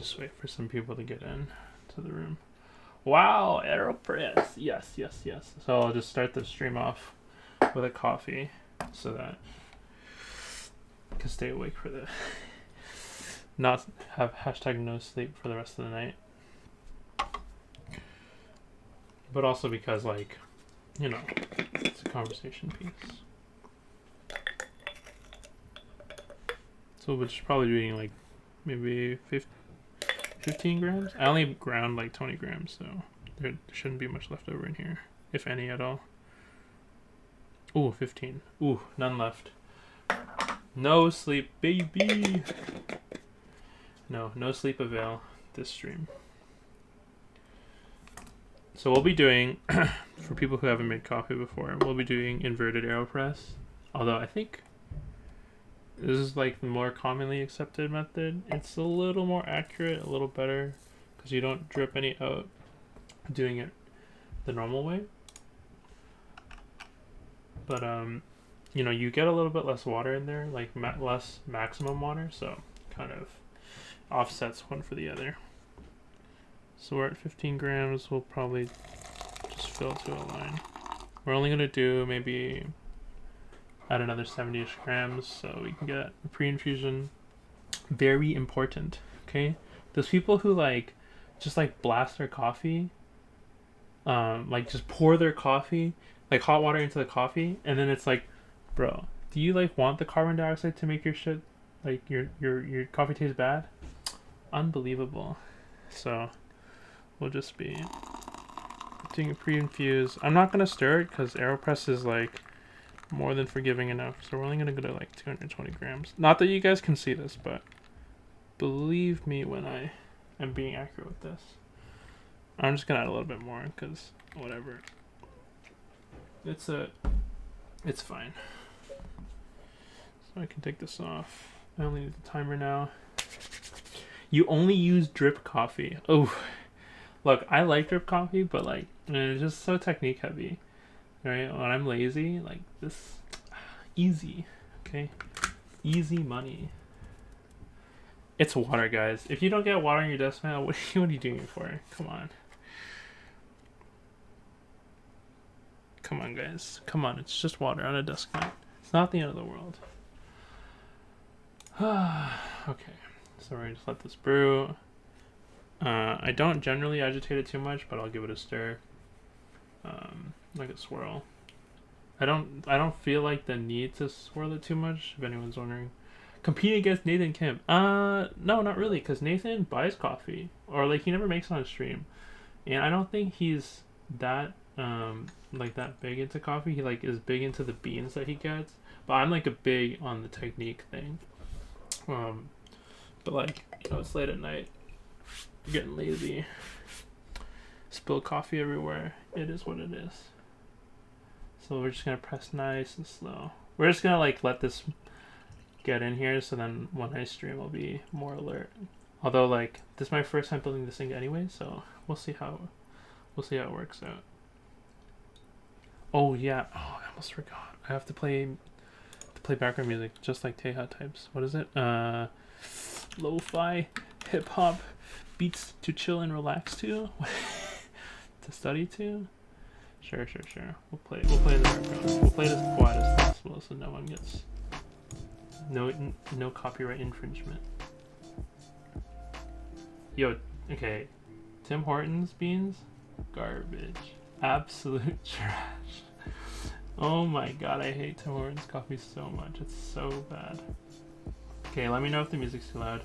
just wait for some people to get in to the room. Wow, AeroPress. Yes, yes, yes. So I'll just start the stream off with a coffee so that I can stay awake for the not have hashtag no sleep for the rest of the night. But also because, like, you know, it's a conversation piece. So we're just probably doing like maybe 15 grams. I only ground like 20 grams, so there shouldn't be much left over in here, if any at all. Ooh, 15. Ooh, none left. No sleep, baby. No sleep avail this stream. So we'll be doing, for people who haven't made coffee before, we'll be doing inverted AeroPress. Although I think this is like the more commonly accepted method. It's a little more accurate, a little better, because you don't drip any out doing it the normal way. But you know, you get a little bit less water in there, like less maximum water, so kind of offsets one for the other. So we're at 15 grams. We'll probably just fill to a line. We're only gonna do maybe add another 70-ish grams so we can get a pre-infusion. Very important, okay? Those people who like just like blast their coffee, like just pour their coffee, like hot water into the coffee, and then it's like, bro, do you like want the carbon dioxide to make your shit, like your coffee taste bad? Unbelievable. So we'll just be doing a pre-infuse. I'm not gonna stir it because AeroPress is like more than forgiving enough, so we're only gonna go to like 220 grams. Not that you guys can see this, but believe me when I am being accurate with this. I'm just gonna add a little bit more because whatever. It's fine. So I can take this off. I only need the timer now. You only use drip coffee. Oh, look, I like drip coffee, but like it's just so technique heavy. Right? When I'm lazy, like this, easy, okay? Easy money. It's water, guys. If you don't get water in your desk mat, what are you doing it for? Come on. Come on, guys. Come on, it's just water on a desk mat. It's not the end of the world. Okay, so we're gonna just let this brew. I don't generally agitate it too much, but I'll give it a stir. Like a swirl. I don't feel like the need to swirl it too much, if anyone's wondering. Competing against Nathan Kim. No, not really, because Nathan buys coffee. Or like he never makes it on stream. And I don't think he's that like that big into coffee. He like is big into the beans that he gets. But I'm like a big on the technique thing. But like, you know, it's late at night. I'm getting lazy. Spill coffee everywhere. It is what it is. So we're just gonna press nice and slow. We're just gonna like let this get in here, so then when I stream I'll be more alert. Although like this is my first time building this thing anyway, so we'll see how it works out. Oh yeah, oh I almost forgot. I have to play background music just like Teja types. What is it? Lo-fi hip hop beats to chill and relax to. To study to. Sure. We'll play in the background. We'll play it as quiet as possible so no one gets no copyright infringement. Yo, okay. Tim Hortons beans, garbage. Absolute trash. Oh my god, I hate Tim Hortons coffee so much. It's so bad. Okay, let me know if the music's too loud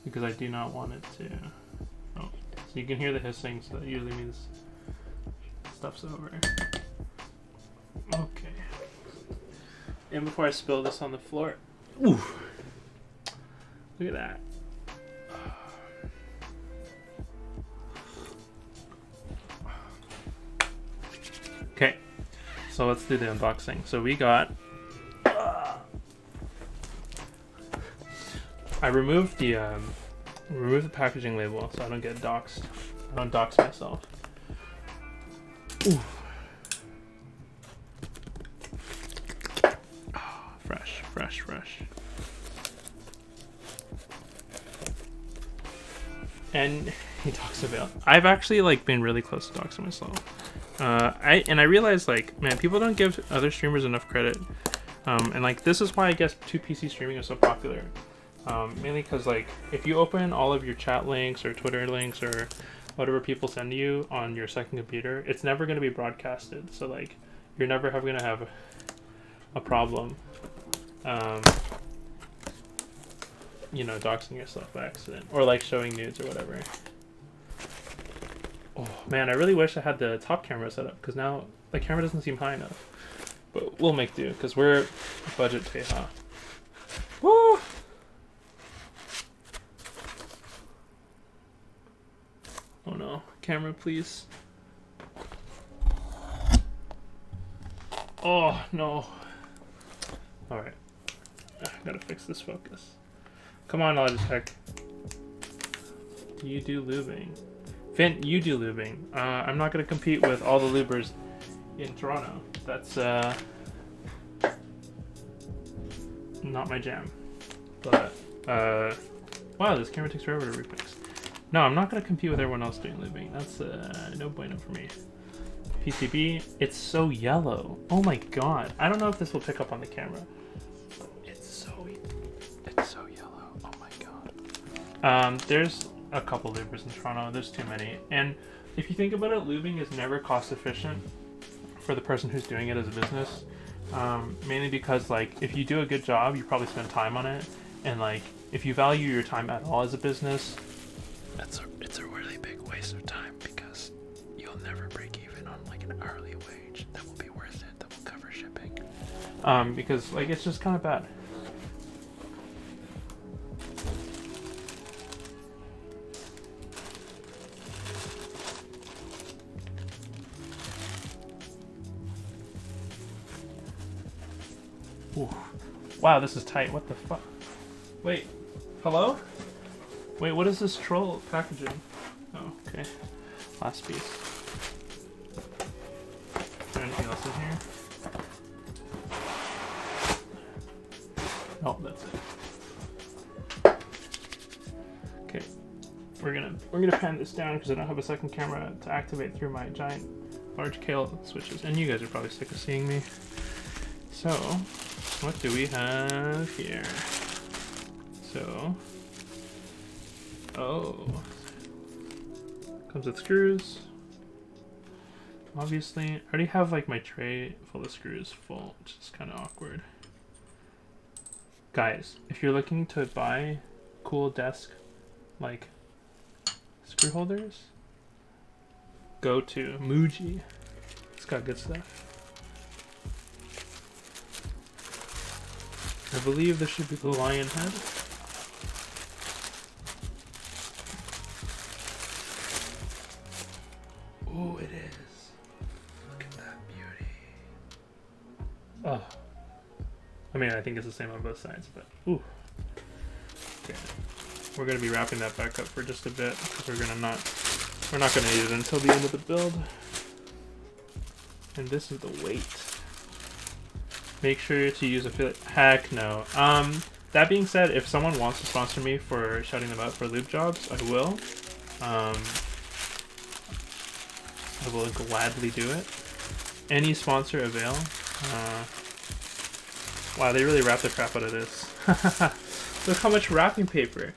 because I do not want it to. Oh, so you can hear the hissing, so that usually means stuff's over. Okay. And before I spill this on the floor, ooh, look at that. Okay, so let's do the unboxing. So we got. I removed the packaging label so I don't get doxxed. I don't dox myself. Ooh. Oh, fresh. And he talks about, I've actually like been really close to doxing myself. I realized like, man, people don't give other streamers enough credit. And like this is why I guess 2PC streaming is so popular. Mainly because like if you open all of your chat links or Twitter links or whatever people send you on your second computer, it's never going to be broadcasted. So like you're never going to have a problem, you know, doxing yourself by accident or like showing nudes or whatever. Oh man, I really wish I had the top camera set up because now the camera doesn't seem high enough. But we'll make do because we're budget Teha. Woo! Oh no, camera please. Oh no. Alright. Gotta fix this focus. Come on, Logitech. Do you do lubing? Finn, you do lubing. I'm not gonna compete with all the lubers in Toronto. That's not my jam. But wow, this camera takes forever to refix. No, I'm not gonna compete with everyone else doing lubing. That's no bueno for me. PCB, it's so yellow. Oh my god. I don't know if this will pick up on the camera. It's so yellow. Oh my god. There's a couple lubers in Toronto. There's too many. And if you think about it, lubing is never cost efficient for the person who's doing it as a business. Mainly because like if you do a good job, you probably spend time on it. And like if you value your time at all as a business, it's a really big waste of time because you'll never break even on like an hourly wage that will be worth it, that will cover shipping. Because like it's just kind of bad. Ooh. Wow, this is tight. What the fuck? Wait, hello? Wait, what is this troll packaging? Oh, okay. Last piece. Is there anything else in here? Oh, that's it. Okay, we're gonna pan this down because I don't have a second camera to activate through my giant large scale switches, and you guys are probably sick of seeing me. So, what do we have here? So, oh, comes with screws. Obviously, I already have like my tray full of screws full, which is kind of awkward. Guys, if you're looking to buy cool desk like screw holders, go to Muji. It's got good stuff. I believe this should be the lion head. Oh, it is. Look at that beauty. Oh. I mean, I think it's the same on both sides, but ooh. Okay. We're gonna be wrapping that back up for just a bit because we're not gonna need it until the end of the build. And this is the weight. Make sure to use affiliate. Heck no. That being said, if someone wants to sponsor me for shouting them out for lube jobs, I will. I will gladly do it. Any sponsor avail. Wow, they really wrapped the crap out of this. Look how much wrapping paper.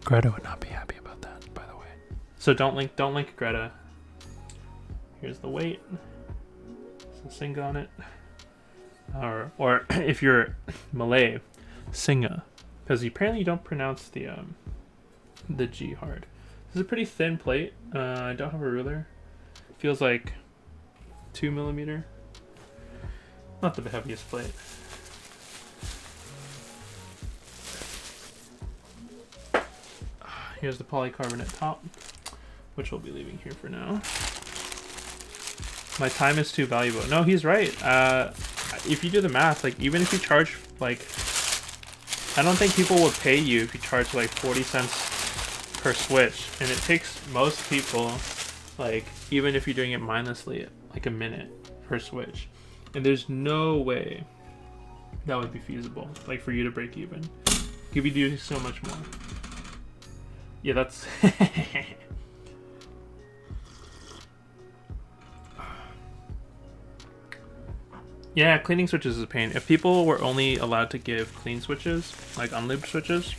Greta would not be happy about that, by the way. So don't link Greta. Here's the weight. Singa on it, or if you're Malay, Singa, because apparently you don't pronounce the G hard. This is a pretty thin plate. I don't have a ruler. Feels like 2mm. Not the heaviest plate. Here's the polycarbonate top, which we'll be leaving here for now. My time is too valuable. No, he's right. If you do the math, like even if you charge like, I don't think people will pay you if you charge like 40 cents per switch, and it takes most people, like even if you're doing it mindlessly, like a minute per switch, and there's no way that would be feasible, like for you to break even. Give you do so much more. Yeah, that's yeah, cleaning switches is a pain. If people were only allowed to give clean switches, like unlubed switches,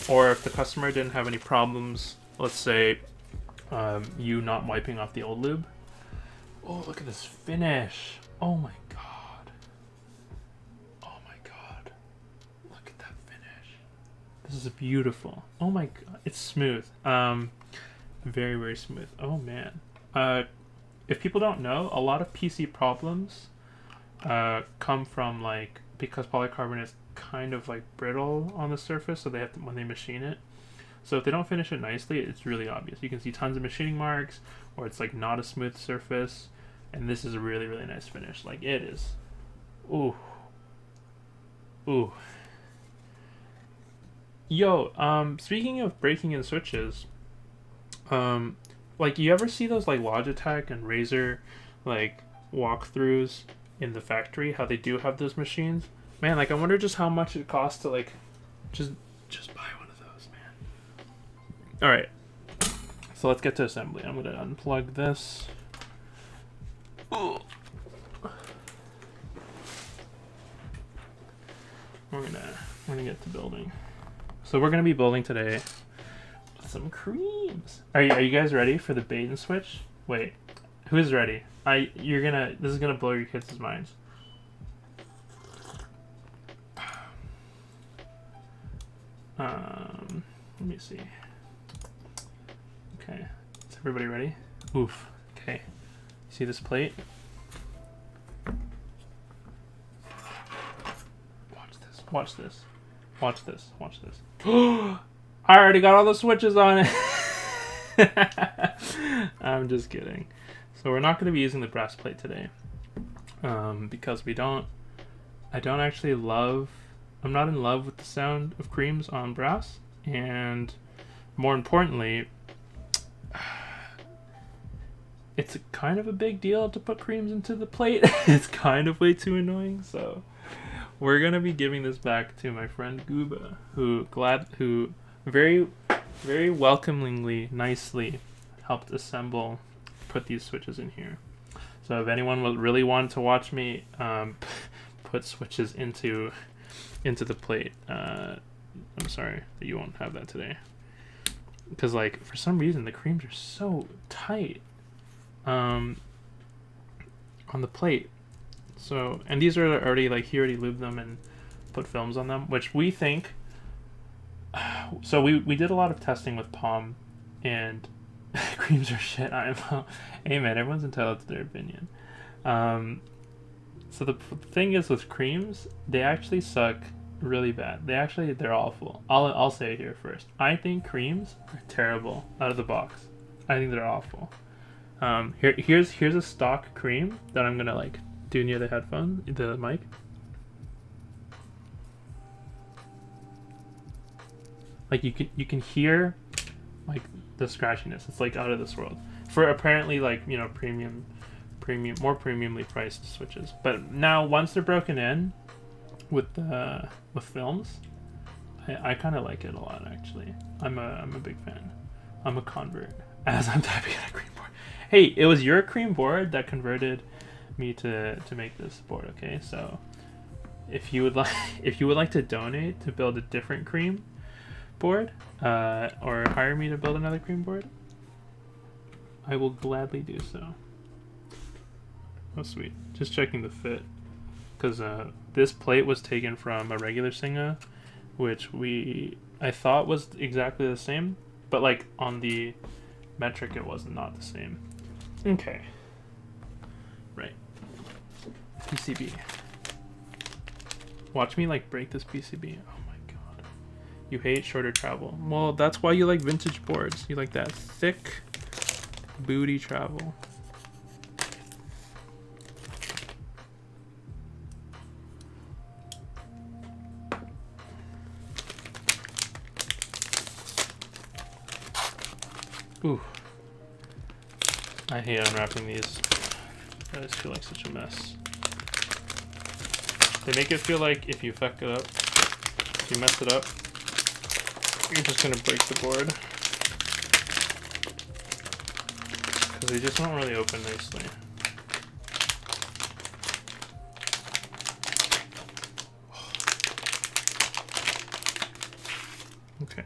or if the customer didn't have any problems, let's say you not wiping off the old lube. Oh, look at this finish. Oh my god. Oh my god. Look at that finish. This is beautiful. Oh my god. It's smooth. Very, very smooth. Oh man. If people don't know, a lot of PC problems come from like, because polycarbonate is kind of like brittle on the surface, so they have to, when they machine it. So if they don't finish it nicely, it's really obvious. You can see tons of machining marks, or it's like not a smooth surface. And this is a really, really nice finish. Like it is. Ooh. Ooh. Yo, speaking of breaking in switches, like you ever see those like Logitech and Razer like walkthroughs in the factory, how they do have those machines? Man, like I wonder just how much it costs to like just buy one of those, man. All right. So let's get to assembly. I'm going to unplug this. Ooh. We're gonna get to building. So we're gonna be building today some creams. Are you guys ready for the bait and switch? Wait, who's ready? This is gonna blow your kids' minds. Let me see. Okay, is everybody ready? Oof. Okay, see this plate? Watch this. Watch this. Watch this. I already got all the switches on it. I'm just kidding. So we're not going to be using the brass plate today, because I'm not in love with the sound of creams on brass, and more importantly, it's kind of a big deal to put creams into the plate. It's kind of way too annoying, so we're gonna be giving this back to my friend Guba, who very, very welcomingly, nicely helped put these switches in here. So if anyone would really want to watch me put switches into the plate, I'm sorry that you won't have that today, because like for some reason the creams are so tight on the plate. So, and these are already like, he already lubed them and put films on them, which we think, so we did a lot of testing with Palm, and creams are shit. Hey man, everyone's entitled to their opinion. So the thing is with creams, they actually suck really bad. They're awful. I'll say it here first. I think creams are terrible out of the box. I think they're awful. Here's a stock cream that I'm gonna like do near the headphone, the mic. Like you can hear like the scratchiness. It's like out of this world for apparently like, you know, more premiumly priced switches. But now once they're broken in with films, I kind of like it a lot actually. I'm a big fan. I'm a convert as I'm typing on a cream board. Hey, it was your cream board that converted me to make this board. Okay, so if you would like to donate to build a different cream board, or hire me to build another cream board, I will gladly do so. Oh sweet, just checking the fit, because this plate was taken from a regular Singa, which I thought was exactly the same, but like on the metric it was not the same. Okay, right. PCB. Watch me like break this PCB. Oh my god. You hate shorter travel. Well, that's why you like vintage boards. You like that thick booty travel. Ooh. I hate unwrapping these. I just feel like such a mess. They make it feel like if you fuck it up, if you mess it up, you're just gonna break the board because they just don't really open nicely. Okay.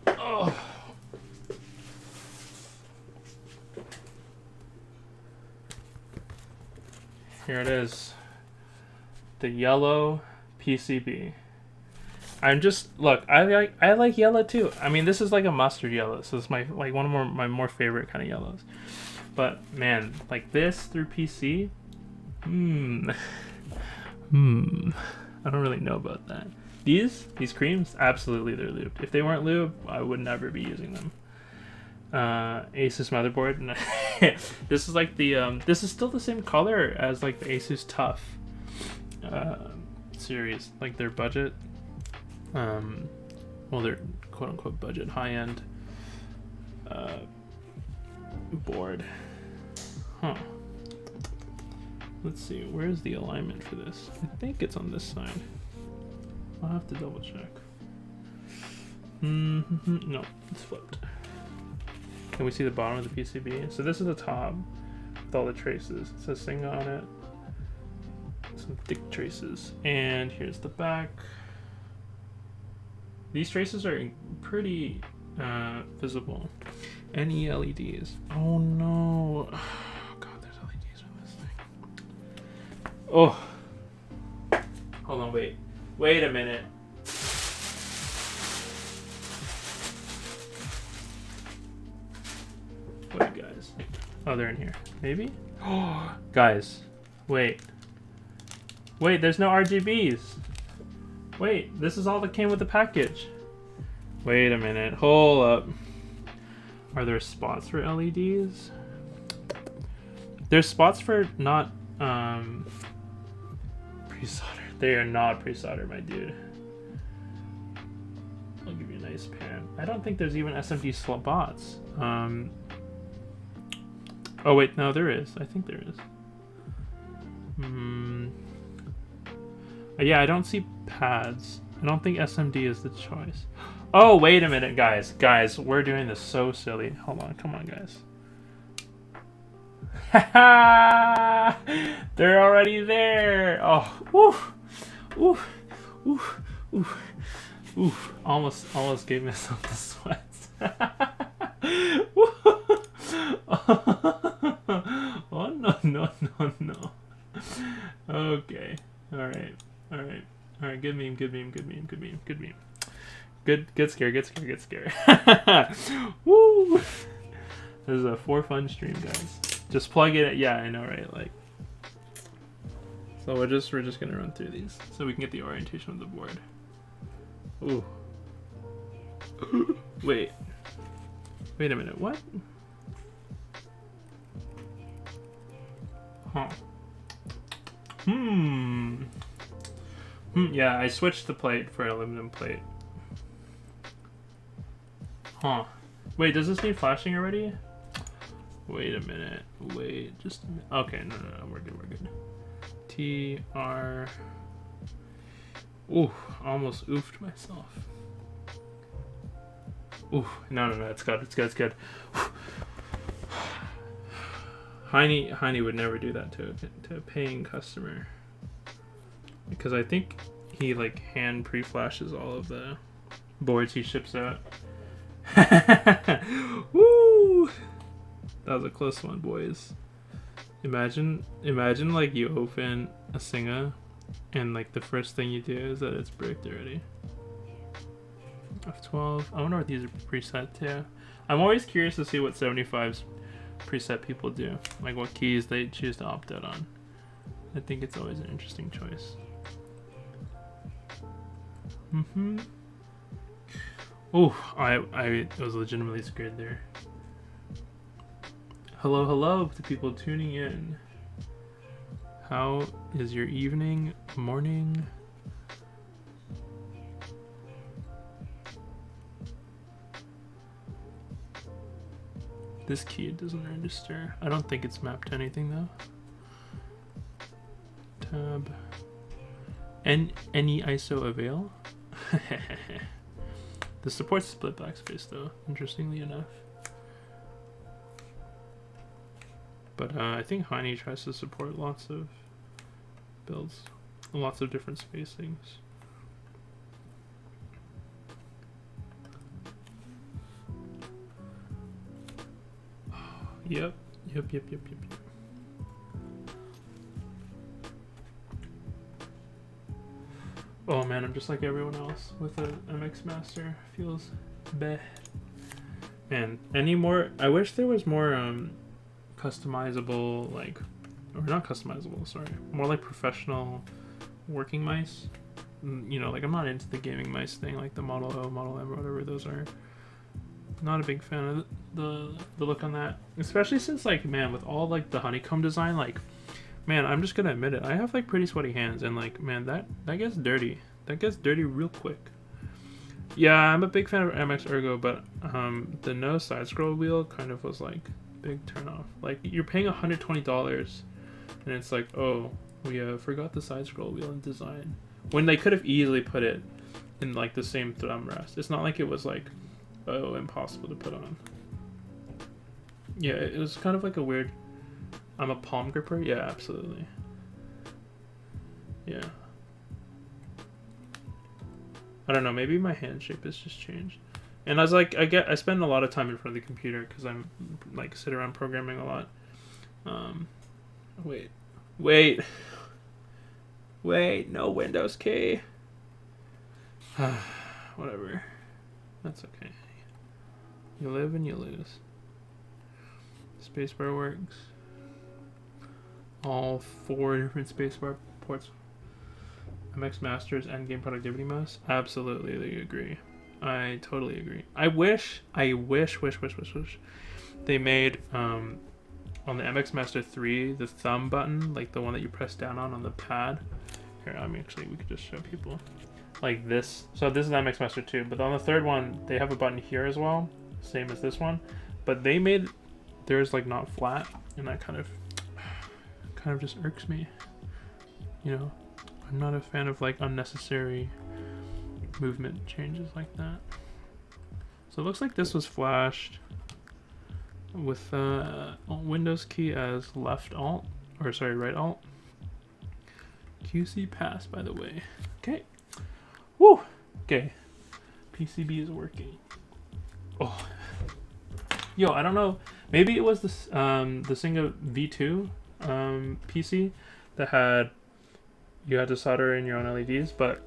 Oh. Here it is. The yellow PCB. I'm just look. I like yellow too. I mean, this is like a mustard yellow. So it's my like one of my more favorite kind of yellows. But man, like this through PC. I don't really know about that. These creams, absolutely they're lubed. If they weren't lube, I would never be using them. Asus motherboard. This is like the this is still the same color as like the Asus Tough series, like their budget well, their quote-unquote budget high-end board. Let's see, where's the alignment for this? I think it's on this side. I'll have to double check. No, it's flipped. Can we see the bottom of the PCB? So this is the top with all the traces. It says Singa on it. Some thick traces. And here's the back. These traces are pretty visible. Any LEDs? Oh no. Oh, God, there's LEDs on this thing. Oh. Hold on, wait. Wait a minute. Wait, guys. Oh, they're in here. Maybe? Oh, guys. Wait. Wait, there's no RGBs. Wait, this is all that came with the package. Wait a minute. Hold up. Are there spots for LEDs? There's spots for not pre-soldered. They are not pre-soldered, my dude. I'll give you a nice pan. I don't think there's even SMD slots. Oh wait, no, there is. I think there is. Yeah, I don't see pads. I don't think SMD is the choice. Oh, wait a minute, guys. Guys, we're doing this so silly. Hold on, come on, guys. Haha! They're already there. Oh, woof, woof, woof, woof, woof. Almost gave myself the sweats. Oh no, no, no, no. Okay. Alright. Alright. Alright, good meme, good meme, good meme, good meme, good meme. Good scare, good scare, good scare. Woo! This is a for fun stream, guys. Just plug it. Yeah, I know, right? Like, so we're just gonna run through these so we can get the orientation of the board. Ooh. Wait a minute. What? Huh. Yeah, I switched the plate for aluminum plate. Huh. Wait, does this need flashing already? Wait a minute. Wait, just a minute. Okay, no, we're good, we're good. TR. Ooh, almost oofed myself. Ooh, no, it's good, it's good, it's good. Heine would never do that to a paying customer. Because I think he like hand pre-flashes all of the boards he ships out. Woo! That was a close one, boys. Imagine like you open a Singa and like the first thing you do is that it's bricked already. F12. I wonder what these are preset too. I'm always curious to see what 75's preset people do. Like what keys they choose to opt out on. I think it's always an interesting choice. Oh, I was legitimately scared there. Hello to people tuning in. How is your evening, morning? This key doesn't register. I don't think it's mapped to anything though. Tab. Any ISO avail? This supports split backspace though, interestingly enough. But I think Heine tries to support lots of builds, lots of different spacings. Yep. Oh man, I'm just like everyone else with a MX Master. Feels bleh. And any more? I wish there was more customizable, like, or not customizable, sorry, more like professional working mice. You know, like I'm not into the gaming mice thing, like the Model O, Model M, or whatever those are. Not a big fan of the look on that, especially since, like, man, with all like the honeycomb design, like, man, I'm just gonna admit it, I have like pretty sweaty hands, and like, man, that gets dirty. That gets dirty real quick. Yeah, I'm a big fan of MX Ergo, but the no side scroll wheel kind of was like big turn off. Like, you're paying $120 and it's like, oh, we forgot the side scroll wheel in design, when they could have easily put it in like the same thumb rest. It's not like it was like, oh, impossible to put on. Yeah, it was kind of like a weird, I'm a palm gripper. Yeah, absolutely. Yeah. I don't know, maybe my hand shape has just changed. And I was like, I spend a lot of time in front of the computer because I'm like sit around programming a lot. Wait, no Windows key. Whatever. That's okay. You live and you lose. Spacebar works. All 4 different spacebar ports. MX Masters and Game Productivity Mouse. Absolutely agree. I totally agree. I wish they made on the MX Master 3 the thumb button, like the one that you press down on the pad. Here, I mean, actually, we could just show people like this. So this is the MX Master 2, but on the third one they have a button here as well, same as this one, but they made theirs like not flat, and that kind of just irks me. You know, I'm not a fan of like unnecessary movement changes like that. So it looks like this was flashed with Windows key as left alt, or sorry, right alt. QC pass, by the way. Okay. Woo. Okay. PCB is working. Oh. Yo, I don't know. Maybe it was this the Singa V3 PC that had, you had to solder in your own LEDs, but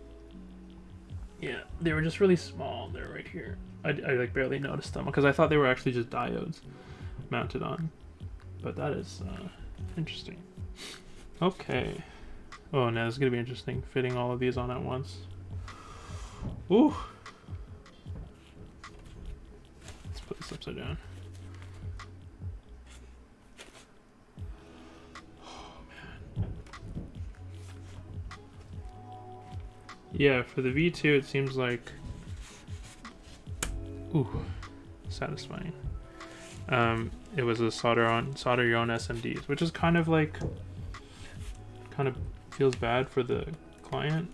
yeah, they were just really small. They're right here. I like barely noticed them because I thought they were actually just diodes mounted on. But that is interesting. Okay. Oh, now it's gonna be interesting fitting all of these on at once. Ooh. Let's put this upside down. Yeah, for the V2 it seems like, ooh, satisfying. It was a solder your own SMDs, which is kind of like, feels bad for the client,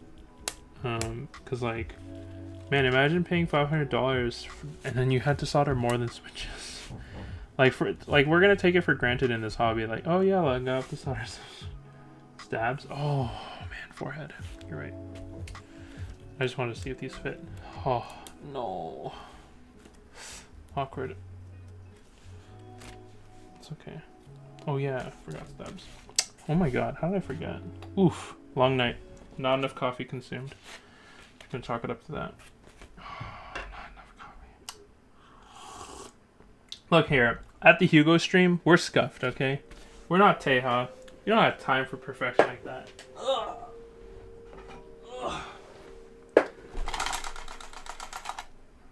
because like, man, imagine paying $500 and then you had to solder more than switches. Like, we're gonna take it for granted in this hobby, like, oh yeah, I got the solder stabs. Oh man, forehead. You're right. I just wanted to see if these fit. Oh, no. Awkward. It's okay. Oh yeah, I forgot stabs. Oh my god, how did I forget? Oof, long night. Not enough coffee consumed. I'm gonna chalk it up to that. Not enough coffee. Look here, at the Hugo stream, we're scuffed, okay? We're not Teja. You don't have time for perfection like that. Ugh. Ugh.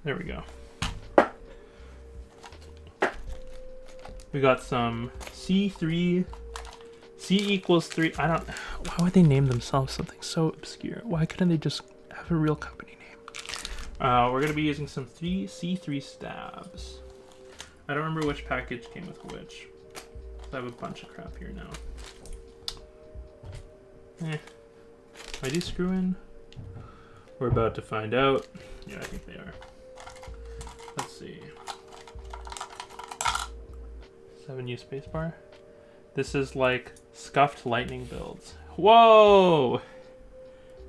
There we go. We got some C3, C=3. I don't, why would they name themselves something so obscure? Why couldn't they just have a real company name? We're gonna be using some C3 stabs. I don't remember which package came with which. I have a bunch of crap here now. Are these screw in? We're about to find out. Yeah, I think they are. Let's see. 7U spacebar. This is like scuffed lightning builds. Whoa!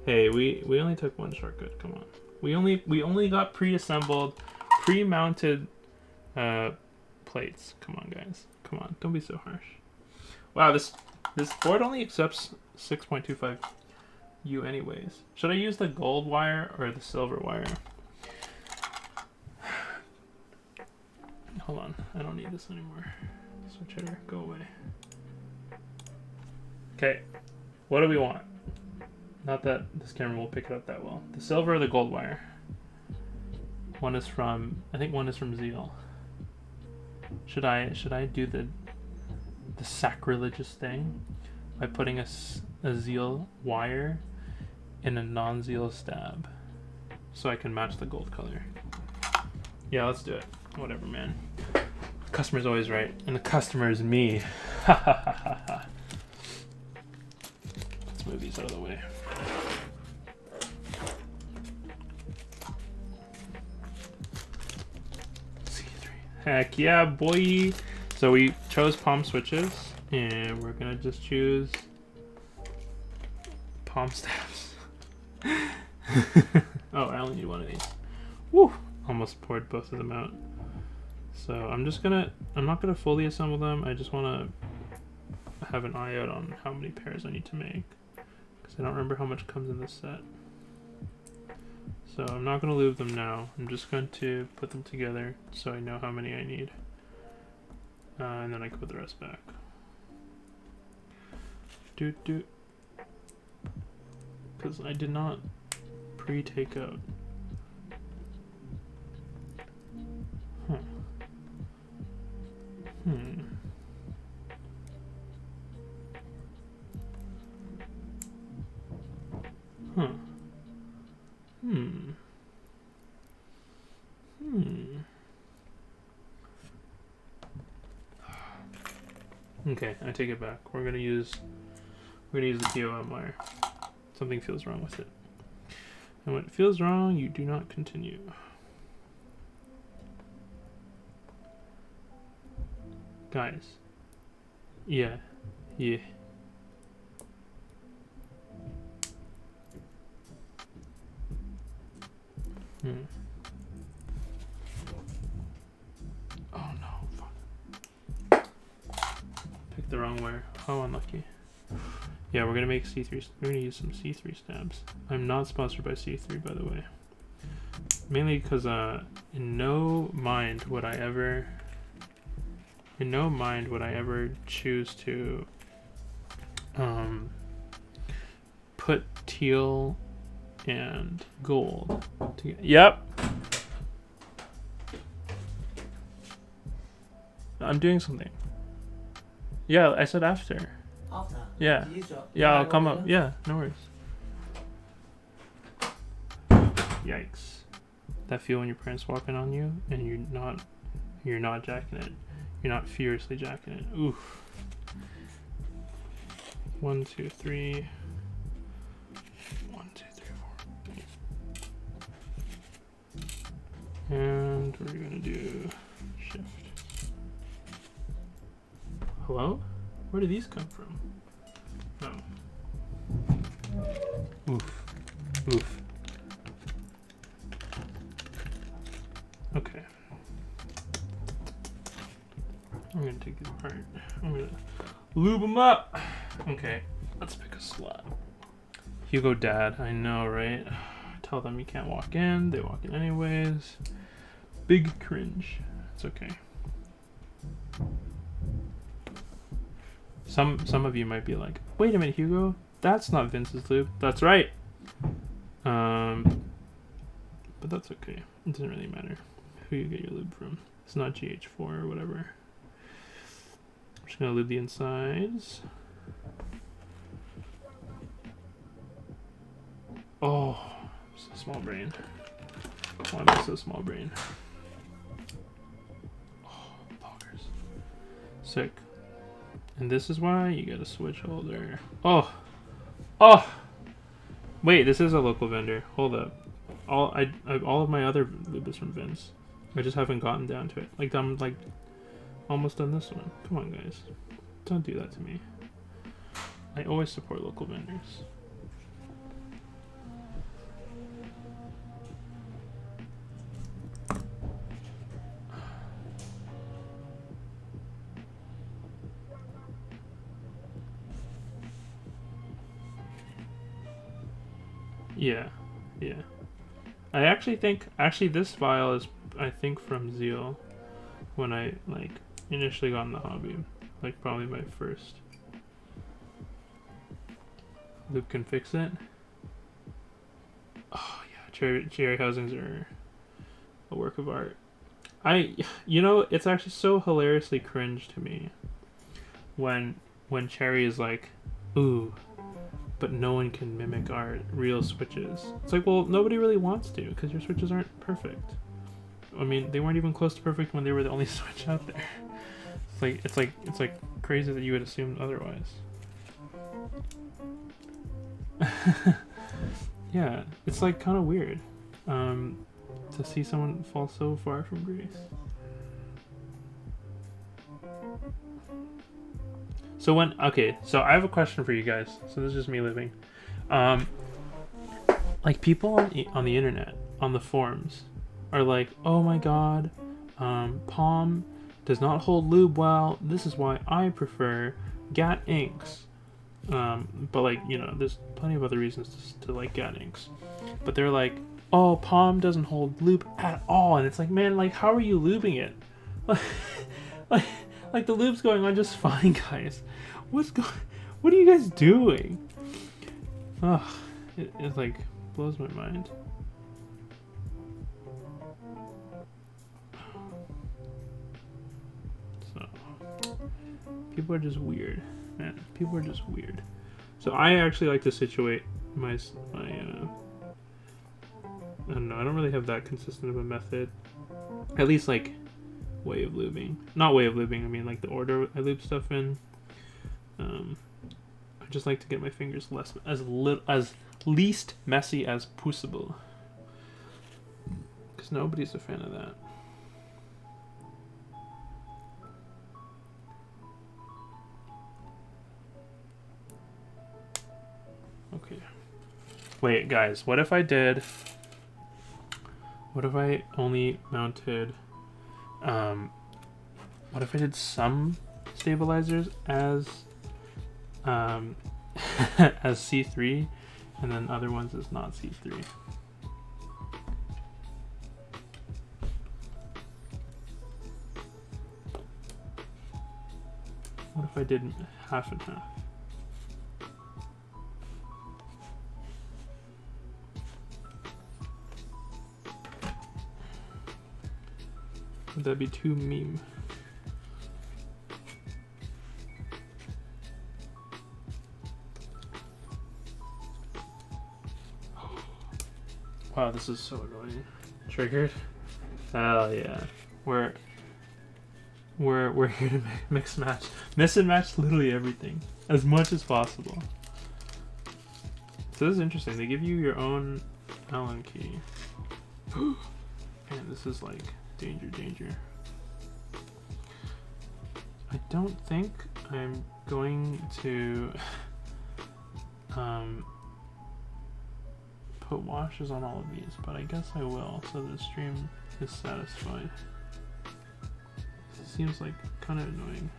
Hey, we only took one shortcut. Come on. We only got pre-assembled, pre-mounted plates. Come on, guys. Come on. Don't be so harsh. Wow, this board only accepts 6.25U anyways. Should I use the gold wire or the silver wire? Hold on. I don't need this anymore. Switch hitter, go away. Okay. What do we want? Not that this camera will pick it up that well. The silver or the gold wire? One is from, I think one is from Zeal. Should I do the sacrilegious thing by putting a Zeal wire in a non-Zeal stab so I can match the gold color? Yeah, let's do it. Whatever, man. The customer's always right, and the customer is me. Ha ha ha ha ha. Let's move these out of the way. Heck yeah, boy! So we chose palm switches, and we're gonna just choose palm stabs. Oh, I only need one of these. Woo! Almost poured both of them out. So I'm not gonna fully assemble them. I just wanna have an eye out on how many pairs I need to make, because I don't remember how much comes in this set. So I'm not going to lube them now. I'm just going to put them together so I know how many I need. And then I can put the rest back. Because I did not pre-take out. Huh. Huh. Okay, I take it back. We're gonna use the POM wire. Something feels wrong with it. And when it feels wrong, you do not continue. Guys. Yeah. Yeah. Oh no, fuck. Picked the wrong wire. How unlucky. Yeah, we're gonna make C3. We're gonna use some C3 stabs. I'm not sponsored by C3, by the way. Mainly because in no mind would I ever choose to put teal and gold together. Yep. I'm doing something. Yeah, I said after. After? Yeah. Yeah, I'll come up. Yeah, no worries. Yikes. That feel when your parents walking on you and you're not jacking it. You're not furiously jacking it. Oof. 1, 2, 3. 1, 2, 3, 4. And we're gonna do shift. Hello? Where do these come from? Oh. Oof. Oof. Okay. I'm gonna take these apart. I'm gonna lube them up. Okay, let's pick a slot. Hugo Dad, I know, right? Tell them you can't walk in. They walk in anyways. Big cringe. It's okay. Some of you might be like, wait a minute, Hugo, that's not Vince's lube. That's right. But that's okay. It doesn't really matter who you get your lube from. It's not GH4 or whatever. I'm just gonna lube the insides. Oh, so small brain. Why am I so small brain? Oh, poggers. Sick. And this is why you get a switch holder. Oh! Oh! Wait, this is a local vendor. Hold up. All of my other lube is from Vince. I just haven't gotten down to it. Like I'm like almost done this one. Come on, guys. Don't do that to me. I always support local vendors. Yeah, yeah. I actually think this vial is I think from Zeal when I like initially got in the hobby, like probably my first. Lube can fix it. Oh yeah, cherry housings are a work of art. You know, it's actually so hilariously cringe to me when cherry is like, ooh, but no one can mimic our real switches. It's like, well, nobody really wants to because your switches aren't perfect. I mean, they weren't even close to perfect when they were the only switch out there. It's like crazy that you would assume otherwise. Yeah, it's like kind of weird to see someone fall so far from grace. So so I have a question for you guys. So this is just me living. Like people on the internet, on the forums, are like, oh my god, Palm does not hold lube well. This is why I prefer GAT inks. But like, you know, there's plenty of other reasons to like GAT inks. But they're like, oh, Palm doesn't hold lube at all. And it's like, man, like how are you lubing it? Like the lube's going on just fine, guys. What are you guys doing? Ugh, it like blows my mind. So people are just weird, man. People are just weird. So I actually like to situate my I don't know. I don't really have that consistent of a method. At least like way of lubing. Not way of lubing. I mean like the order I lube stuff in. I just like to get my fingers as least messy as possible. Because nobody's a fan of that. Okay. Wait, guys. What if I only mounted... what if I did some stabilizers as as C3 and then other ones as not C3? What if I did half and half? Would that be too meme? Wow, this is so annoying. Triggered? Hell yeah. We're here to mix and match literally everything as much as possible. So this is interesting. They give you your own Allen key. Man, this is like danger. I don't think I'm going to put washers on all of these, but I guess I will, so the stream is satisfied. It seems like kind of annoying.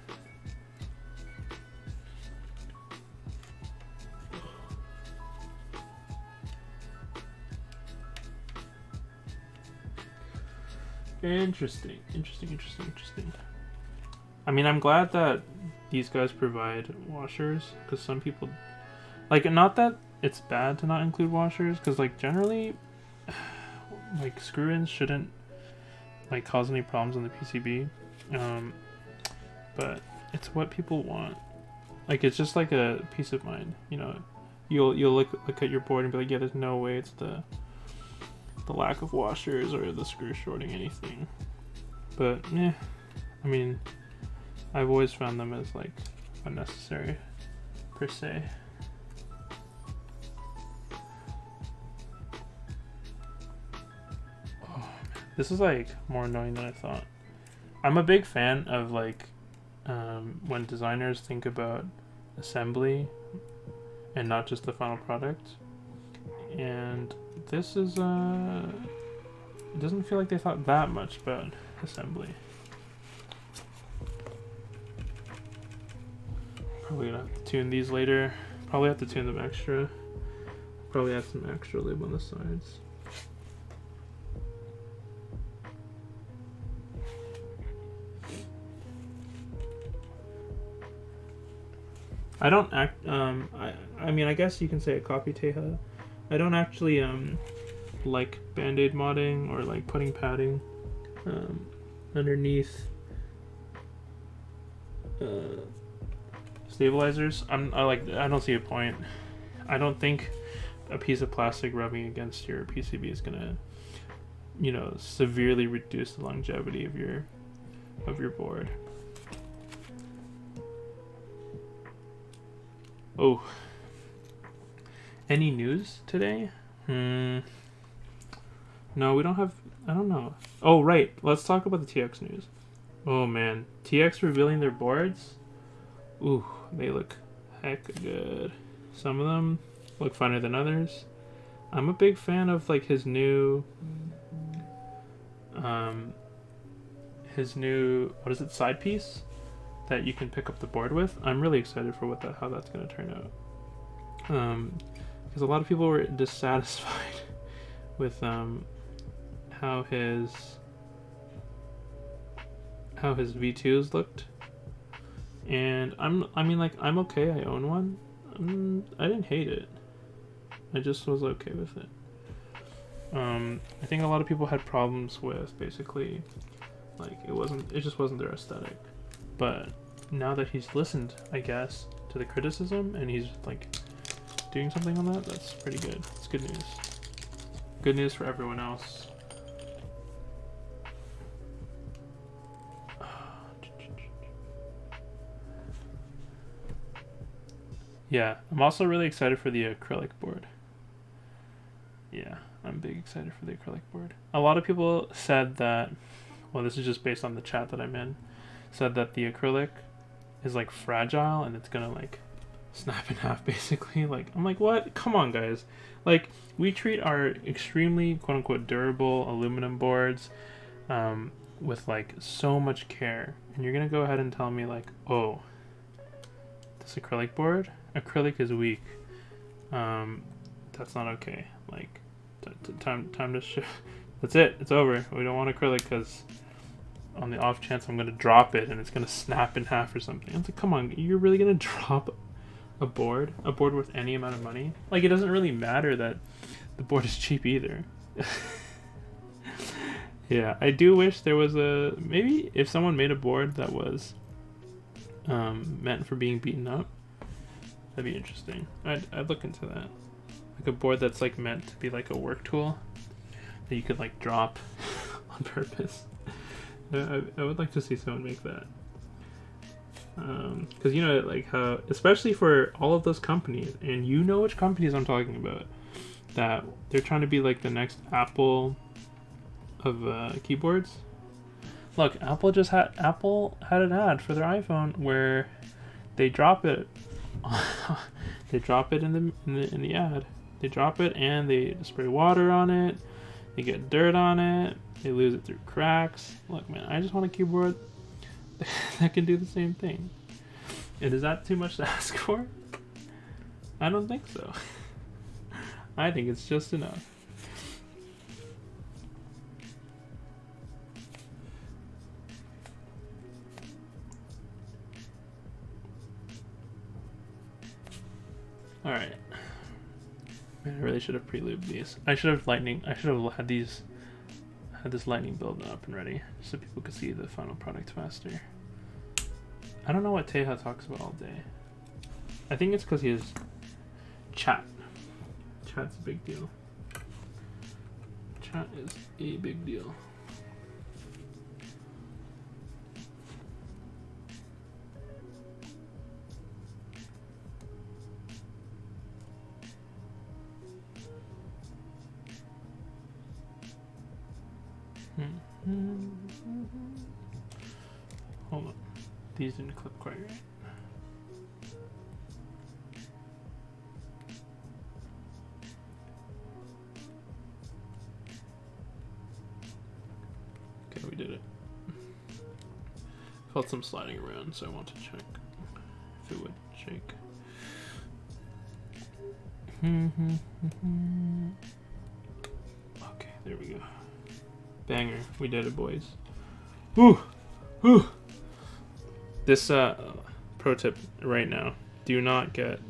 Interesting. I mean, I'm glad that these guys provide washers, because some people, like, not that it's bad to not include washers, because like generally like screw-ins shouldn't like cause any problems on the PCB, but it's what people want. Like it's just like a peace of mind, you know. You'll look at your board and be like, yeah, there's no way it's the lack of washers or the screw shorting anything. But yeah, I mean, I've always found them as like unnecessary per se. This is like more annoying than I thought. I'm a big fan of like when designers think about assembly and not just the final product. And this is it doesn't feel like they thought that much about assembly. Probably gonna have to tune these later. Probably have to tune them extra. Probably add some extra lube on the sides. I don't act. I mean, I guess you can say a copy Teja. I don't actually like Band-Aid modding or like putting padding underneath stabilizers. I don't see a point. I don't think a piece of plastic rubbing against your PCB is gonna, you know, severely reduce the longevity of your board. Oh, any news today? No, we don't have. I don't know. Oh, right. Let's talk about the TX news. Oh man, TX revealing their boards. Ooh, they look heck good. Some of them look funner than others. I'm a big fan of like his new what is it, side piece that you can pick up the board with. I'm really excited for how that's going to turn out. Because a lot of people were dissatisfied with how his V2s looked. And I'm okay, I own one. I didn't hate it. I just was okay with it. I think a lot of people had problems with basically like it just wasn't their aesthetic. But now that he's listened, I guess, to the criticism and he's like doing something on that, that's pretty good. It's good news. Good news for everyone else. Yeah, I'm also really excited for the acrylic board. Yeah, I'm big excited for the acrylic board. A lot of people said that, well, this is just based on the chat that I'm in, said that the acrylic is like fragile and it's gonna like snap in half basically. Like, I'm like, what? Come on, guys. Like, we treat our extremely quote unquote durable aluminum boards with like so much care, and you're gonna go ahead and tell me like, oh, this acrylic board, acrylic is weak. That's not okay. Like, time to that's it, it's over. We don't want acrylic because on the off chance I'm gonna drop it and it's gonna snap in half or something. I'm like, come on, you're really gonna drop a board worth any amount of money? Like, it doesn't really matter that the board is cheap either. Yeah, I do wish there was maybe if someone made a board that was meant for being beaten up, that'd be interesting. I'd look into that. Like a board that's like meant to be like a work tool that you could like drop on purpose. I would like to see someone make that. Because you know, like how, especially for all of those companies, and you know which companies I'm talking about, that they're trying to be like the next Apple of keyboards. Look, Apple had an ad for their iPhone where they drop it. They drop it in the ad. They drop it and they spray water on it. They get dirt on it. They lose it through cracks. Look, man, I just want a keyboard that can do the same thing. And is that too much to ask for? I don't think so. I think it's just enough. All right. Man, I really should have pre-lubed these. I should have had this lightning build up and ready so people could see the final product faster. I don't know what Teja talks about all day. I think it's because he has chat. Chat's a big deal. Chat is a big deal. Hold on. These didn't clip quite right. Okay, we did it. Felt some sliding around, so I want to check if it would shake. Okay, there we go. Banger. We did it, boys. Whew! Whew! This pro tip right now: do not get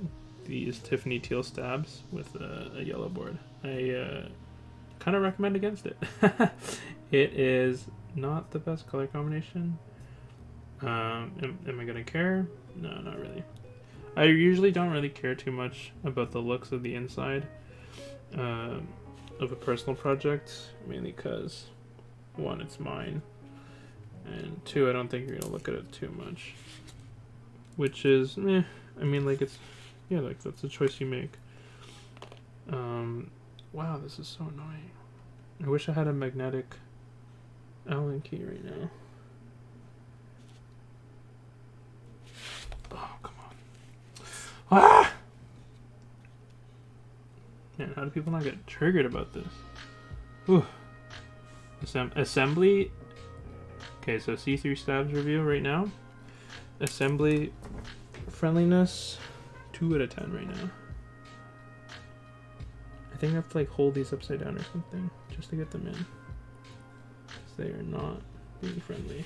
these Tiffany teal stabs with a yellow board. I kind of recommend against it. It is not the best color combination. Am I gonna care? No, not really. I usually don't really care too much about the looks of the inside of a personal project, mainly because, one, it's mine, and two, I don't think you're gonna look at it too much. Which is, meh. I mean, like, it's, yeah, like, that's a choice you make. Wow, this is so annoying. I wish I had a magnetic Allen key right now. Oh, come on. Ah! Man, how do people not get triggered about this? Whew. Assembly. Okay, so C3 stabs review right now. Assembly friendliness, 2 out of 10 right now. I think I have to like hold these upside down or something just to get them in. Because they are not being friendly.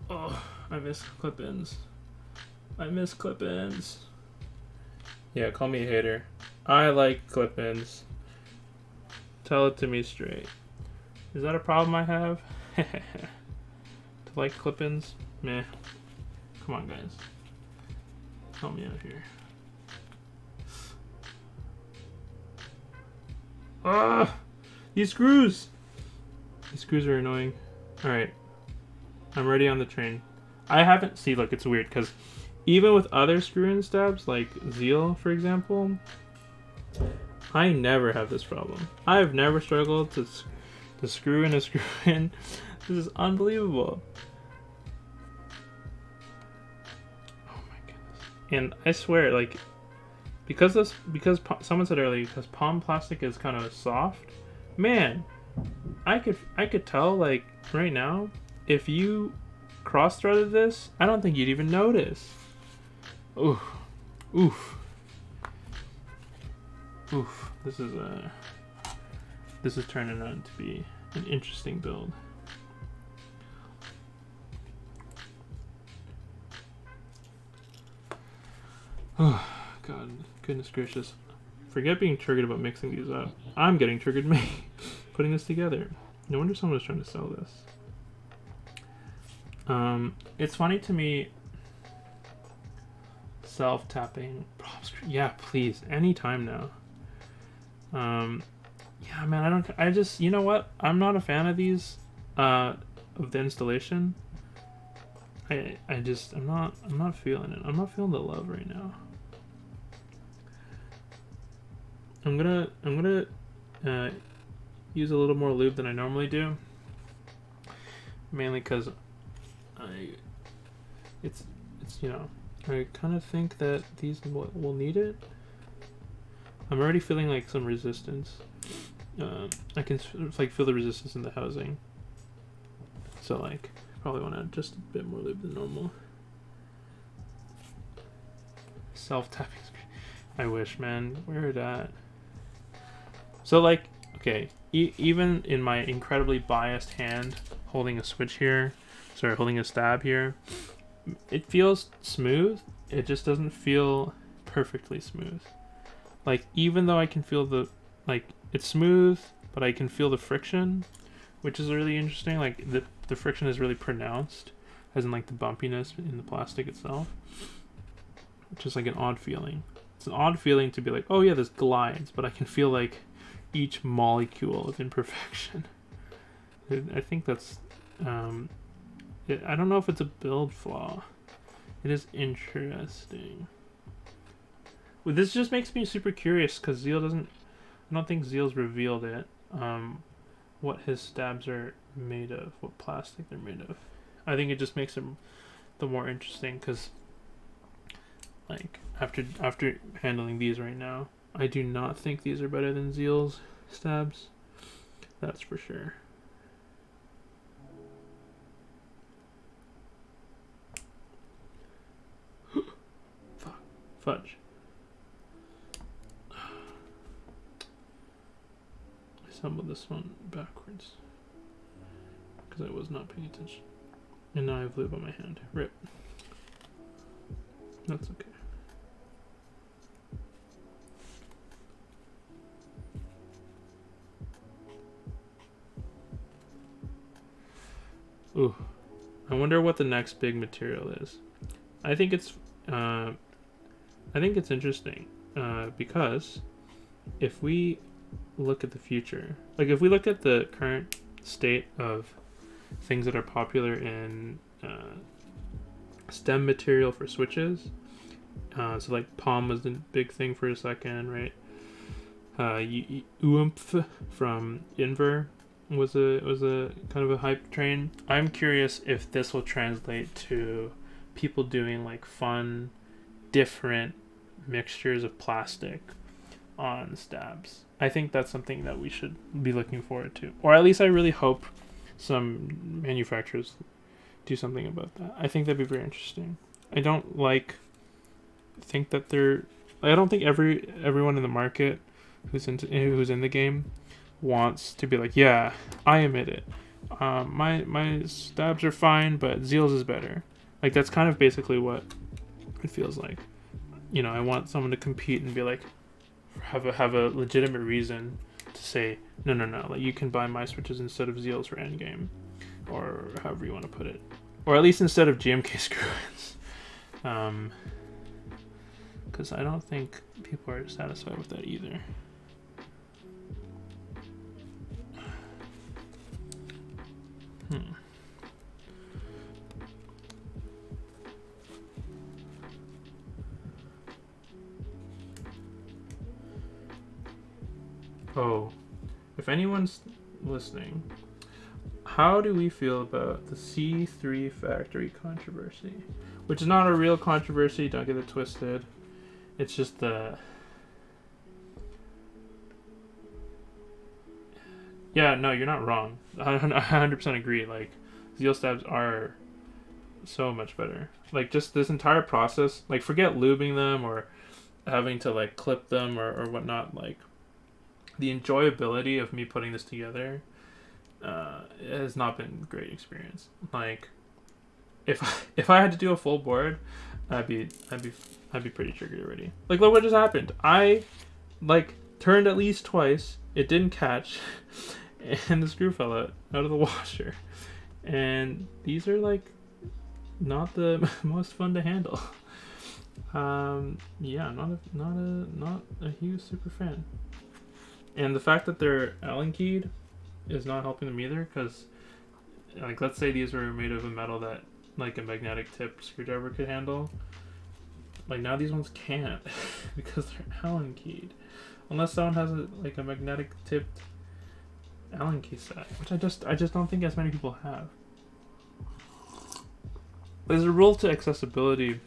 Oh, I miss clip-ins. I miss clip-ins. Yeah, call me a hater. I like clip-ins. Tell it to me straight. Is that a problem I have? To like clip-ins? Meh. Come on, guys. Help me out here. Ah! These screws! These screws are annoying. Alright. I'm ready on the train. I haven't... See, look, it's weird, because even with other screw-in stabs, like Zeal, for example, I never have this problem. I've never struggled to screw in a screw-in. This is unbelievable. Oh my goodness. And I swear, like, because someone said earlier, because palm plastic is kind of soft, man, I could tell, like, right now, if you cross-threaded this, I don't think you'd even notice. Oof. Oof. Oof. This is turning out to be an interesting build. Oh, God. Goodness gracious. Forget being triggered about mixing these up. I'm getting triggered putting this together. No wonder someone was trying to sell this. It's funny to me, self-tapping prop screw. Yeah, please, anytime now. Yeah, man, I just, you know what? I'm not a fan of these, of the installation. I'm not feeling it. I'm not feeling the love right now. I'm gonna use a little more lube than I normally do. Mainly because it's you know, I kind of think that these will need it. I'm already feeling like some resistance. I can like feel the resistance in the housing. So like, probably want to add just a bit more lube than normal. Self-tapping screen. I wish, man. Where it at? So like, okay, even in my incredibly biased hand, holding a switch here, sorry, holding a stab here, it feels smooth. It just doesn't feel perfectly smooth. Like, even though I can feel the, like, it's smooth, but I can feel the friction, which is really interesting. Like, the friction is really pronounced, as in, like, the bumpiness in the plastic itself, which is, like, an odd feeling. It's an odd feeling to be like, oh, yeah, this glides, but I can feel, like, each molecule of imperfection. I think that's, I don't know if it's a build flaw. It is interesting. Well, this just makes me super curious because Zeal doesn't. I don't think Zeal's revealed it. What his stabs are made of, what plastic they're made of. I think it just makes them the more interesting because, like, after handling these right now, I do not think these are better than Zeal's stabs. That's for sure. Fudge. I stumbled this one backwards because I was not paying attention. And now I have lube on my hand. Rip. That's okay. Ooh. I wonder what the next big material is. I think it's interesting because if we look at the future, like if we look at the current state of things that are popular in stem material for switches, so like palm was the big thing for a second, right? Oomph from Inver was a kind of a hype train. I'm curious if this will translate to people doing like fun, different mixtures of plastic on stabs. I think that's something that we should be looking forward to, or at least I really hope some manufacturers do something about that. I think that'd be very interesting. I don't think that I don't think everyone in the market who's in the game wants to be like, yeah, I admit it. My stabs are fine, but Zeal's is better. Like that's kind of basically what it feels like. You know, I want someone to compete and be like, have a legitimate reason to say no. Like you can buy my switches instead of Zeal's for endgame, or however you want to put it, or at least instead of GMK screws. Because I don't think people are satisfied with that either. Oh, if anyone's listening, how do we feel about the C3 factory controversy? Which is not a real controversy, don't get it twisted. It's just the... Yeah, no, you're not wrong. I 100% agree. Like, Zeal stabs are so much better. Like, just this entire process, like, forget lubing them or having to, like, clip them or whatnot. Like, the enjoyability of me putting this together has not been a great experience. Like, if I had to do a full board, I'd be pretty triggered already. Like, look what just happened. I like turned at least twice. It didn't catch, and the screw fell out of the washer. And these are like not the most fun to handle. Yeah, not a huge super fan. And the fact that they're Allen keyed is not helping them either, because like let's say these were made of a metal that like a magnetic tip screwdriver could handle. Like now these ones can't because they're Allen keyed, unless someone has a magnetic tipped Allen key set, which I just don't think as many people have. There's a rule to accessibility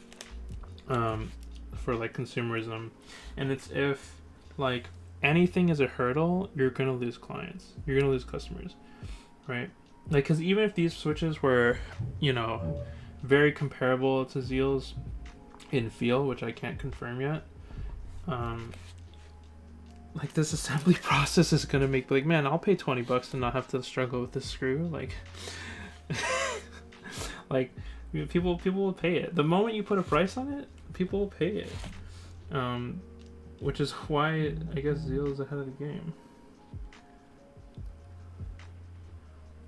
for like consumerism, and it's if like anything is a hurdle, you're gonna lose clients, you're gonna lose customers, right? Like, because even if these switches were, you know, very comparable to Zeal's in feel, which I can't confirm yet, like this assembly process is gonna make like, man, I'll pay $20 to not have to struggle with this screw. Like, like people will pay it. The moment you put a price on it, people will pay it. Which is why I guess Zeal is ahead of the game.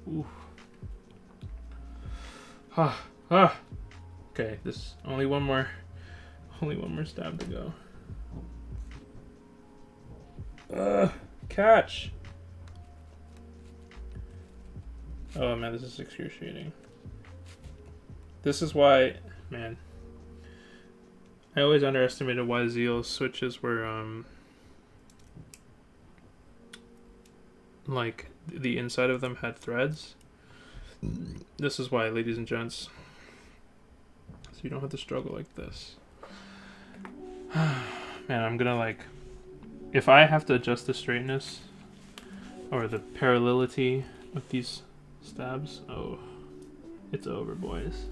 Ooh. Okay, this only one more stab to go. Catch. Oh man, this is excruciating. This is why, man, I always underestimated why Zeal's switches were like the inside of them had threads. This is why, ladies and gents, so you don't have to struggle like this. Man, I'm gonna like, if I have to adjust the straightness or the parallelity of these stabs, oh, it's over, boys.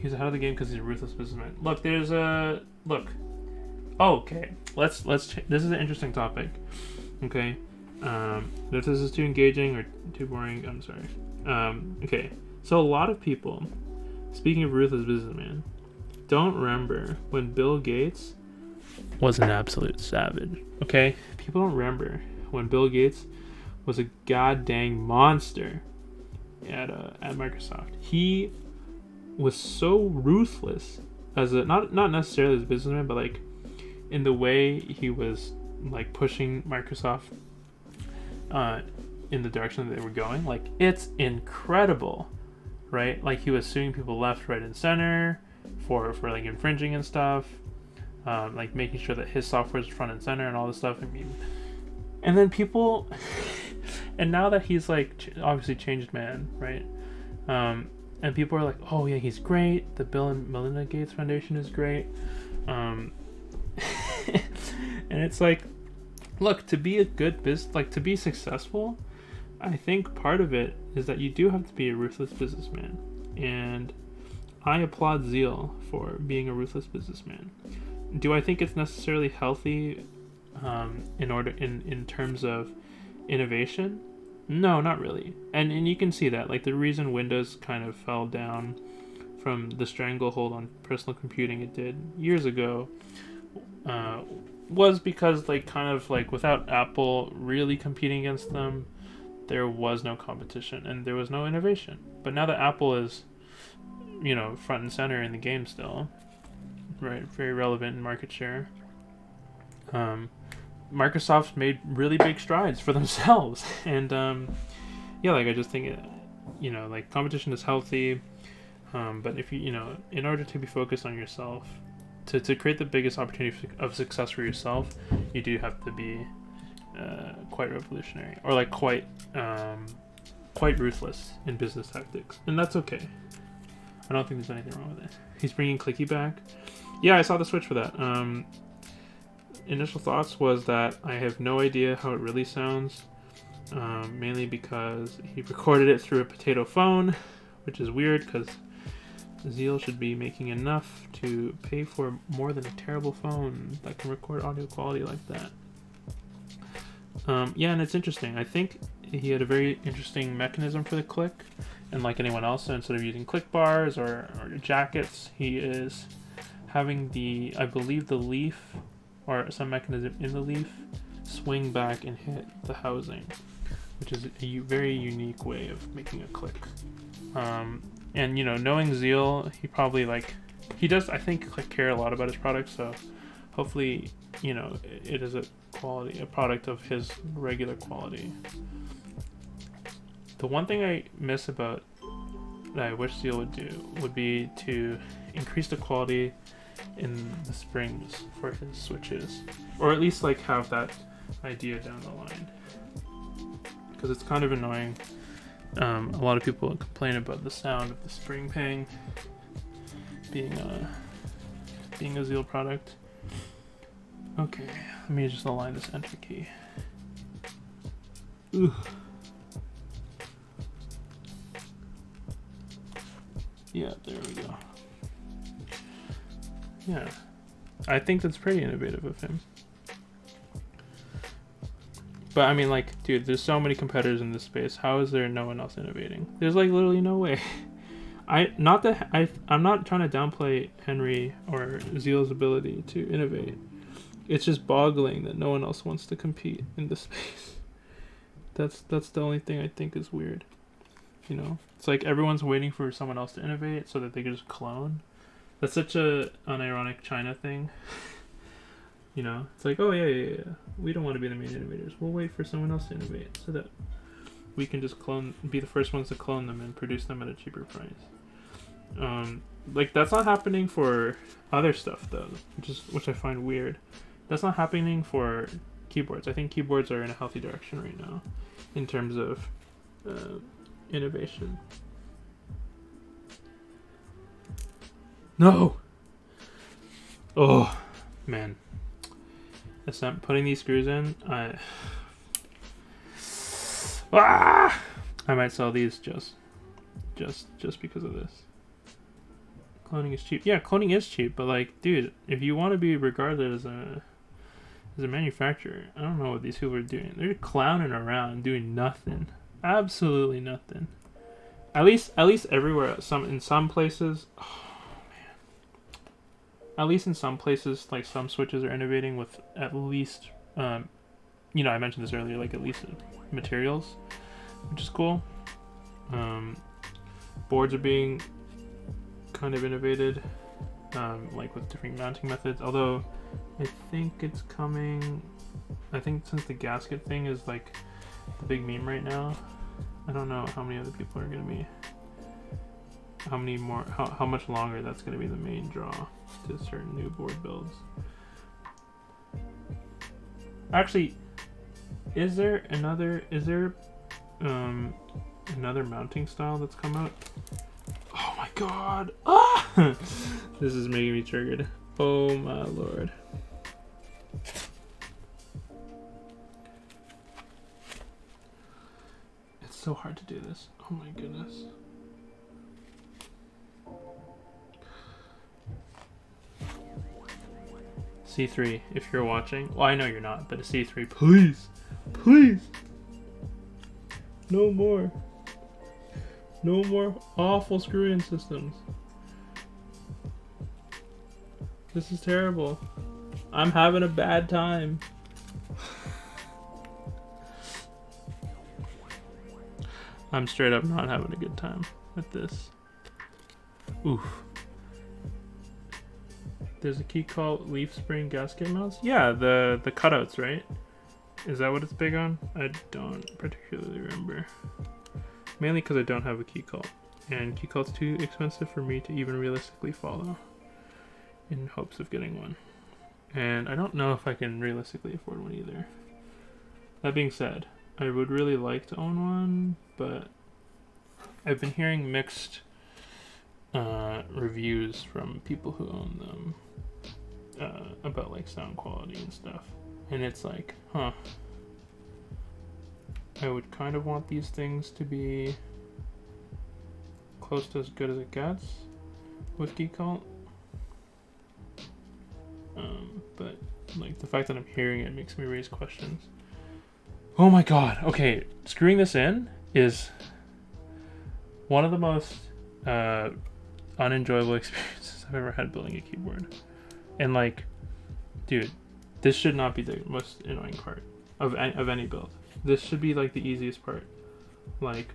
He's ahead of the game because he's a ruthless businessman. Look, there's a look. Oh, okay. Let's. This is an interesting topic. Okay. If this is too engaging or too boring, I'm sorry. Okay. So a lot of people, speaking of ruthless businessman, don't remember when Bill Gates was an absolute savage. Okay. People don't remember when Bill Gates was a goddamn monster at Microsoft. He was so ruthless as a not necessarily as a businessman, but like in the way he was like pushing Microsoft in the direction that they were going. Like, it's incredible, right? Like, he was suing people left, right, and center for like infringing and stuff, like making sure that his software is front and center and all this stuff. I mean, and then people and now that he's like obviously changed man, right? And people are like, oh yeah, he's great. The Bill and Melinda Gates Foundation is great. And it's like, look, to be a good business, like to be successful, I think part of it is that you do have to be a ruthless businessman. And I applaud Zeal for being a ruthless businessman. Do I think it's necessarily healthy in terms of innovation? No, not really. And you can see that. Like, the reason Windows kind of fell down from the stranglehold on personal computing it did years ago was because, like, kind of like without Apple really competing against them, there was no competition and there was no innovation. But now that Apple is, you know, front and center in the game still, right, very relevant in market share, Microsoft's made really big strides for themselves. And yeah, like, I just think it, you know, like, competition is healthy, but if you know, in order to be focused on yourself, to create the biggest opportunity of success for yourself, you do have to be quite revolutionary, or like quite ruthless in business tactics, and that's okay. I don't think there's anything wrong with it. He's bringing Clicky back. Yeah, I saw the Switch for that. Initial thoughts was that I have no idea how it really sounds, mainly because he recorded it through a potato phone, which is weird because Zeal should be making enough to pay for more than a terrible phone that can record audio quality like that. Yeah, and it's interesting. I think he had a very interesting mechanism for the click, and like anyone else, so instead of using click bars or jackets, he is having the, I believe, the leaf or some mechanism in the leaf swing back and hit the housing, which is a very unique way of making a click. And you know, knowing Zeal, he probably, like, he does, I think, care a lot about his product, so hopefully, you know, it is a product of his regular quality. The one thing I miss about that I wish Zeal would do would be to increase the quality in the springs for his switches, or at least like have that idea down the line, because it's kind of annoying. A lot of people complain about the sound of the spring pang being a Zeal product. Okay, let me just align this enter key. Ooh. Yeah, there we go. Yeah, I think that's pretty innovative of him. But I mean, like, dude, there's so many competitors in this space. How is there no one else innovating? There's like literally no way. I'm not trying to downplay Henry or Zeal's ability to innovate. It's just boggling that no one else wants to compete in this space. That's the only thing I think is weird. You know, it's like everyone's waiting for someone else to innovate so that they can just clone. That's such a unironic China thing. You know, it's like, oh yeah. We don't want to be the main innovators. We'll wait for someone else to innovate so that we can just be the first ones to clone them and produce them at a cheaper price. like that's not happening for other stuff though, which I find weird. That's not happening for keyboards. I think keyboards are in a healthy direction right now in terms of innovation. No. Oh man. Putting these screws in, I might sell these just because of this. Cloning is cheap. Yeah, cloning is cheap, but like, dude, if you want to be regarded as a manufacturer, I don't know what these people are doing. They're clowning around, doing nothing, absolutely nothing. At least everywhere. In some places, oh man. At least in some places, like some switches are innovating with at least, I mentioned this earlier, like at least materials, which is cool. Boards are being kind of innovated, like with different mounting methods. Although I think it's coming. I think since the gasket thing is like the big meme right now, I don't know how many other people are gonna be. How much longer that's gonna be the main draw to certain new board builds. Actually, is there another mounting style that's come out? Oh my god! Ah! This is making me triggered. Oh my lord. It's so hard to do this. Oh my goodness. C3, if you're watching. Well, I know you're not, but a C3, please. Please. No more. No more awful screw-in systems. This is terrible. I'm having a bad time. I'm straight up not having a good time with this. Oof. There's a key called leaf spring gasket mounts. Yeah, the cutouts, right? Is that what it's big on? I don't particularly remember. Mainly because I don't have a key call, and key call's too expensive for me to even realistically follow in hopes of getting one. And I don't know if I can realistically afford one either. That being said, I would really like to own one, but I've been hearing mixed reviews from people who own them about like sound quality and stuff. And it's like, I would kind of want these things to be close to as good as it gets with key call. But like the fact that I'm hearing it makes me raise questions. Oh my god, okay, screwing this in is one of the most unenjoyable experiences I've ever had building a keyboard. And like, dude, this should not be the most annoying part of any build. This should be like the easiest part. Like,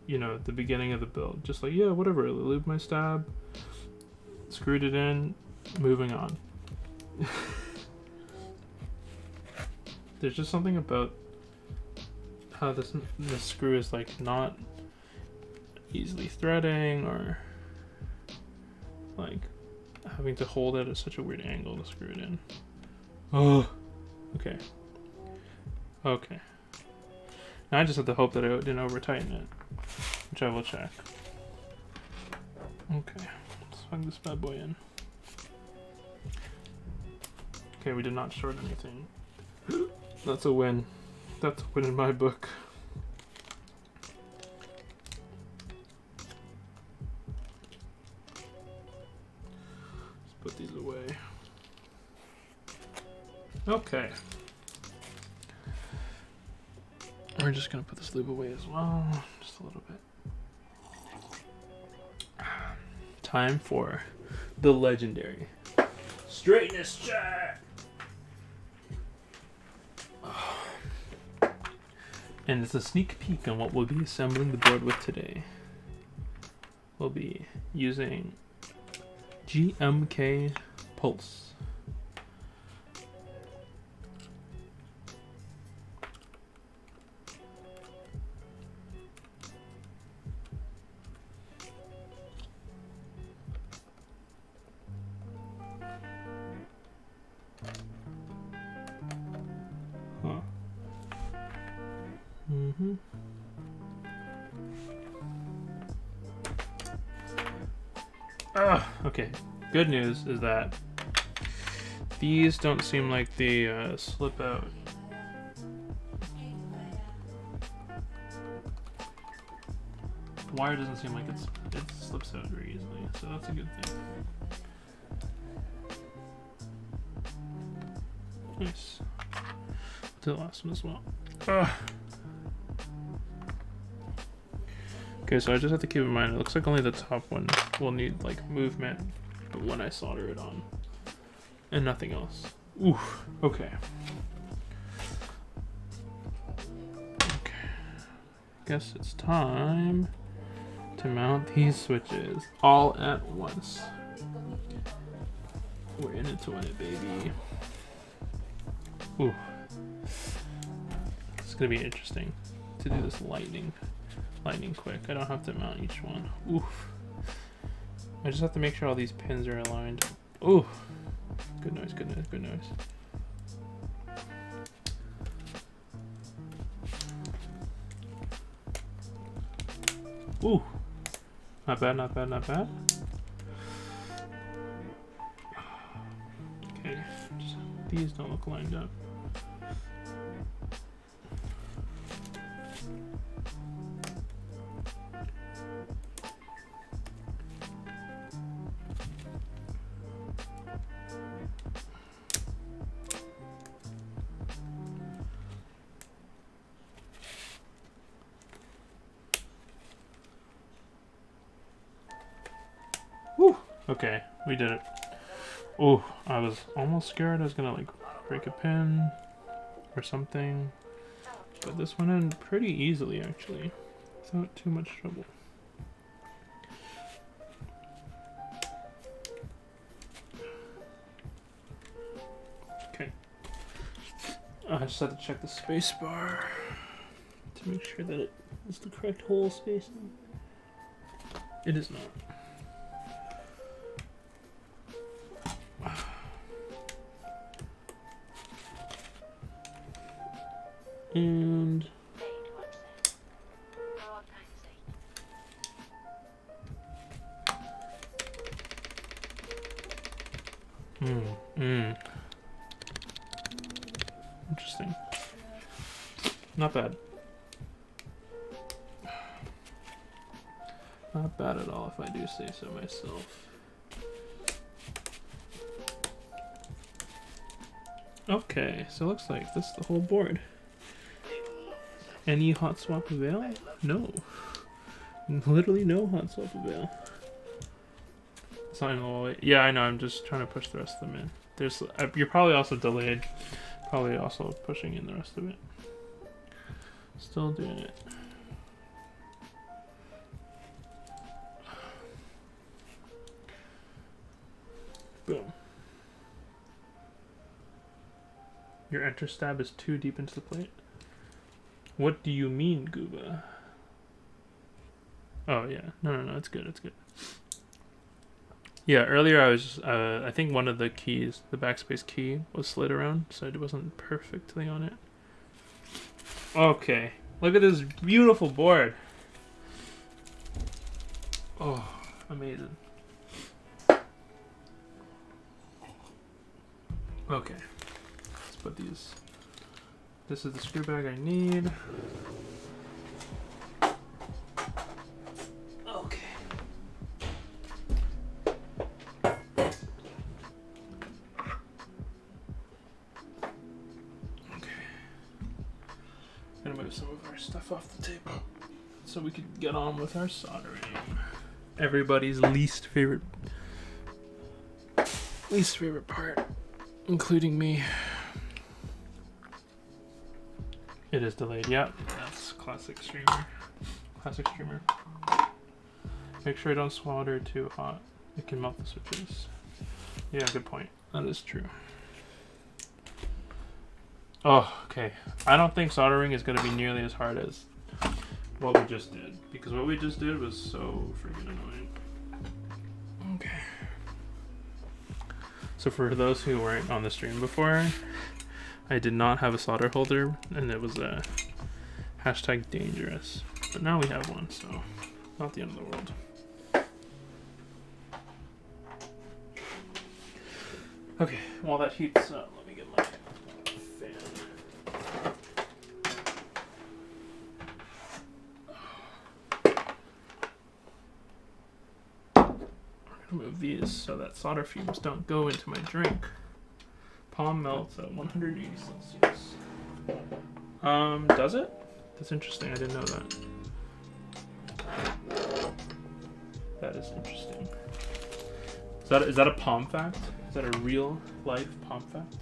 the beginning of the build. Just like, yeah, whatever, lube my stab, screwed it in, moving on. There's just something about how this screw is like not easily threading, or like having to hold it at such a weird angle to screw it in. Oh, okay. Okay. Now I just have to hope that I didn't over tighten it, which I will check. Okay, let's plug this bad boy in. Okay, we did not short anything. That's a win. That's a win in my book. Let's put these away. Okay. We're just gonna put this lube away as well, just a little bit. Time for the legendary straightness check. And it's a sneak peek on what we'll be assembling the board with today. We'll be using GMK Pulse. Okay, good news is that these don't seem like they slip out. The wire doesn't seem like it slips out very easily, so that's a good thing. Nice. To the last one as well. Okay, so I just have to keep in mind, it looks like only the top one will need like movement when I solder it on, and nothing else. Oof. Okay. Guess it's time to mount these switches all at once. We're in it to win it, baby. Ooh. It's gonna be interesting to do this lightning quick. I don't have to mount each one. Oof. I just have to make sure all these pins are aligned. Ooh. Good noise, good noise, good noise. Ooh. Not bad, not bad, not bad. Okay. These don't look lined up. Whew. Okay, we did it. Oh, I was almost scared I was gonna like break a pin or something, but this went in pretty easily actually, without too much trouble. Okay, I just had to check the space bar to make sure that it is the correct hole spacing. It is not. And interesting. Not bad. Not bad at all, if I do say so myself. Okay, so it looks like this is the whole board. Any hot swap avail? No. Literally no hot swap avail. It's not even all the way. Yeah, I know, I'm just trying to push the rest of them in. There's, you're probably also delayed. Probably also pushing in the rest of it. Still doing it. Boom. Your enter stab is too deep into the plate. What do you mean, Gooba? Oh yeah, no, it's good, it's good. Yeah, earlier I was, I think one of the keys, the backspace key, was slid around, so it wasn't perfectly on it. Okay, look at this beautiful board. Oh, amazing. Okay, let's put these. This is the screw bag I need. Okay. Gonna move some of our stuff off the table so we can get on with our soldering. Everybody's least favorite part, including me. It is delayed. Yep, that's classic streamer. Classic streamer. Make sure I don't solder too hot. It can melt the switches. Yeah, good point. That is true. Oh, okay. I don't think soldering is going to be nearly as hard as what we just did, because what we just did was so freaking annoying. Okay. So for those who weren't on the stream before, I did not have a solder holder, and it was a hashtag dangerous. But now we have one, so not the end of the world. Okay, while that heats up, let me get my fan. I'm gonna move these so that solder fumes don't go into my drink. Palm melts at 180 Celsius. Does it? That's interesting. I didn't know that. That is interesting. Is that a palm fact? Is that a real life palm fact?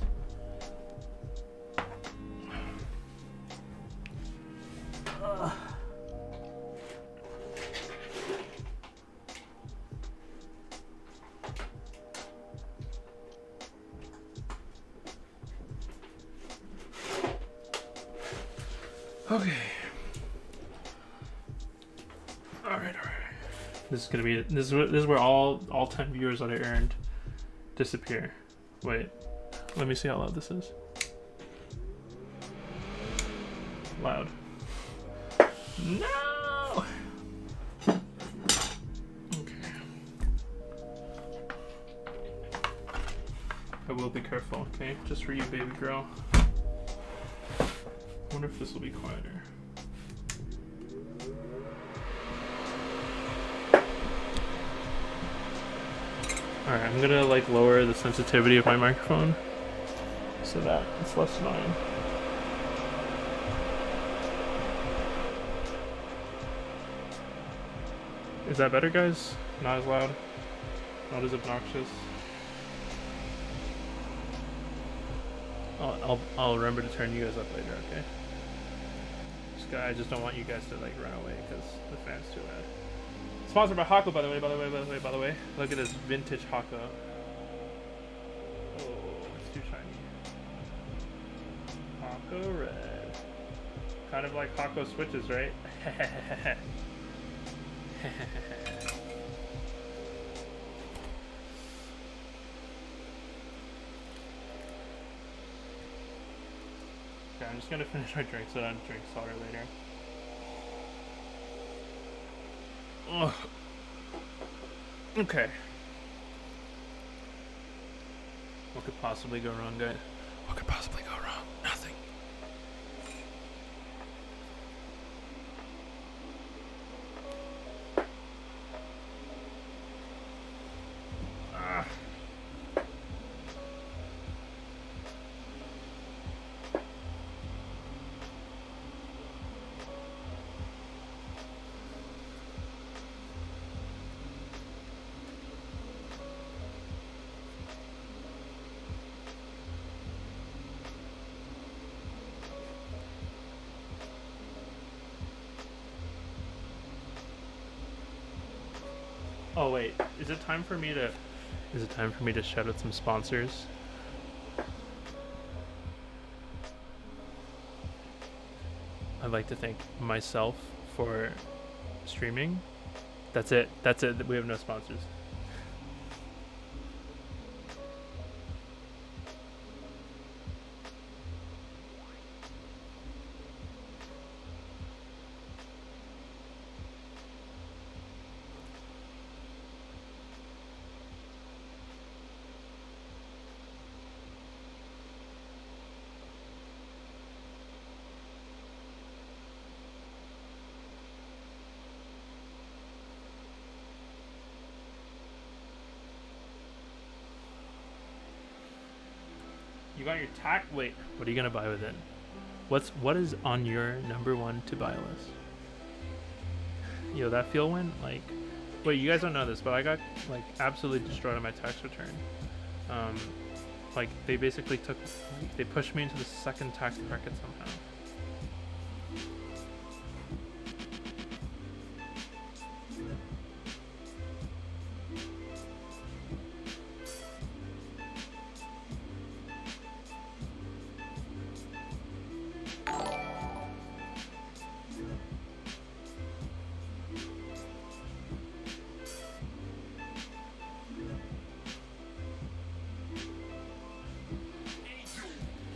Okay. All right. This is gonna be. This is where all 10 viewers that I earned disappear. Wait. Let me see how loud this is. Loud. No. Okay. I will be careful. Okay, just for you, baby girl. I wonder if this will be quieter. Alright, I'm gonna like lower the sensitivity of my microphone so that it's less annoying. Is that better, guys? Not as loud? Not as obnoxious? I'll remember to turn you guys up later, okay? I just don't want you guys to like run away because the fan's too loud. Sponsored by Hako, by the way. Look at this vintage Hako. Oh, it's too shiny. Hako red. Kind of like Hako switches, right? Okay, I'm just gonna finish my drink so I don't drink solder later. Ugh. Okay. What could possibly go wrong, guys? What could possibly go wrong? Nothing. Ah. Oh wait, is it time for me to shout out some sponsors? I'd like to thank myself for streaming. That's it. We have no sponsors. You got your tack. Wait, what are you gonna buy with it? What is on your #1 to buy list? Yo, that fuel went like. Wait, you guys don't know this, but I got like absolutely destroyed on my tax return. Like they basically they pushed me into the second tax bracket somehow.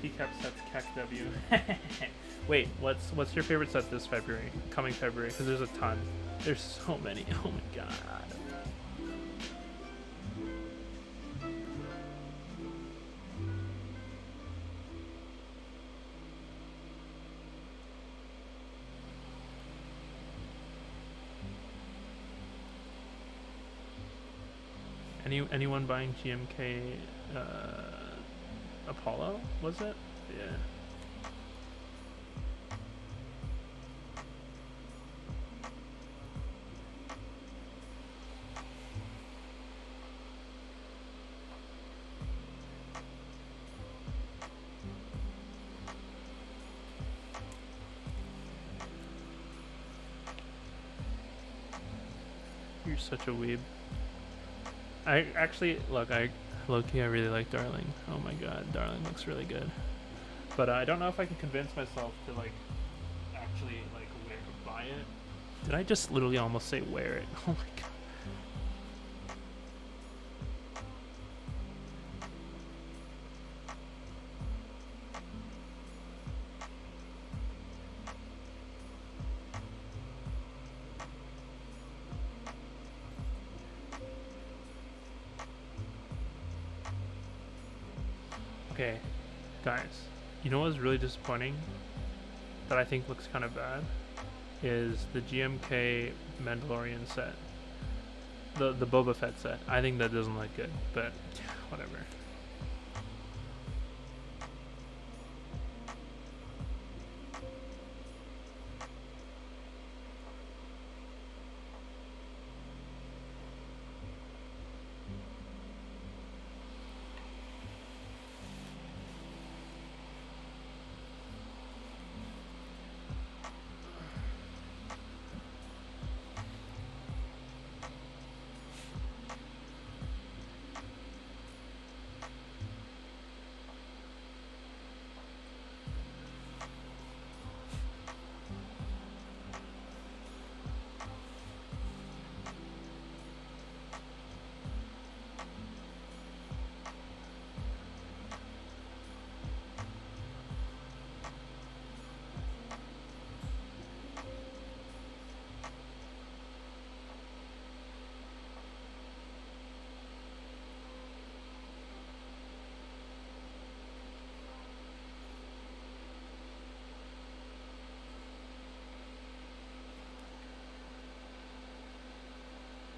Keycaps sets CACW. Wait, what's your favorite set this February? Coming February? Because there's a ton. There's so many. Oh my god. Anyone buying GMK Apollo? Was it? Yeah. You're such a weeb. I actually look. Low-key, I really like Darling. Oh my god, Darling looks really good. But I don't know if I can convince myself to like actually like buy it. Did I just literally almost say wear it? Oh my god. Okay, guys, you know what's really disappointing that I think looks kind of bad is the GMK Mandalorian set, the Boba Fett set. I think that doesn't look good, but whatever.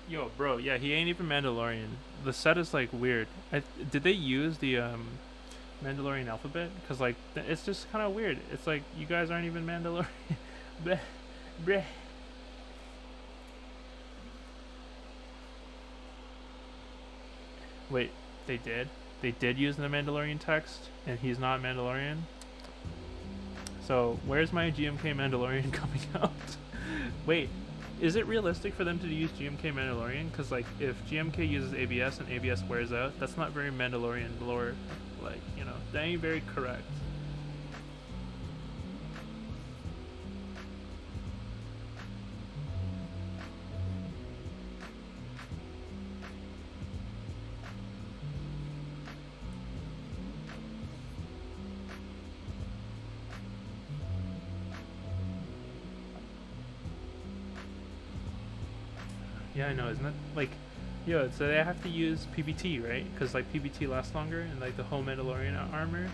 Yo, bro, yeah, he ain't even Mandalorian. The set is like weird. Did they use the Mandalorian alphabet? Cause like it's just kind of weird. It's like you guys aren't even Mandalorian. Bleh, bleh. Wait, they did? They did use the Mandalorian text, and he's not Mandalorian. So where's my GMK Mandalorian coming out? Wait, is it realistic for them to use GMK Mandalorian? Because like if GMK uses ABS and ABS wears out, that's not very Mandalorian lore. Like, you know, that ain't very correct. Yeah, I know, isn't it? Like, yo, so they have to use PBT, right? Because like PBT lasts longer, and like the whole Mandalorian armor.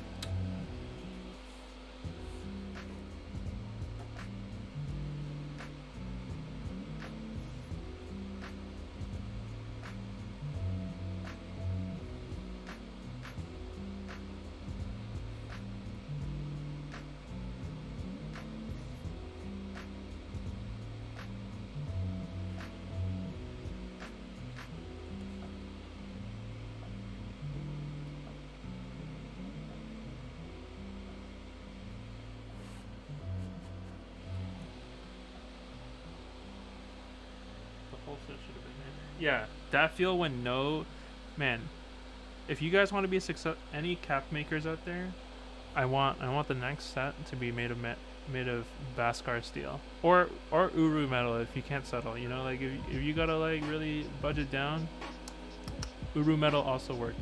Yeah, that feel when no, man. If you guys want to be a success, any cap makers out there, I want the next set to be made of Bhaskar steel or Uru metal if you can't settle. You know, like if you gotta like really budget down, Uru metal also works.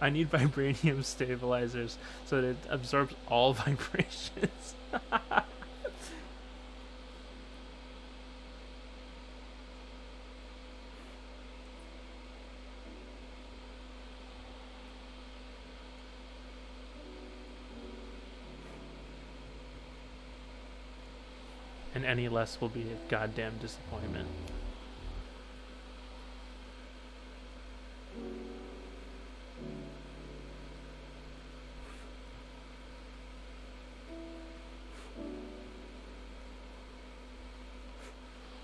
I need vibranium stabilizers so that it absorbs all vibrations. And any less will be a goddamn disappointment.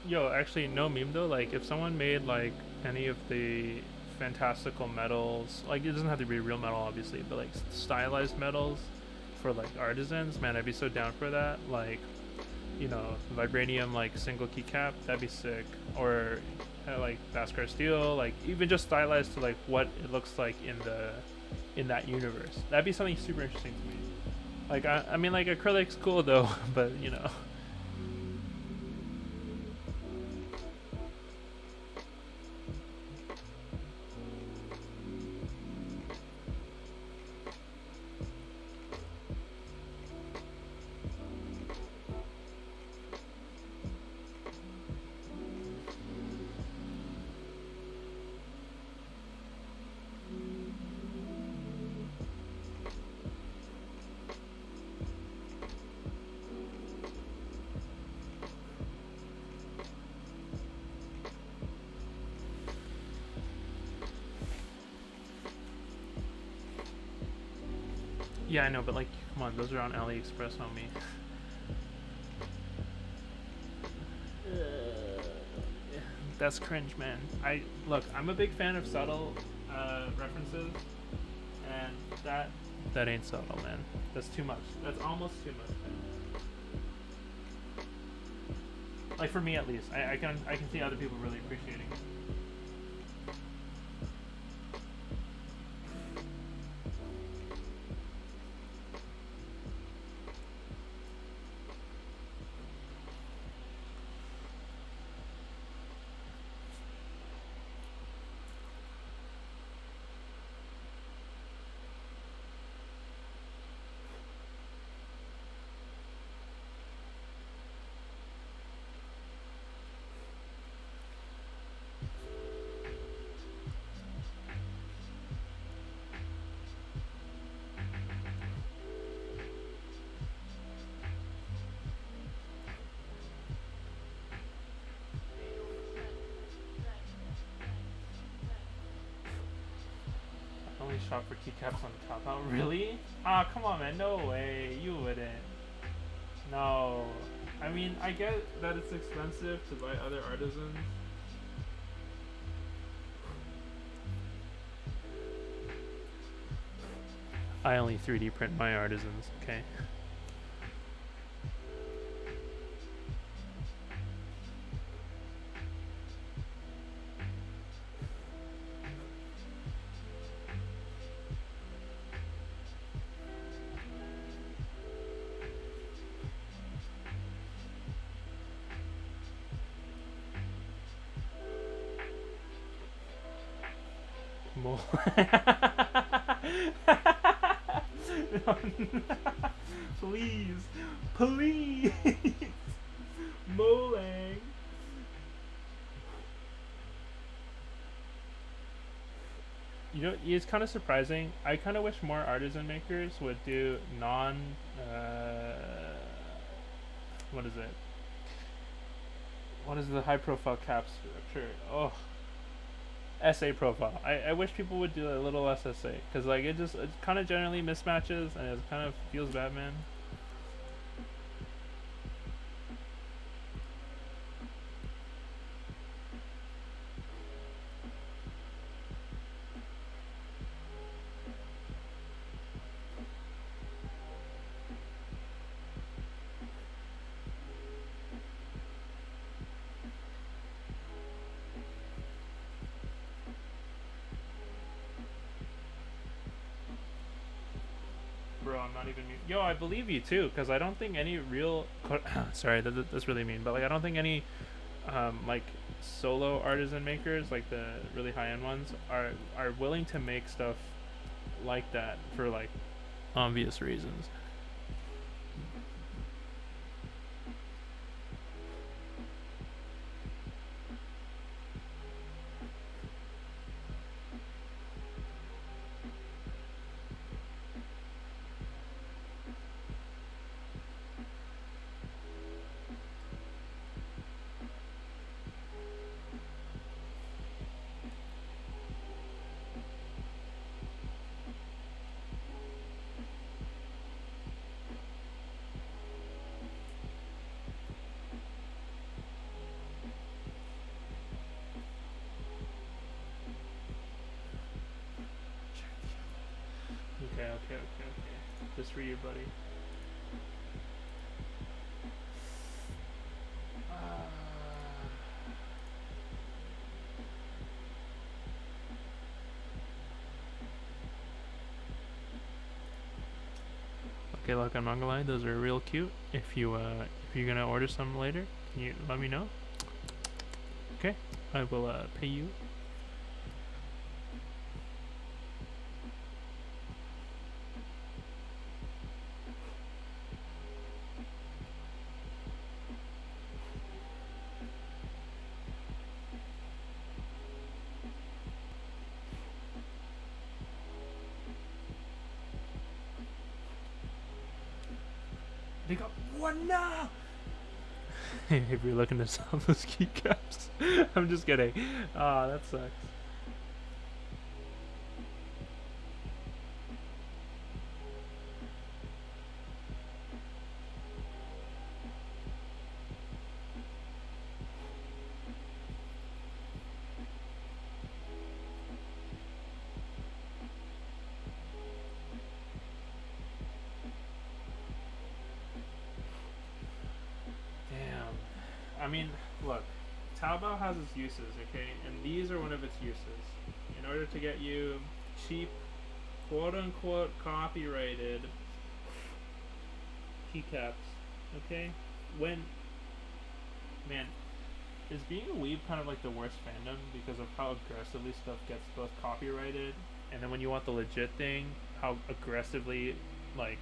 Yo, actually, no meme though. Like, if someone made like any of the fantastical metals, like it doesn't have to be real metal, obviously, but like stylized metals for like artisans, man, I'd be so down for that. Like, you know, vibranium like single keycap, that'd be sick. Or like Vascar steel, like even just stylized to like what it looks like in that universe. That'd be something super interesting to me. Like I mean, like acrylic's cool though, but you know. Yeah, I know, but like, come on, those are on AliExpress, homie. That's cringe, man. I'm a big fan of subtle references, and that ain't subtle, man. That's too much. That's almost too much, man. Like for me, at least, I can see other people really appreciating it. Shop for keycaps on top. Oh, really? Ah, come on, man. No way. You wouldn't. No. I mean, I get that it's expensive to buy other artisans. I only 3D print my artisans, okay? Please, please, Molang. You know, it's kind of surprising. I kind of wish more artisan makers would do what is it? What is the high profile cap structure? Oh. SA profile. I wish people would do a little less SA, because like it kind of generally mismatches and it kind of feels bad, man. I'm not even yo, I believe you too, because I don't think any real sorry, that's really mean, but like I don't think any like solo artisan makers, like the really high-end ones, are willing to make stuff like that for like obvious reasons. Okay. Just for you, buddy. Okay, look, I'm not gonna lie, those are real cute. If you're gonna order some later, can you let me know? Okay, I will pay you. They got one now. If you're looking to sell those keycaps, I'm just kidding. Ah, that sucks. I mean, look, Taobao has its uses, okay? And these are one of its uses. In order to get you cheap, quote-unquote, copyrighted keycaps, okay? Man, is being a weeb kind of like the worst fandom because of how aggressively stuff gets both copyrighted, and then when you want the legit thing, how aggressively, like,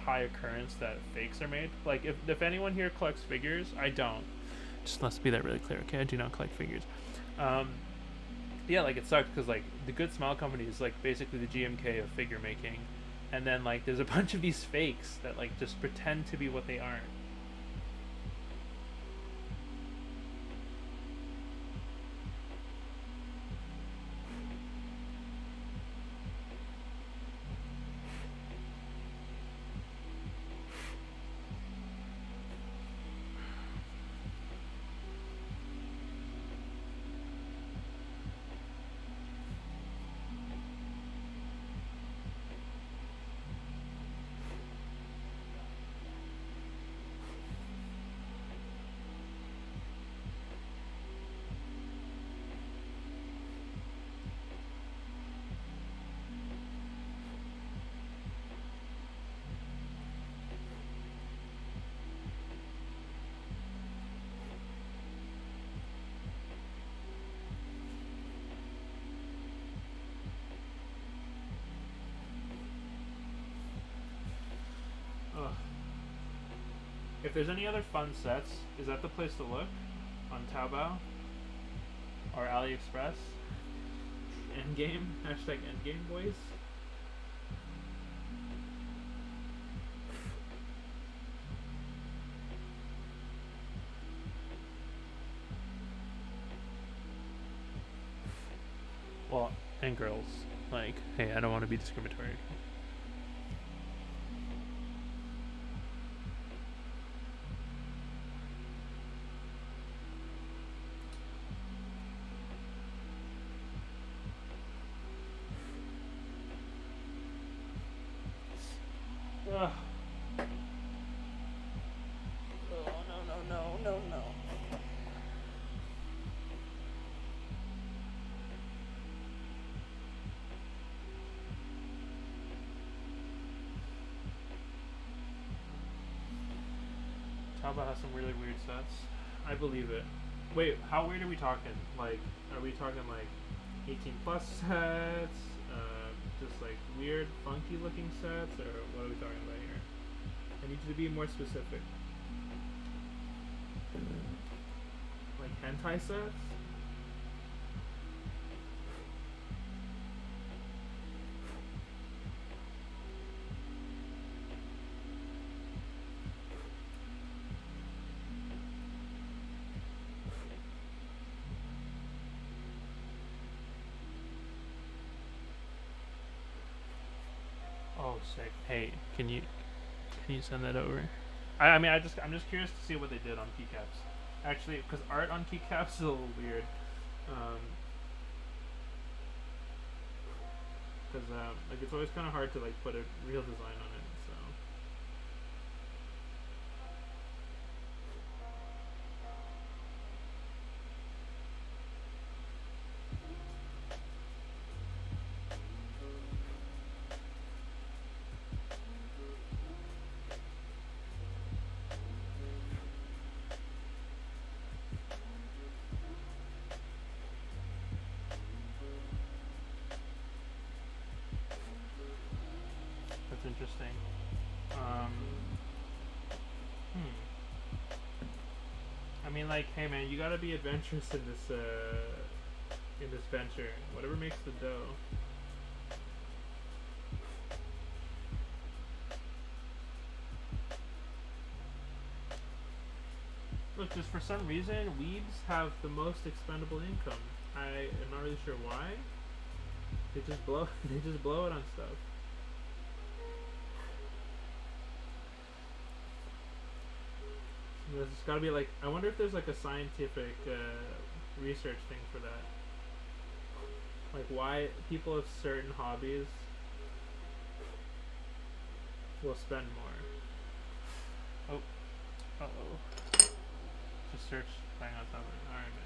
high occurrence that fakes are made. Like, if anyone here collects figures, I don't. Just let's be that really clear, okay? I do not collect figures. Yeah, like, it sucks because, like, the Good Smile Company is, like, basically the GMK of figure making, and then, like, there's a bunch of these fakes that, like, just pretend to be what they aren't. Ugh. If there's any other fun sets, is that the place to look? On Taobao? Or AliExpress? Endgame? Hashtag Endgame boys? Well, and girls. Like, hey, I don't want to be discriminatory. Ugh. Oh, no. Taobao has some really weird sets. I believe it. Wait, how weird are we talking? Like, are we talking like 18 plus sets? just like weird, funky looking sets, or what are we talking about here? I need you to be more specific. Like hentai sets? Oh, sick. Hey, can you send that over? I'm just curious to see what they did on Keycaps. Actually, because art on Keycaps is a little weird. Because like it's always kind of hard to like put a real design on it. So. That's interesting. I mean, like, hey man, you gotta be adventurous in this venture. Whatever makes the dough. Look, just for some reason, weebs have the most expendable income. I am not really sure why. They just blow. They just blow it on stuff. There's gotta be like, I wonder if there's like a scientific research thing for that. Like why people of certain hobbies will spend more. Oh. Uh-oh. Just search bang on top of it. Alright, man.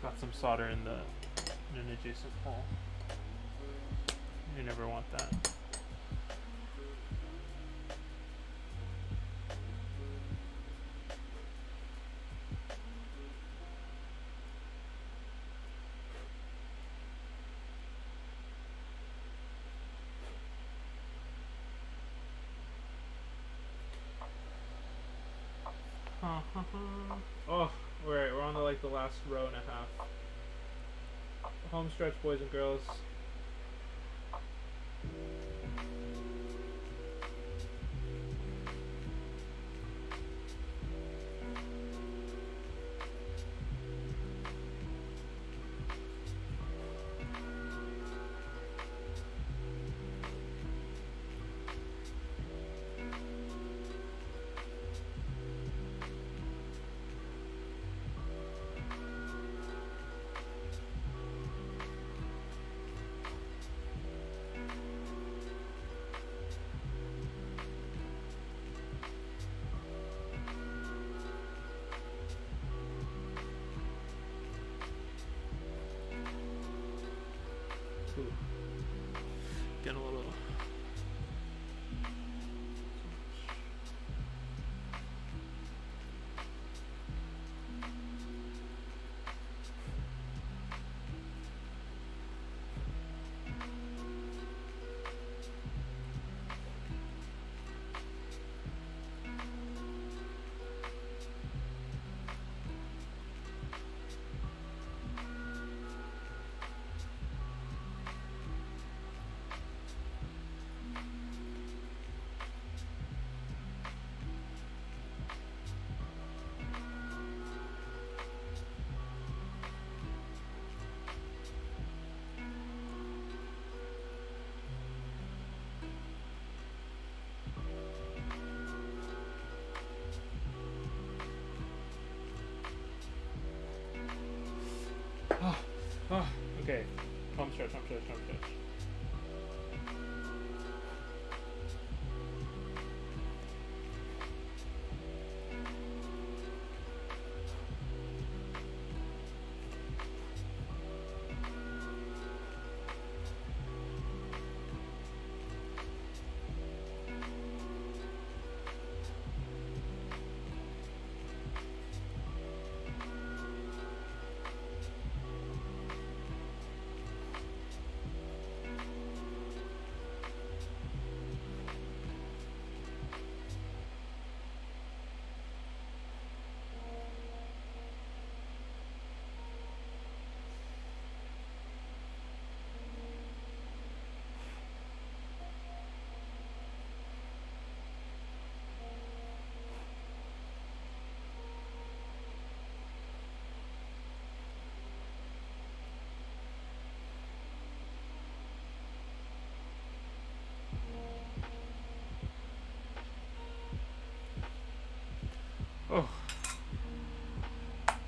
Got some solder in an adjacent hole. You never want that. Oh, we're on the last row and a half. Home stretch, boys and girls. Ooh. Getting a little. Oh, okay. Home stretch.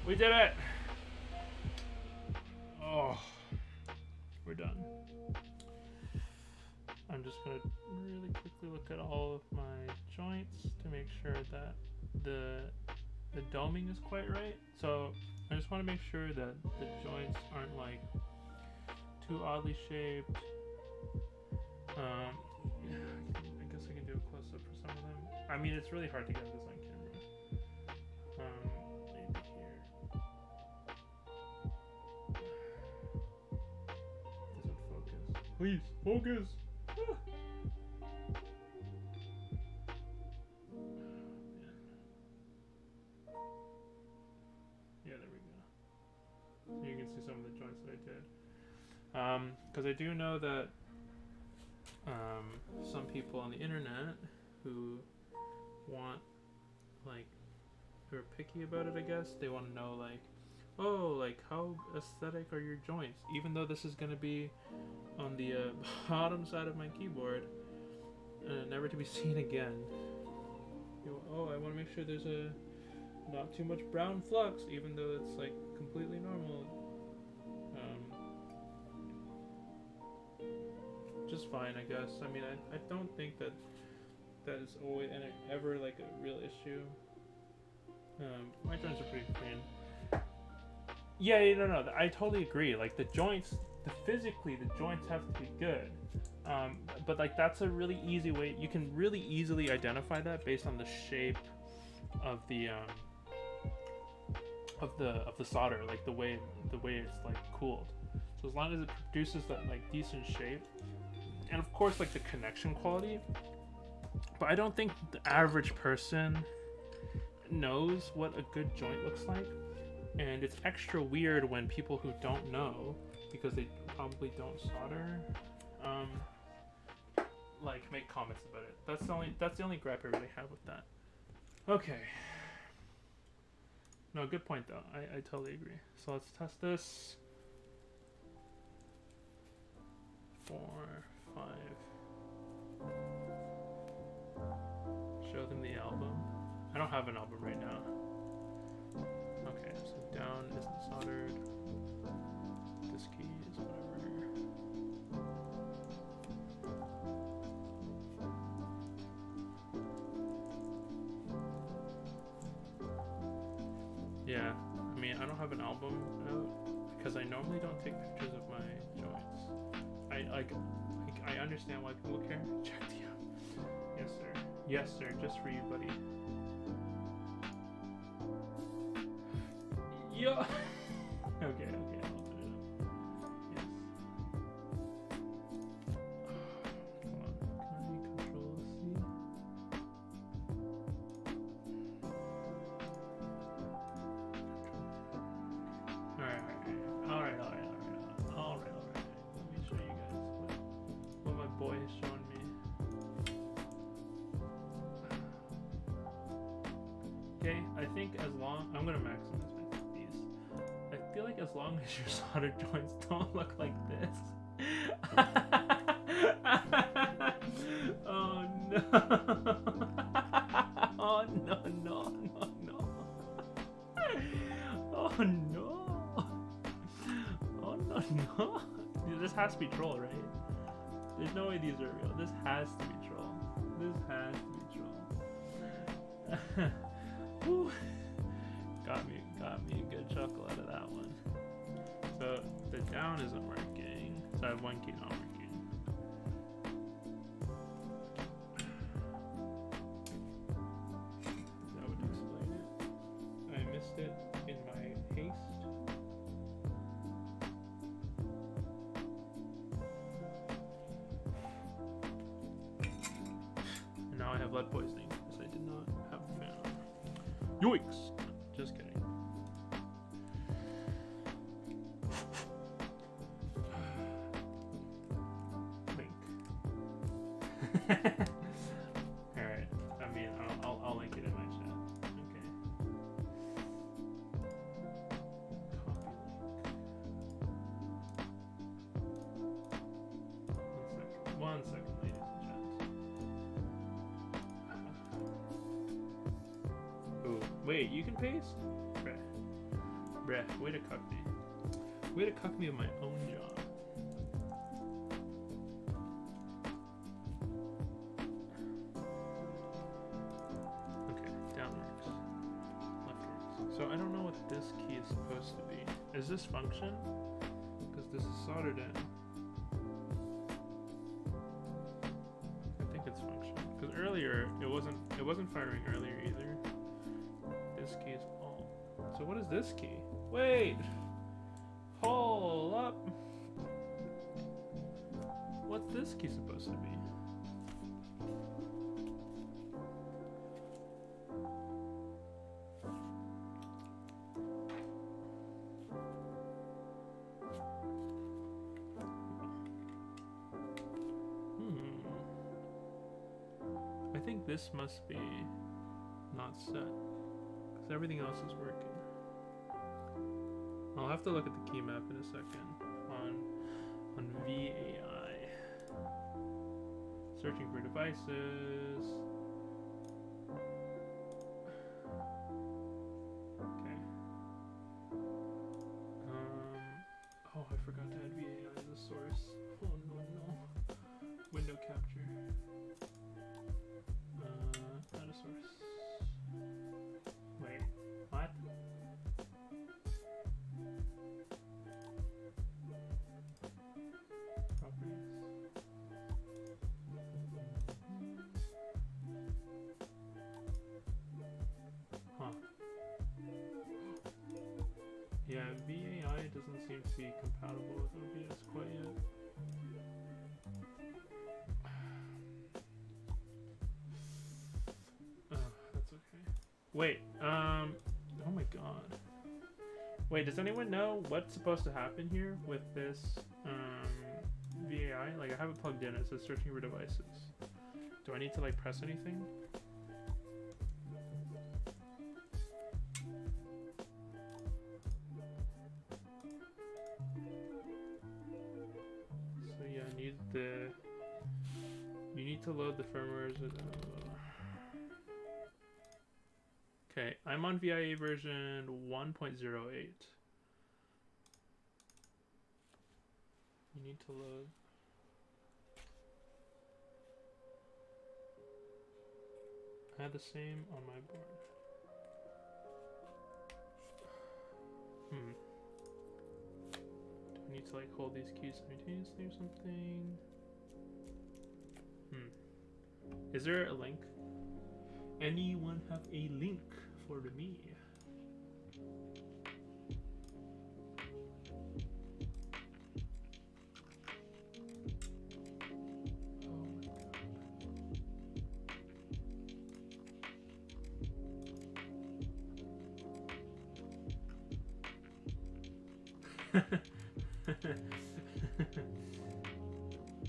We did it! Oh, we're done. I'm just gonna really quickly look at all of my joints to make sure that the doming is quite right. So I just want to make sure that the joints aren't like too oddly shaped. I guess I can do a close up for some of them. I mean, it's really hard to get this on camera. Maybe here. Doesn't focus. Please focus. Yeah, there we go. So you can see some of the joints that I did. Because I do know that some people on the internet who want, like, who are picky about it, I guess, they want to know, like, oh, like, how aesthetic are your joints? Even though this is going to be on the bottom side of my keyboard, never to be seen again. Oh, I want to make sure there's not too much brown flux, even though it's like completely normal. Just fine, I guess. I mean, I don't think that is always ever like a real issue. My joints are pretty clean. Yeah, no, I totally agree. Like the joints, physically the joints have to be good. But like that's a really easy way. You can really easily identify that based on the shape of the solder, like the way it's like cooled. So as long as it produces that like decent shape, and of course like the connection quality. But I don't think the average person knows what a good joint looks like, and it's extra weird when people who don't know, because they probably don't solder, like make comments about it. That's the only gripe I really have with that. Okay. No, good point though. I totally agree. So let's test this. 4, 5. Show them the album. I don't have an album right now. Okay, so down isn't soldered. This key is whatever. Yeah, I mean, I don't have an album out because I normally don't take pictures of my joints. I understand why people care. Check the out. Yes, sir. Yes, sir. Just for you, buddy. Yo. Okay. I'll open it up. Yes. Hold on. Can I control C? All right. Let me show you guys what my boy is showing me. Okay, I think as long I'm gonna maximize these. I feel like as long as your solder joints don't look like this. Oh no! Oh no! Oh no! Oh no! Dude, this has to be troll, right? There's no way these are real. This has to be troll. Whew. Got me a good chuckle out of that one. So the down isn't working. So I have one key not working. That would explain it. I missed it in my haste. And now I have lead poisoning because I did not have the fan on. Yoicks! Just kidding. Link. Alright. I mean, I'll link it in my chat. Okay. Copy link. One second, ladies and gents. Ooh, wait, you can paste? Okay. Bruh, way to cuck me. Way to cuck me with my own job. Okay, downwards. Leftwards. So I don't know what this key is supposed to be. Is this function? Because this is soldered in. I think it's function. Because earlier it wasn't firing earlier either. This key is all. So what is this key? Wait! Hold up! What's this key supposed to be? I think this must be not set, because everything else is working. I'll have to look at the key map in a second on VAI. Searching for devices. Okay. Oh, I forgot to add VAI as a source. Oh no. Window capture. Add a source. Wait, what? Properties. Huh. Yeah, VAI doesn't seem to be compatible with OBS quite yet. Wait, oh my god. Wait, does anyone know what's supposed to happen here with this VAI? Like, I have it plugged in, it says searching for devices. Do I need to like press anything? So yeah, you need to load the firmware. Okay, I'm on VIA version 1.08. You need to load. I had the same on my board. Do I need to like hold these keys simultaneously or something? Is there a link? Anyone have a link for me? Oh my god.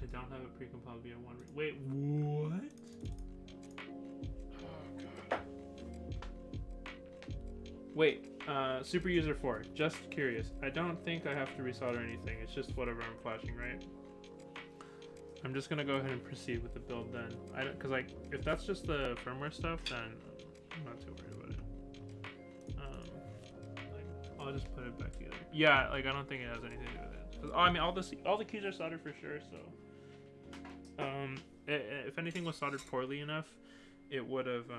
I don't have a pre-compiled via one. Wait, what? Wait, Super User 4, just curious. I don't think I have to resolder anything. It's just whatever I'm flashing, right? I'm just gonna go ahead and proceed with the build then. I don't, cause like, if that's just the firmware stuff, then I'm not too worried about it. Like, I'll just put it back together. Yeah, like I don't think it has anything to do with it. Cause, I mean, all the keys are soldered for sure. So, if anything was soldered poorly enough, it would have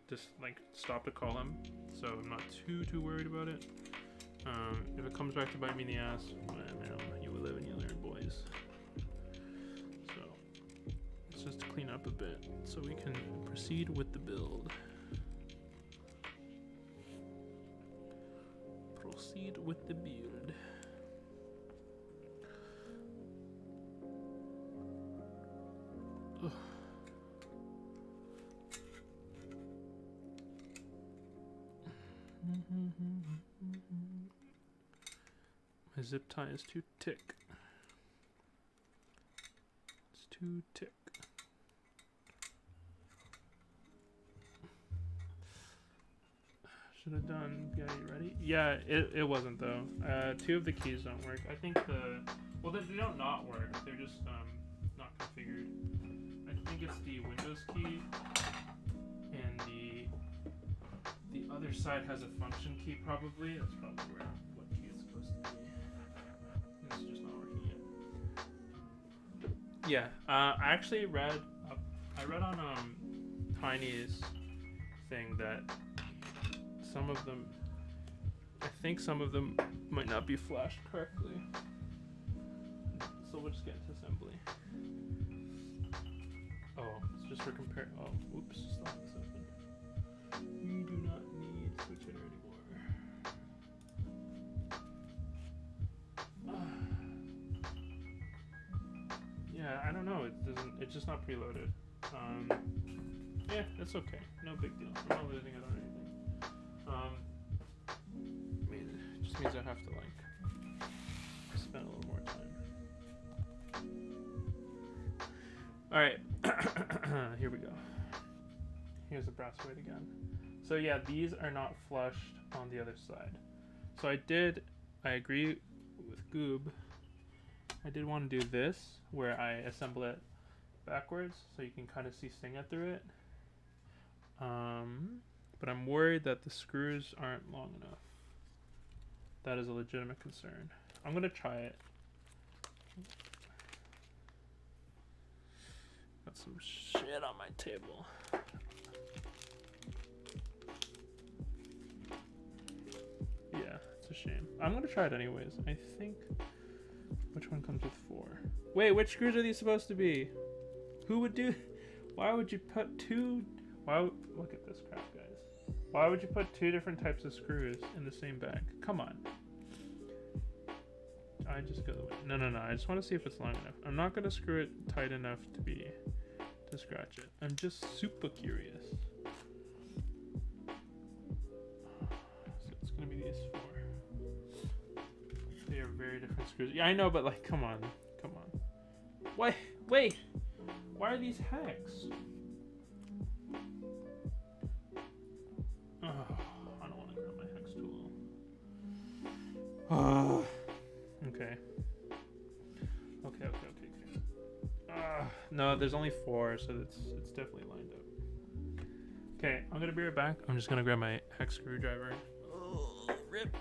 just like stopped the column, so I'm not too worried about it. If it comes back to bite me in the ass, well, you will live and you learn, boys. So let's just clean up a bit so we can proceed with the build. Proceed with the build. Ugh. My zip tie is too thick. It's too thick. Should have done. Yeah, you ready? Yeah, it wasn't though. 2 of the keys don't work. I think well, they don't not work. They're just not configured. I think it's the Windows key and the other side has a function key probably. That's probably where Yeah, I actually read. I read on Tiny's thing that some of them, I think some of them might not be flashed correctly. So we'll just get into assembly. Oh, it's just for compare. Oh, oops, still have this open. We do not need switch hitter anymore. Yeah, I don't know. It doesn't. It's just not preloaded. Yeah, it's okay. No big deal. I'm not losing it or anything. I mean, it just means I have to like spend a little more time. All right, here we go. Here's the brass weight again. So yeah, these are not flushed on the other side. So I agree with Goob. I did want to do this, where I assemble it backwards, so you can kind of see Singa through it. But I'm worried that the screws aren't long enough. That is a legitimate concern. I'm gonna try it. Got some shit on my table. Yeah, it's a shame. I'm gonna try it anyways. I think. Which one comes with 4? Wait, which screws are these supposed to be? Who would do? Why would you put 2? Look at this crap, guys. Why would you put 2 different types of screws in the same bag? Come on. I just go the way. No. I just want to see if it's long enough. I'm not gonna screw it tight enough to scratch it. I'm just super curious. So it's gonna be these 4. They are very different screws. Yeah, I know, but like, come on. Why? Wait. Why are these hex? Oh, I don't want to grab my hex tool. Okay. No, there's only 4, so it's definitely lined up. Okay, I'm gonna be right back. I'm just gonna grab my hex screwdriver. Oh, rip.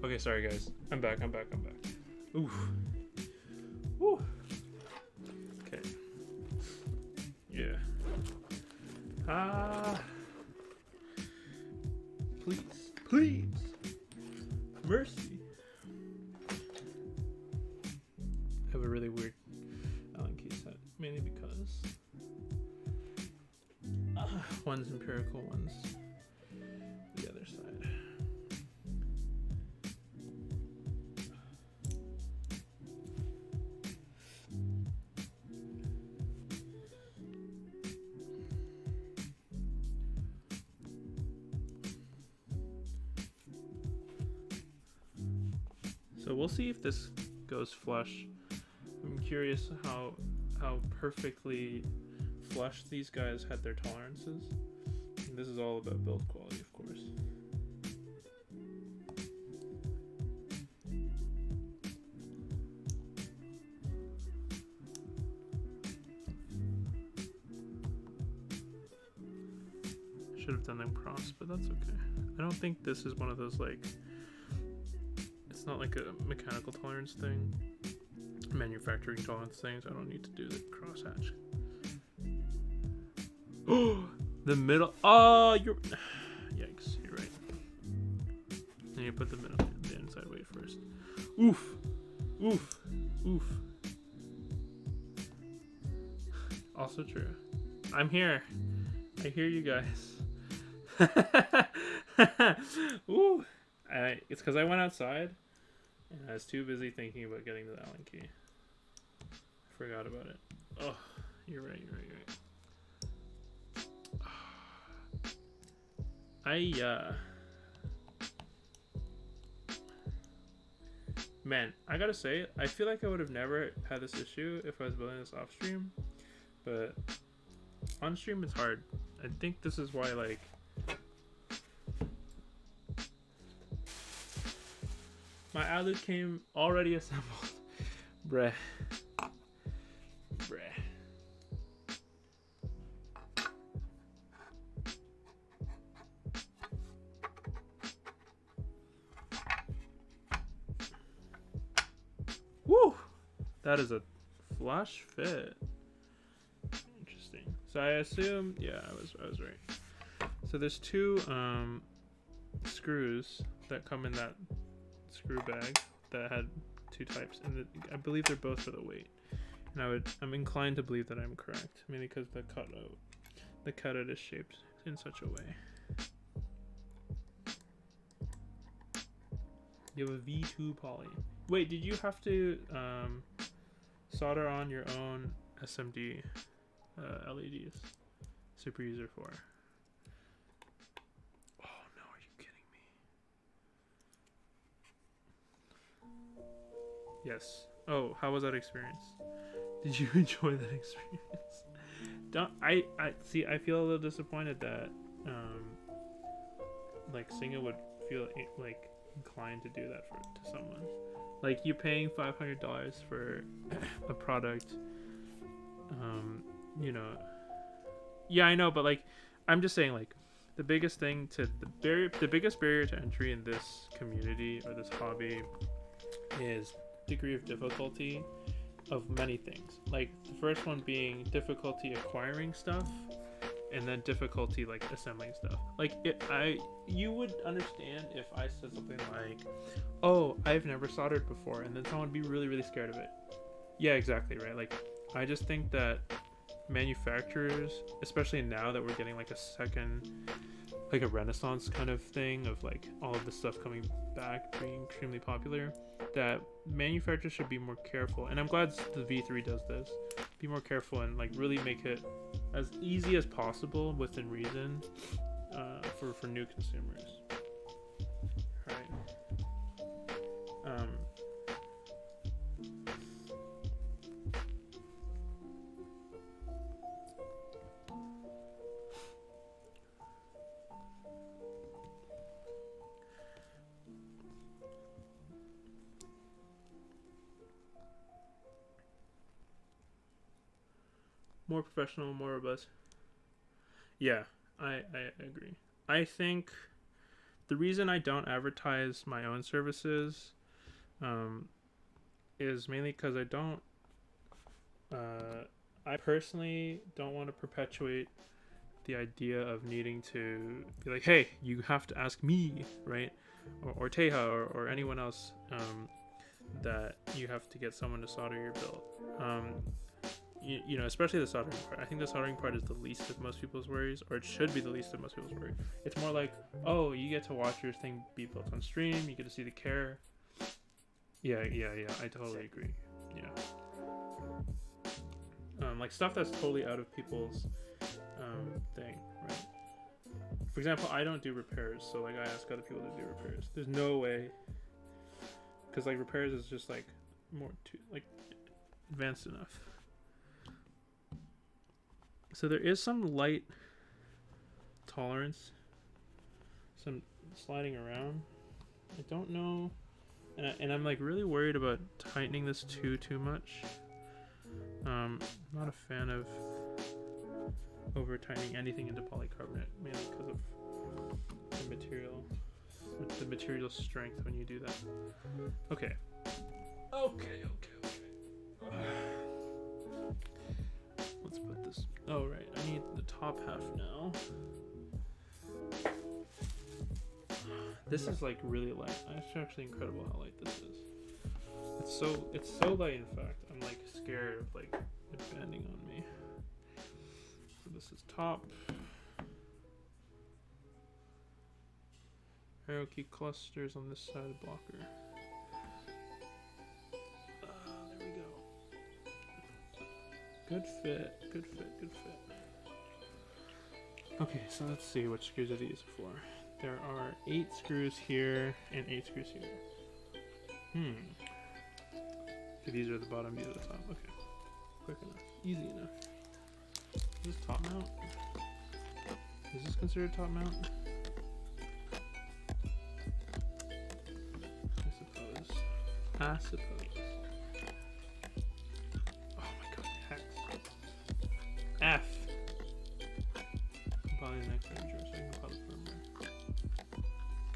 Okay, sorry guys. I'm back. Oof. Woo. Okay. Yeah. Please. Mercy. I have a really weird Allen key set, mainly because one's empirical, one's the other side. So we'll see if this goes flush. I'm curious how perfectly flush these guys had their tolerances. And this is all about build quality, of course. Should have done them cross, but that's okay. I don't think this is one of those, like, it's not like a mechanical tolerance thing, manufacturing tolerance things. I don't need to do the cross hatch. Oh, the middle. Oh, you're. Yikes, you're right. And you put the inside weight first. Oof, oof, oof. Also true. I'm here. I hear you guys. Ooh. It's because I went outside and I was too busy thinking about getting the Allen key. I forgot about it. Oh, you're right. Man, I gotta say, I feel like I would have never had this issue if I was building this off stream, but on stream it's hard. I think this is why, like, my outlet came already assembled. Bruh. Woo! That is a flush fit. Interesting. So I assume, yeah, I was right. So there's two screws that come in that screw bag that had two types, and I believe they're both for the weight. And I'm inclined to believe that I'm correct, mainly because the cutout is shaped in such a way. You have a V2 poly. Wait, did you have to solder on your own SMD LEDs? Super User 4. Oh no, are you kidding me? Yes. Oh, how was that experience? Did you enjoy that experience? I see. I feel a little disappointed that like Singa would feel like inclined to do that to someone. Like, you paying $500 for a product. You know. Yeah, I know, but like, I'm just saying, like, the biggest thing to the biggest barrier to entry in this community or this hobby is degree of difficulty of many things. Like, the first one being difficulty acquiring stuff, and then difficulty like assembling stuff. Like, you would understand if I said something like, oh, I've never soldered before, and then someone would be really, really scared of it. Yeah, exactly, right? Like, I just think that manufacturers, especially now that we're getting like a second, like a renaissance kind of thing of like all of this stuff coming back, being extremely popular, that manufacturers should be more careful. And I'm glad the V3 does this. Be more careful and like really make it as easy as possible within reason for new consumers. Right. More professional, more robust. Yeah, I agree. I think the reason I don't advertise my own services is mainly because I personally don't want to perpetuate the idea of needing to be like, hey, you have to ask me, right? Or Teja or anyone else that you have to get someone to solder your build. You know, especially the soldering part. I think the soldering part is the least of most people's worries, or it should be the least of most people's worries. It's more like, oh, you get to watch your thing be built on stream, you get to see the care. Yeah, I totally agree. Yeah. Like stuff that's totally out of people's thing, right? For example, I don't do repairs, so like I ask other people to do repairs. There's no way, because like repairs is just like more too like advanced enough. So there is some light tolerance, some sliding around. I don't know, and I'm like really worried about tightening this too much. I'm not a fan of over tightening anything into polycarbonate, mainly because of the material strength when you do that. Okay. Let's put this. Oh right, I need the top half now. This is like really light. It's actually incredible how light this is. It's so light. In fact, I'm like scared of like it bending on me. So this is top. Arrow key clusters on this side of the blocker. There we go. Good fit. Okay, so let's see what screws are these for. There are 8 screws here and 8 screws here. Okay, these are the bottom, these are the top. Okay. Quick enough. Easy enough. Is this top mount? Is this considered top mount? I suppose. Oh my god, hex. F. Compiling the next armature so I can compile the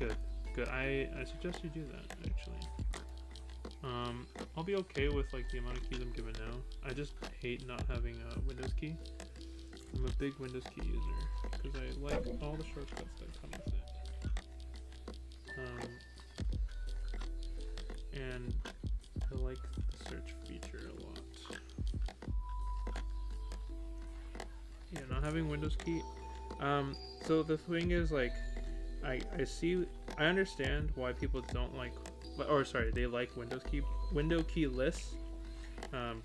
firmware. Good. I suggest you do that, actually. I'll be okay with like the amount of keys I'm given now. I just hate not having a Windows key. I'm a big Windows key user because I like all the shortcuts that come with it. And I like the search feature a lot. Yeah, not having Windows key. So the thing is, like, I understand why people don't like, or sorry, they like window keyless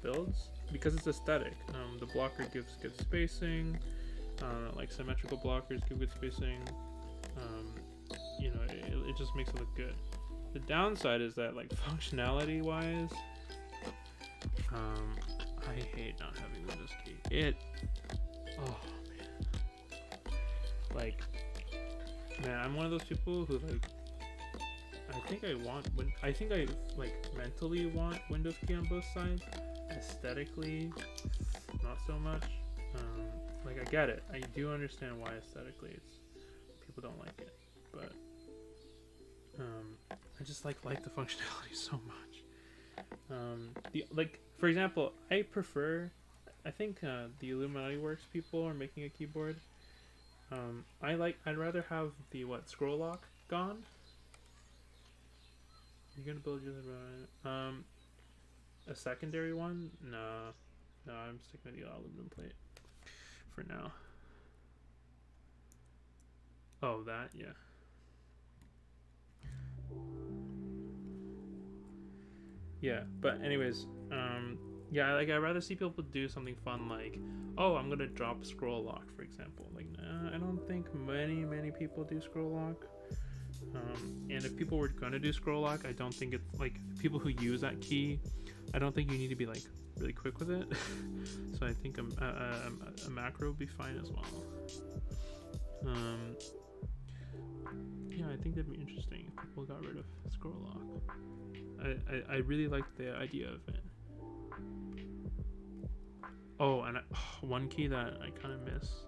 builds because it's aesthetic. The blocker gives good spacing. Like symmetrical blockers give good spacing. You know, it just makes it look good. The downside is that, like, functionality wise, I hate not having Windows key. Oh man, like, man, I'm one of those people who like, I think I like mentally want Windows key on both sides. Aesthetically, not so much. Like I get it. I do understand why aesthetically people don't like it, but I just like the functionality so much. For example, I think the Illuminati Works people are making a keyboard. I'd rather have the scroll lock gone. You're gonna build your a secondary one? No, I'm sticking with the aluminum plate for now. Oh, that, yeah. Yeah, but anyways, yeah, like I'd rather see people do something fun like, oh, I'm gonna drop scroll lock, for example. Like, nah, I don't think many people do scroll lock. And if people were gonna do scroll lock, I don't think it's like people who use that key. I don't think you need to be like really quick with it. So I think a macro would be fine as well. Yeah, I think that'd be interesting if people got rid of scroll lock. I really like the idea of it. Oh, and one key that I kind of miss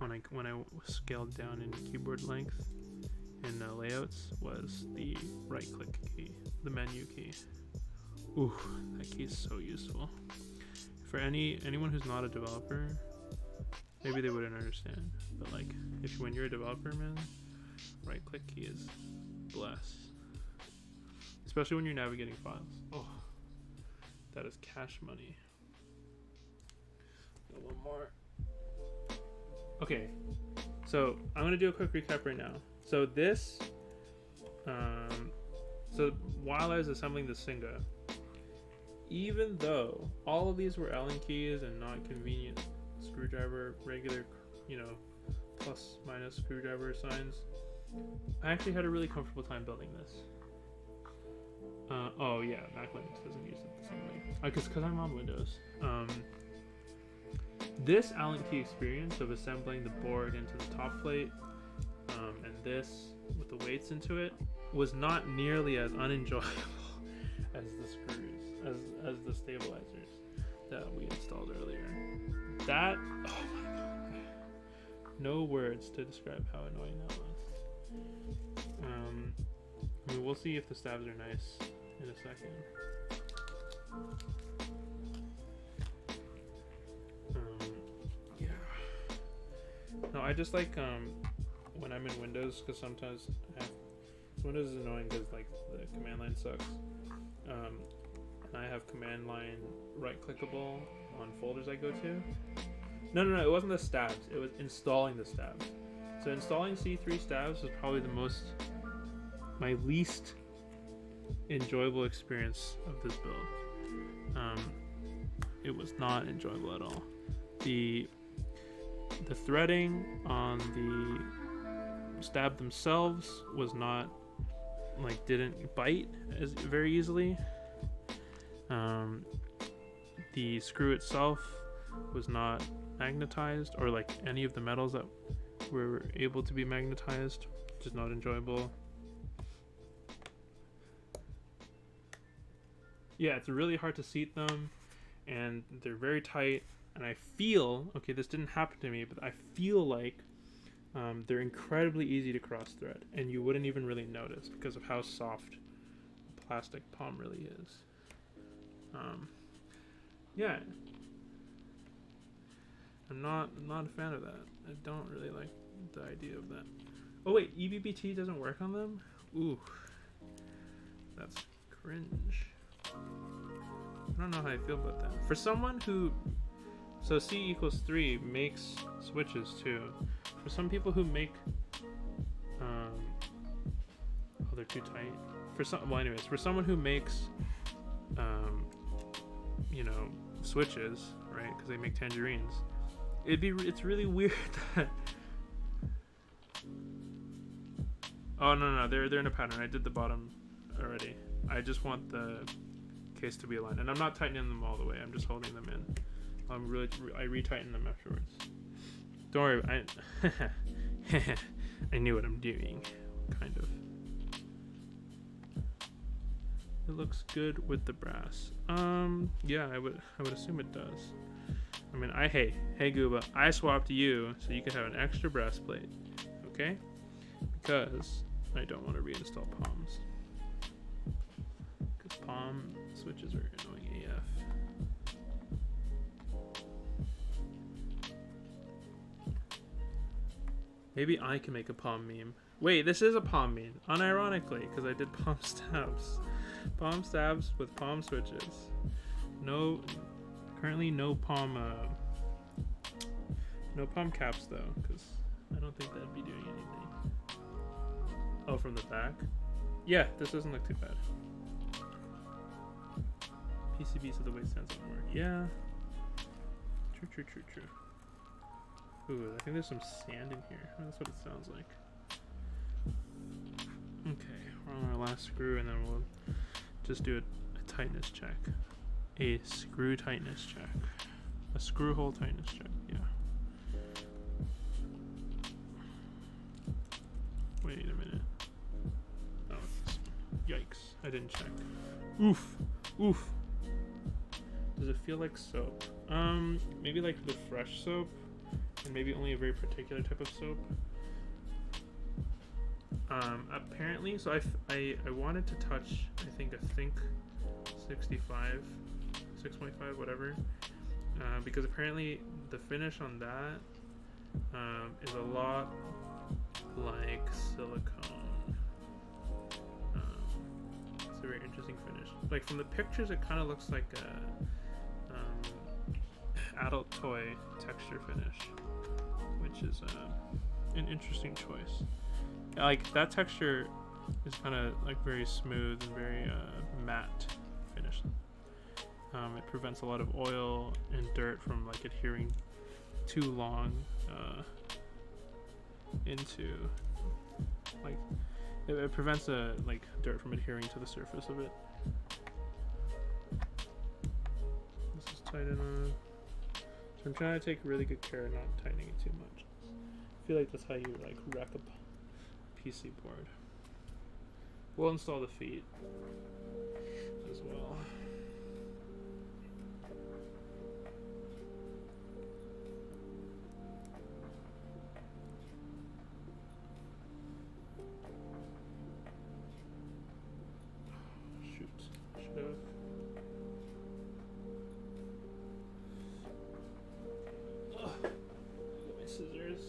when I scaled down in keyboard length in layouts was the right click key, the menu key. Ooh, that key is so useful. For anyone who's not a developer, maybe they wouldn't understand. But like, when you're a developer, man, right click key is blessed. Especially when you're navigating files. Oh, that is cash money. A little more. Okay, so I'm gonna do a quick recap right now. So this, so while I was assembling the Singa, even though all of these were Allen keys and not convenient screwdriver, regular, plus minus screwdriver signs, I actually had a really comfortable time building this. Oh yeah, Mac Linux doesn't use it the same way. Because I'm on Windows. This Allen key experience of assembling the board into the top plate, and this with the weights into it, was not nearly as unenjoyable as the screws, as the stabilizers that we installed earlier. That, oh my god, no words to describe how annoying that was. I mean, we'll see if the stabs are nice in a second. Yeah. No, I just like when I'm in Windows, because sometimes Windows is annoying because like the command line sucks. And I have command line right clickable on folders I go to. No, it wasn't the stabs. It was installing the stabs. So installing C3 stabs was probably my least enjoyable experience of this build. It was not enjoyable at all. The threading on the stab themselves was not, like, didn't bite as very easily. The screw itself was not magnetized, or like any of the metals that were able to be magnetized, which is not enjoyable. Yeah, it's really hard to seat them, and they're very tight, and I feel, okay, this didn't happen to me, but I feel like they're incredibly easy to cross thread, and you wouldn't even really notice because of how soft the plastic palm really is. Yeah, I'm not a fan of that. I don't really like the idea of that. Oh wait, EBBT doesn't work on them? Ooh, that's cringe. I don't know how I feel about that. For someone who, so C=3 makes switches too. For some people who make, oh, they're too tight. For someone who makes, switches, right? Because they make tangerines. It's really weird that. Oh no, they're in a pattern. I did the bottom already. I just want the case to be aligned, and I'm not tightening them all the way. I'm just holding them in. I retighten them afterwards. Don't worry. I knew what I'm doing, kind of. It looks good with the brass. Yeah, I would assume it does. I mean, hey Gooba, I swapped you so you could have an extra brass plate, okay? Because I don't want to reinstall palms. Because palm switches are annoying AF. Maybe I can make a palm meme. Wait, this is a palm meme, unironically, because I did palm stabs. Palm stabs with palm switches. Currently no palm caps though, because I don't think that'd be doing anything. Oh, from the back? Yeah, this doesn't look too bad. PCB so the weight stands on work. Yeah. True. Ooh, I think there's some sand in here. That's what it sounds like. Okay, we're on our last screw, and then we'll just do a tightness check. A screw tightness check. A screw hole tightness check, yeah. Wait a minute. Oh, yikes. I didn't check. Oof. Does it feel like soap? Maybe like the fresh soap. and maybe only a very particular type of soap. Apparently, so I wanted to touch, I think 65, 6.5, whatever, because apparently the finish on that is a lot like silicone. It's a very interesting finish. Like from the pictures, it kind of looks like a adult toy texture finish, which is an interesting choice. Like that texture is kind of like very smooth and very matte finish. It prevents a lot of oil and dirt from like adhering too long into like it prevents like dirt from adhering to the surface of it. This is tight enough. So I'm trying to take really good care of not tightening it too much. I feel like that's how you like wreck a PC board. We'll install the feet as well. Shoot, should have. Get my scissors.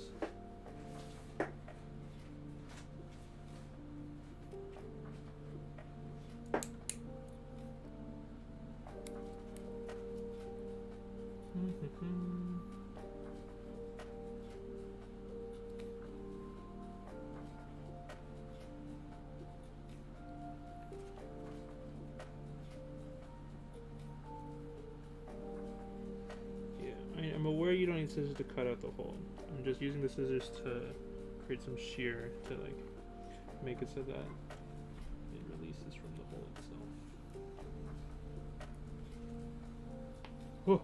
I'm aware you don't need scissors to cut out the hole. I'm just using the scissors to create some shear to like make it so that it releases from the hole itself. Oh.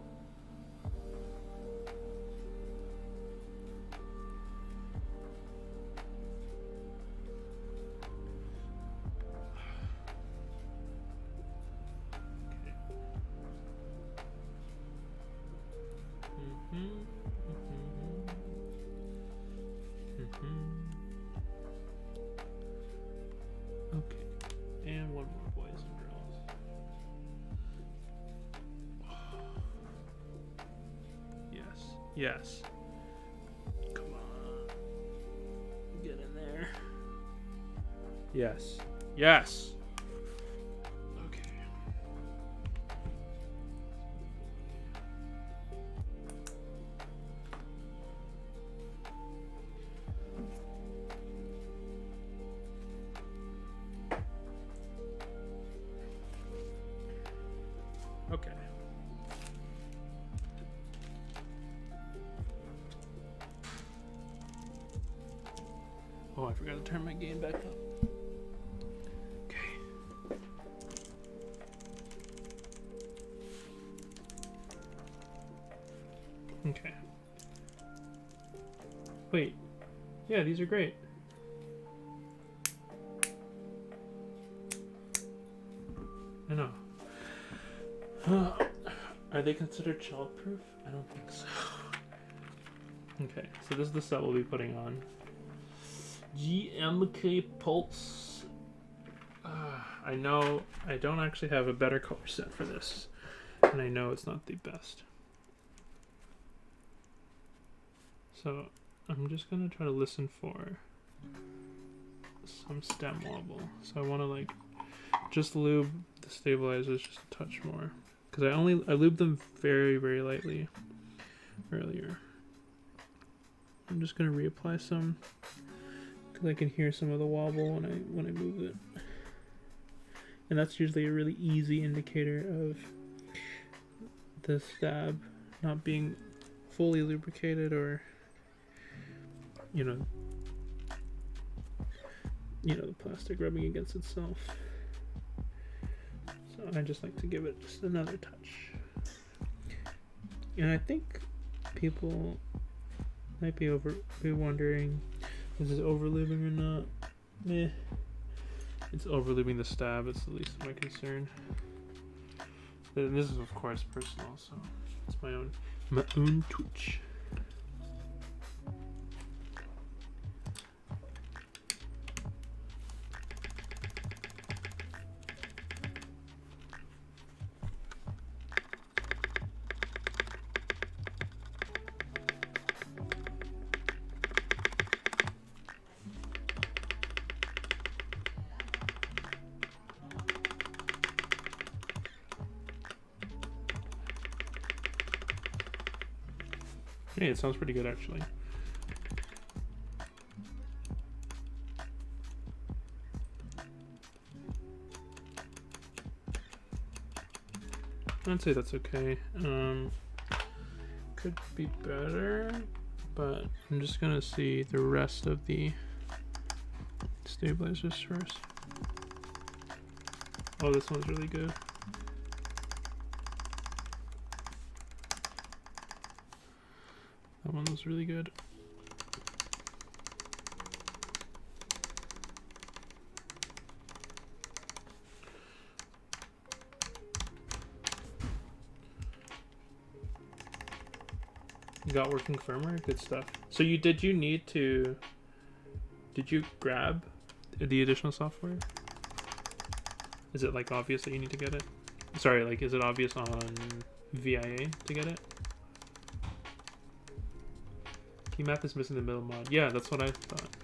Okay, and one more, boys and girls. Yes, yes. Come on, get in there. Yes, yes. Okay. Oh, I forgot to turn my gain back up. Okay. Okay. Wait. Yeah, these are great. I know. Are they considered childproof? I don't think so. Okay, so this is the set we'll be putting on. GMK Pulse. I know I don't actually have a better color set for this, and I know it's not the best. So I'm just gonna try to listen for some stem wobble. So I want to like just lube the stabilizers just a touch more. Because I lubed them very, very lightly earlier. I'm just gonna reapply some because I can hear some of the wobble when I move it, and that's usually a really easy indicator of the stab not being fully lubricated, or the plastic rubbing against itself. So I just like to give it just another touch. And I think people might be wondering, is this over lubing or not? Meh. It's over lubing the stab, it's the least of my concern. And this is of course personal, so it's my own touch. Hey, it sounds pretty good actually. I'd say that's okay. Could be better, but I'm just gonna see the rest of the stabilizers first. Oh, this one's really good. That one was really good. You got working firmware? Good stuff. So did you grab the additional software? Is it like obvious that you need to get it? Sorry, like is it obvious on VIA to get it? Key map is missing the middle mod. Yeah, that's what I thought.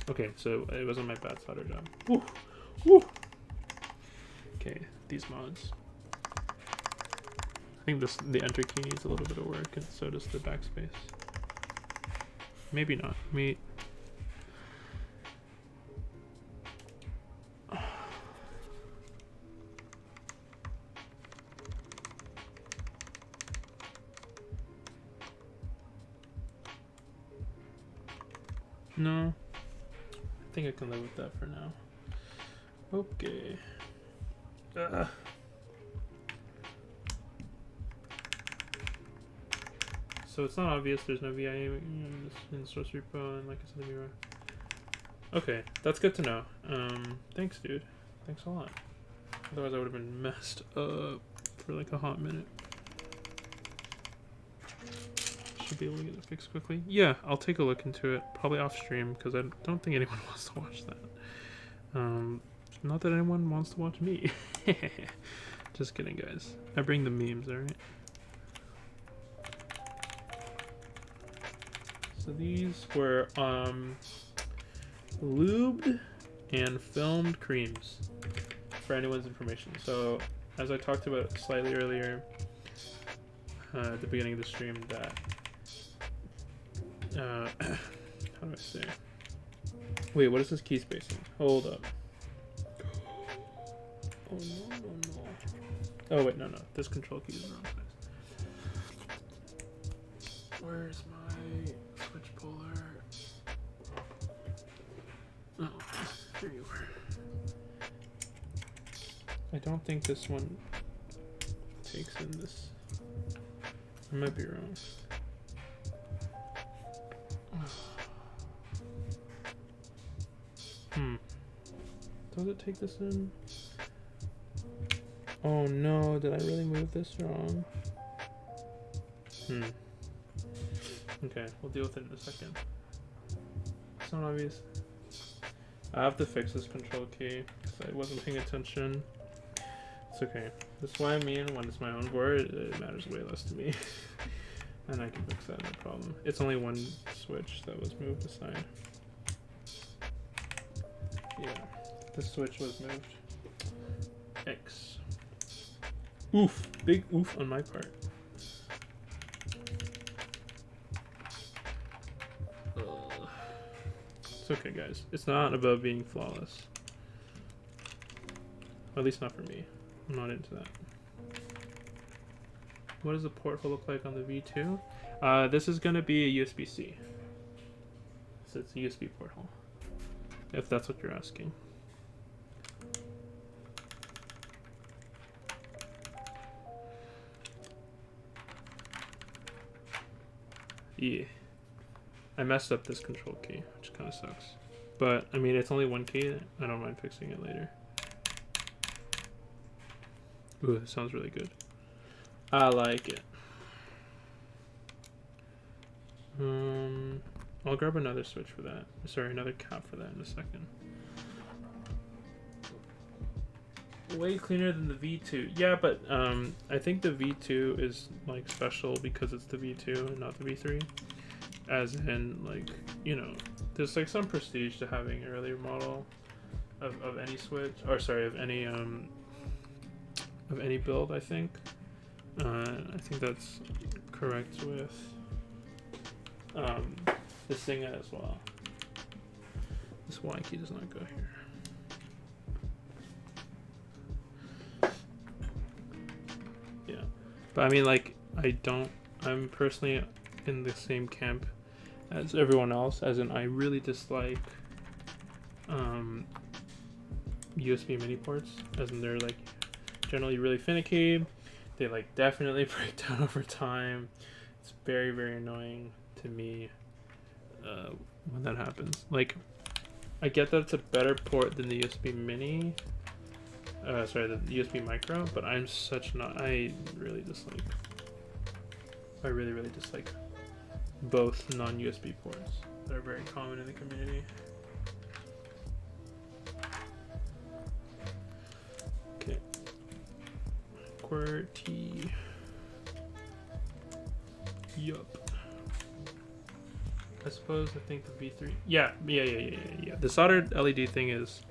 Okay, so it wasn't my bad solder job. Woo! Woo! Okay, these mods. I think the enter key needs a little bit of work, and so does the backspace. Maybe not. No. I think I can live with that for now. Okay. So it's not obvious there's no VIA in source repo, and like I said, mirror. Okay, that's good to know. Thanks, dude. Thanks a lot. Otherwise, I would have been messed up for like a hot minute. Should be able to get it fixed quickly. Yeah, I'll take a look into it, probably off stream, because I don't think anyone wants to watch that. Not that anyone wants to watch me. Just kidding, guys. I bring the memes, alright? So these were lubed and filmed creams, for anyone's information. So as I talked about slightly earlier at the beginning of the stream, that how do I say? Wait, what is this key spacing? Hold up. Oh no. Oh wait, no. This control key is the wrong size. Where's my switch puller? Oh, there you are. I don't think this one takes in this. I might be wrong. Does it take this in? Oh no, did I really move this wrong? Okay, we'll deal with it in a second. It's not obvious. I have to fix this control key because I wasn't paying attention. It's okay. That's why I mean when it's my own board, it matters way less to me. And I can fix that, no problem. It's only one switch that was moved aside. Yeah, this switch was moved. X. Oof, big oof on my part. It's okay, guys. It's not about being flawless. At least not for me. I'm not into that. What does the port hole look like on the V2? This is going to be a USB-C. So it's a USB port hole, if that's what you're asking. Yeah. I messed up this control key, which kind of sucks. But, I mean, it's only one key. I don't mind fixing it later. Ooh, this sounds really good. I like it. I'll grab another switch for that. Sorry, another cap for that in a second. Way cleaner than the V2. Yeah, but I think the V2 is like special because it's the V2 and not the V3. As in, like, you know, there's like some prestige to having an earlier model of any switch, or sorry, of any build, I think. I think that's correct with the Singa as well. This Y key does not go here. Yeah, but I mean, like, I'm personally in the same camp as everyone else, as in I really dislike USB mini ports, as in they're like generally really finicky. They like definitely break down over time. It's very, very annoying to me when that happens. Like, I get that it's a better port than the USB mini, sorry, the USB micro, but I really dislike both non-USB ports that are very common in the community. Okay. QWERTY. Yup. I think the V3. Yeah. The soldered LED thing is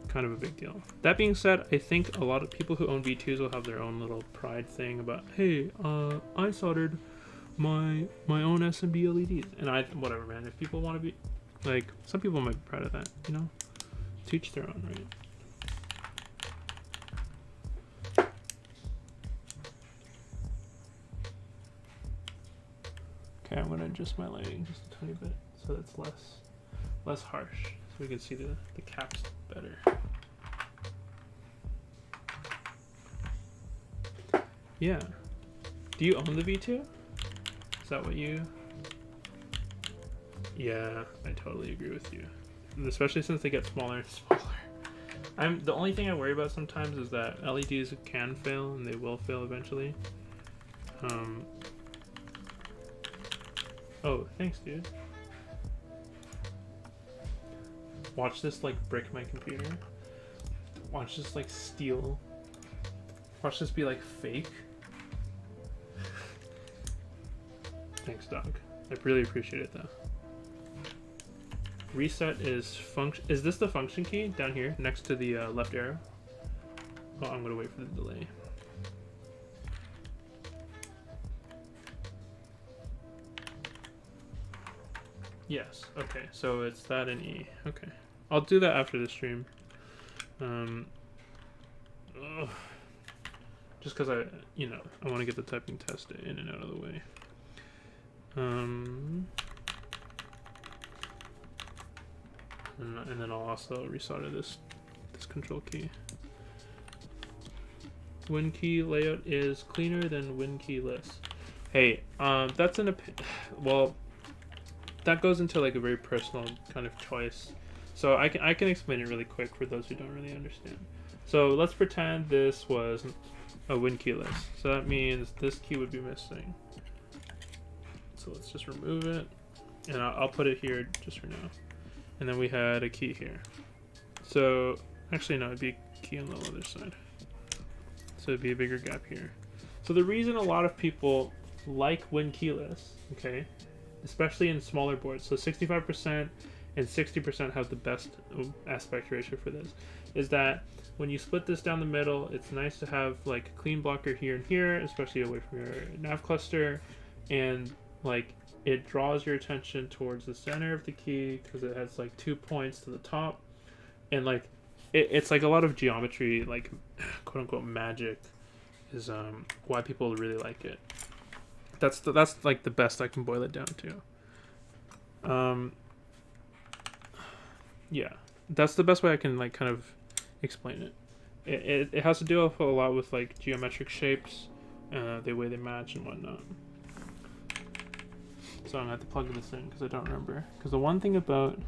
kind of a big deal. That being said, I think a lot of people who own V2s will have their own little pride thing about, hey, I soldered my own SMD LEDs, and whatever, man. If people want to be like, some people might be proud of that, you know. To each their own, right? Okay, I'm gonna adjust my lighting just a tiny bit so it's less harsh, so we can see the caps better. Yeah. Do you own the V2? Is that what you? Yeah, I totally agree with you. Especially since they get smaller and smaller. The only thing I worry about sometimes is that LEDs can fail, and they will fail eventually. Oh, thanks, dude. Watch this like brick my computer. Watch this like steal. Watch this be like fake. Thanks, dog. I really appreciate it though. Reset is function. Is this the function key down here next to the left arrow? Oh, I'm gonna wait for the delay. Yes. Okay. So it's that and E. Okay. I'll do that after the stream. Just because I want to get the typing test in and out of the way. And then I'll also resolder this control key. WinKey layout is cleaner than WinKey list. Hey, that's well, that goes into like a very personal kind of choice. So I can explain it really quick for those who don't really understand. So let's pretend this was a WinKey list. So that means this key would be missing. So let's just remove it, and I'll put it here just for now. And then we had a key here. So actually no, it'd be a key on the other side. So it'd be a bigger gap here. So the reason a lot of people like WinKey lists, okay, especially in smaller boards, so 65% and 60% have the best aspect ratio for this, is that when you split this down the middle, it's nice to have like a clean blocker here and here, especially away from your nav cluster, and like it draws your attention towards the center of the key because it has like 2 points to the top, and like it's like a lot of geometry, like quote unquote magic is why people really like it. That's like the best I can boil it down to. Yeah, that's the best way I can like kind of explain it. It has to do a lot with like geometric shapes, the way they match and whatnot. So I'm gonna have to plug this in because I don't remember. Because the one thing about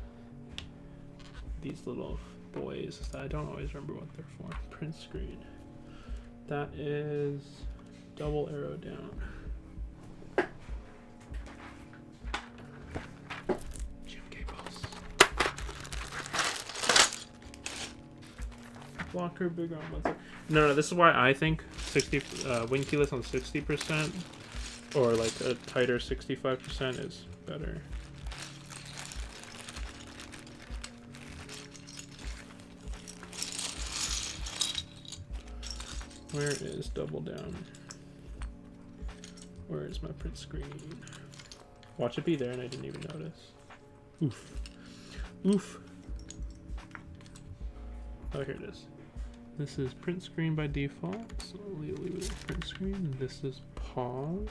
these little boys is that I don't always remember what they're for. Print screen. That is double arrow down. GMK Pulse. Blocker bigger on one side. No, this is why I think 60 WinKey list on 60%. Or like a tighter 65% is better. Where is double down? Where is my print screen? Watch it be there and I didn't even notice. Oof. Oof. Oh, here it is. This is print screen by default, so leave it at print screen. This is pause.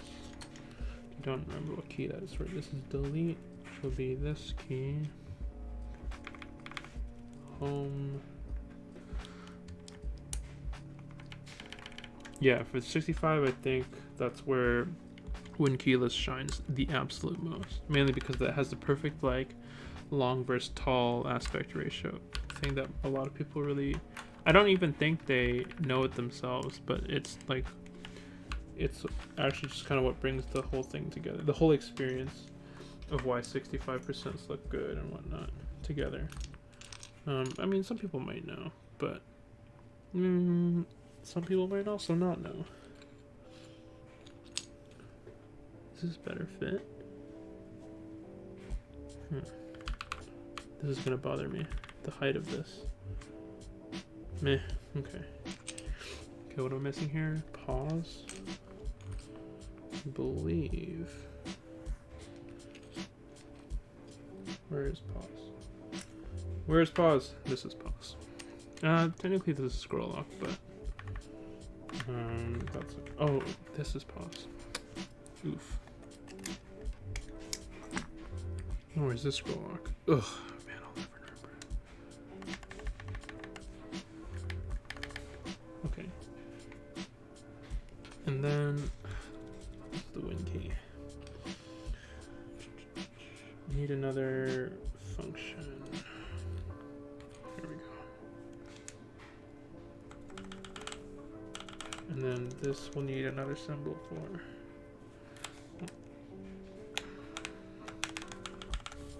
I don't remember what key that is for. This is delete, which will be this key. Home. Yeah, for 65, I think that's where when keyless shines the absolute most. Mainly because that has the perfect like long versus tall aspect ratio. Thing that a lot of people really, I don't even think they know it themselves, but it's like, it's actually just kind of what brings the whole thing together. The whole experience of why 65% look good and whatnot together. I mean, some people might know, but some people might also not know. Is this better fit? This is gonna bother me. The height of this. Meh. Okay. Okay, what am I missing here? Pause. I believe. Where is pause? Where is pause? This is pause. Technically this is scroll lock, but that's oh, this is pause. Oof. Oh, where's this scroll lock? Ugh, man, I'll never remember. Okay. And then the win key. Need another function. Here we go. And then this will need another symbol for.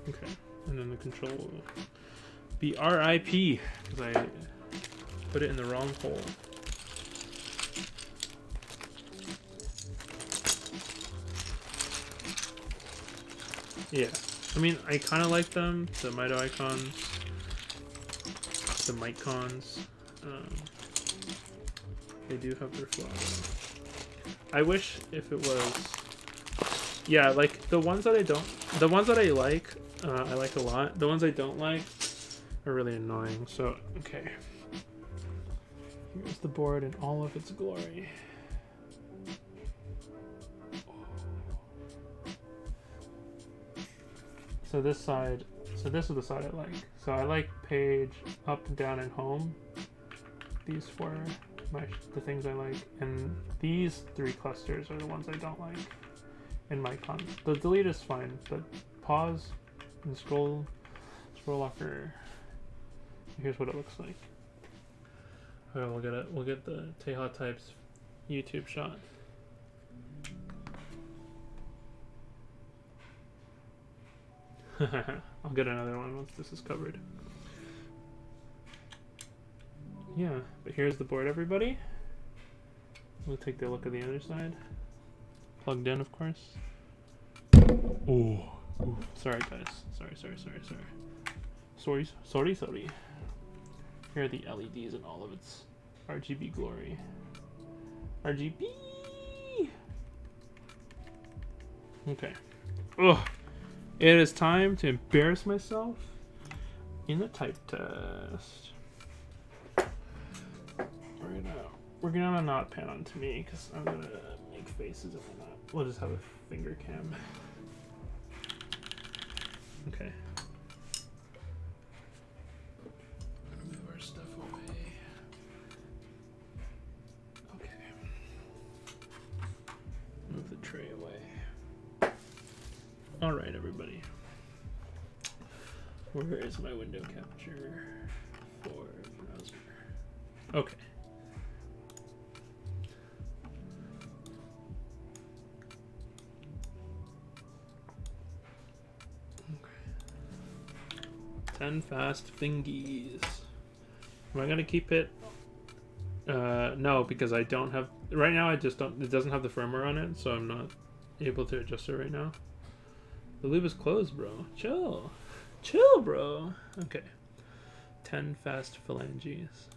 Okay, and then the control will be RIP because I put it in the wrong hole. Yeah, I mean, I kind of like them, the Mito icons, the Micons. They do have their flaws. I wish if it was, yeah, like the ones that I don't, the ones that I like a lot. The ones I don't like are really annoying. So, okay. Here's the board in all of its glory. So this side, so this is the side I like. So I like page, up, down, and home. These four, the things I like. And these three clusters are the ones I don't like in my con. The delete is fine, but pause and scroll locker. Here's what it looks like. Okay, we'll get the Teha Types YouTube shot. I'll get another one once this is covered. Yeah, but here's the board, everybody. We'll take a look at the other side. Plugged in, of course. Oh. Ooh, sorry guys. Sorry. Here are the LEDs in all of its RGB glory. RGB! Okay. Ugh. It is time to embarrass myself in the type test. Right now, we're gonna not pan onto me because I'm gonna make faces if I'm not. We'll just have a finger cam. Okay. Move our stuff away. Okay. Move the tray away. All right, everybody. Where is my window capture for browser? Okay. Okay. 10 fast fingies. Am I gonna keep it? No, because I don't have right now. I just don't. It doesn't have the firmware on it, so I'm not able to adjust it right now. The lube is closed, bro. Chill, bro. Okay. 10 fast phalanges.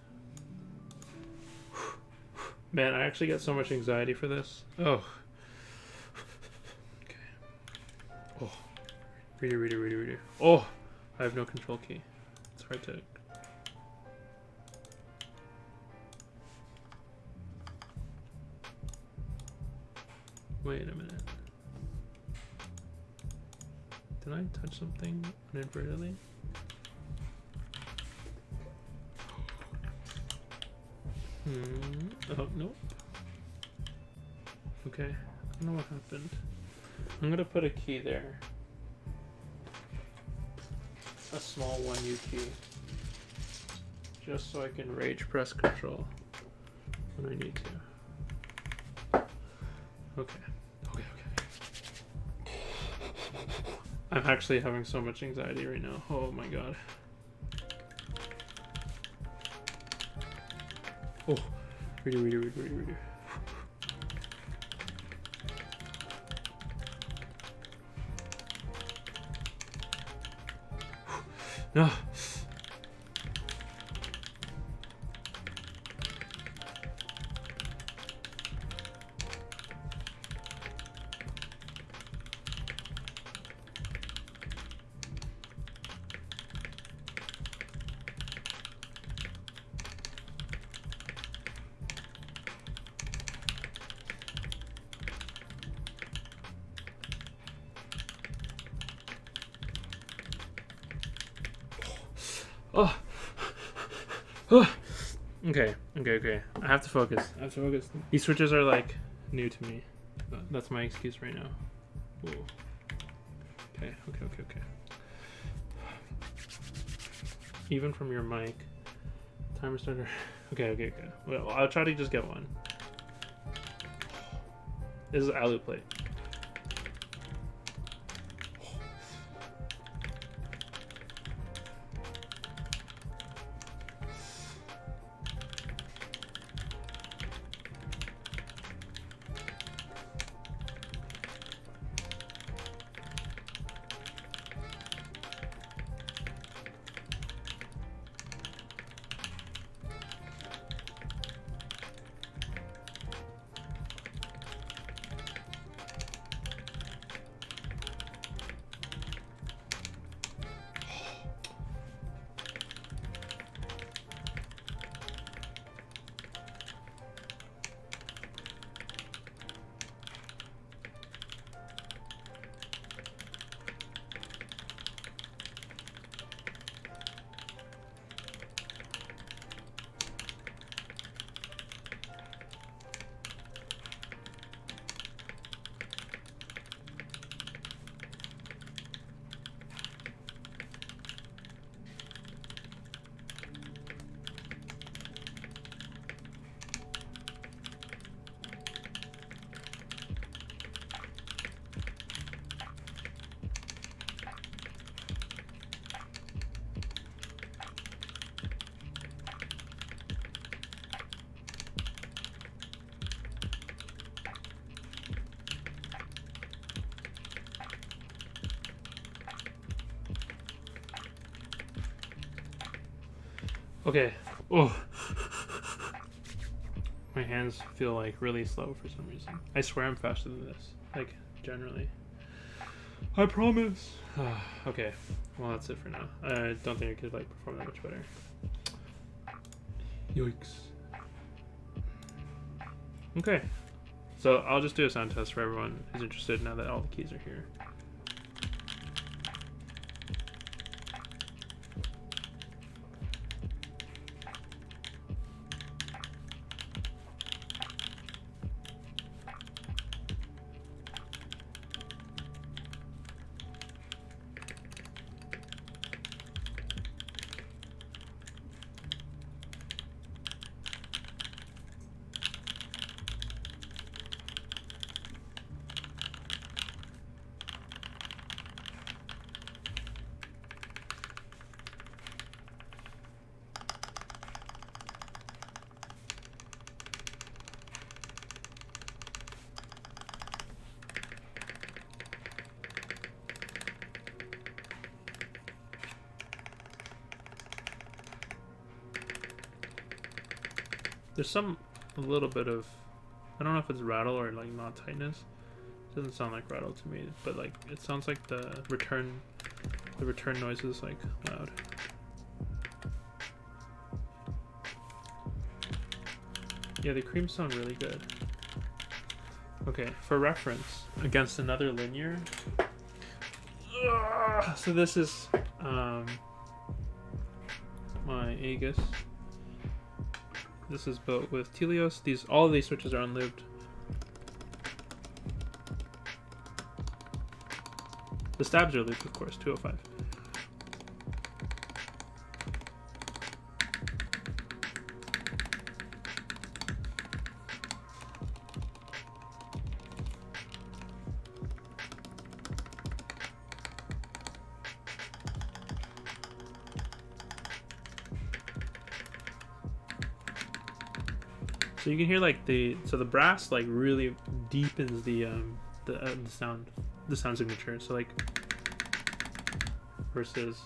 Man, I actually get so much anxiety for this. Oh. Reader. Oh, I have no control key. It's hard to. Wait a minute. Did I touch something inadvertently? Oh, nope. Okay, I don't know what happened. I'm gonna put a key there. A small 1U key. Just so I can rage press control when I need to. Okay. I'm actually having so much anxiety right now. Oh my god. Oh, reader. No. Oh. Okay. I have to focus. These switches are like new to me. That's my excuse right now. Ooh. Okay. Even from your mic. Timer starter. Okay. Well, I'll try to just get one. This is alu plate. Okay. Oh. My hands feel like really slow for some reason. I swear I'm faster than this. Like, generally. I promise. Okay. Well, that's it for now. I don't think I could like perform that much better. Yikes. Okay. So I'll just do a sound test for everyone who's interested now that all the keys are here. There's a little bit of, I don't know if it's rattle or like knot tightness. Doesn't sound like rattle to me, but like it sounds like the return noise is like loud. Yeah, the creams sound really good. Okay, for reference, against another linear. So this is my Aegis. This is built with Telios. All of these switches are unlubed. The stabs are lubed, of course, 205. So you can hear like the brass like really deepens the sound signature. So like versus,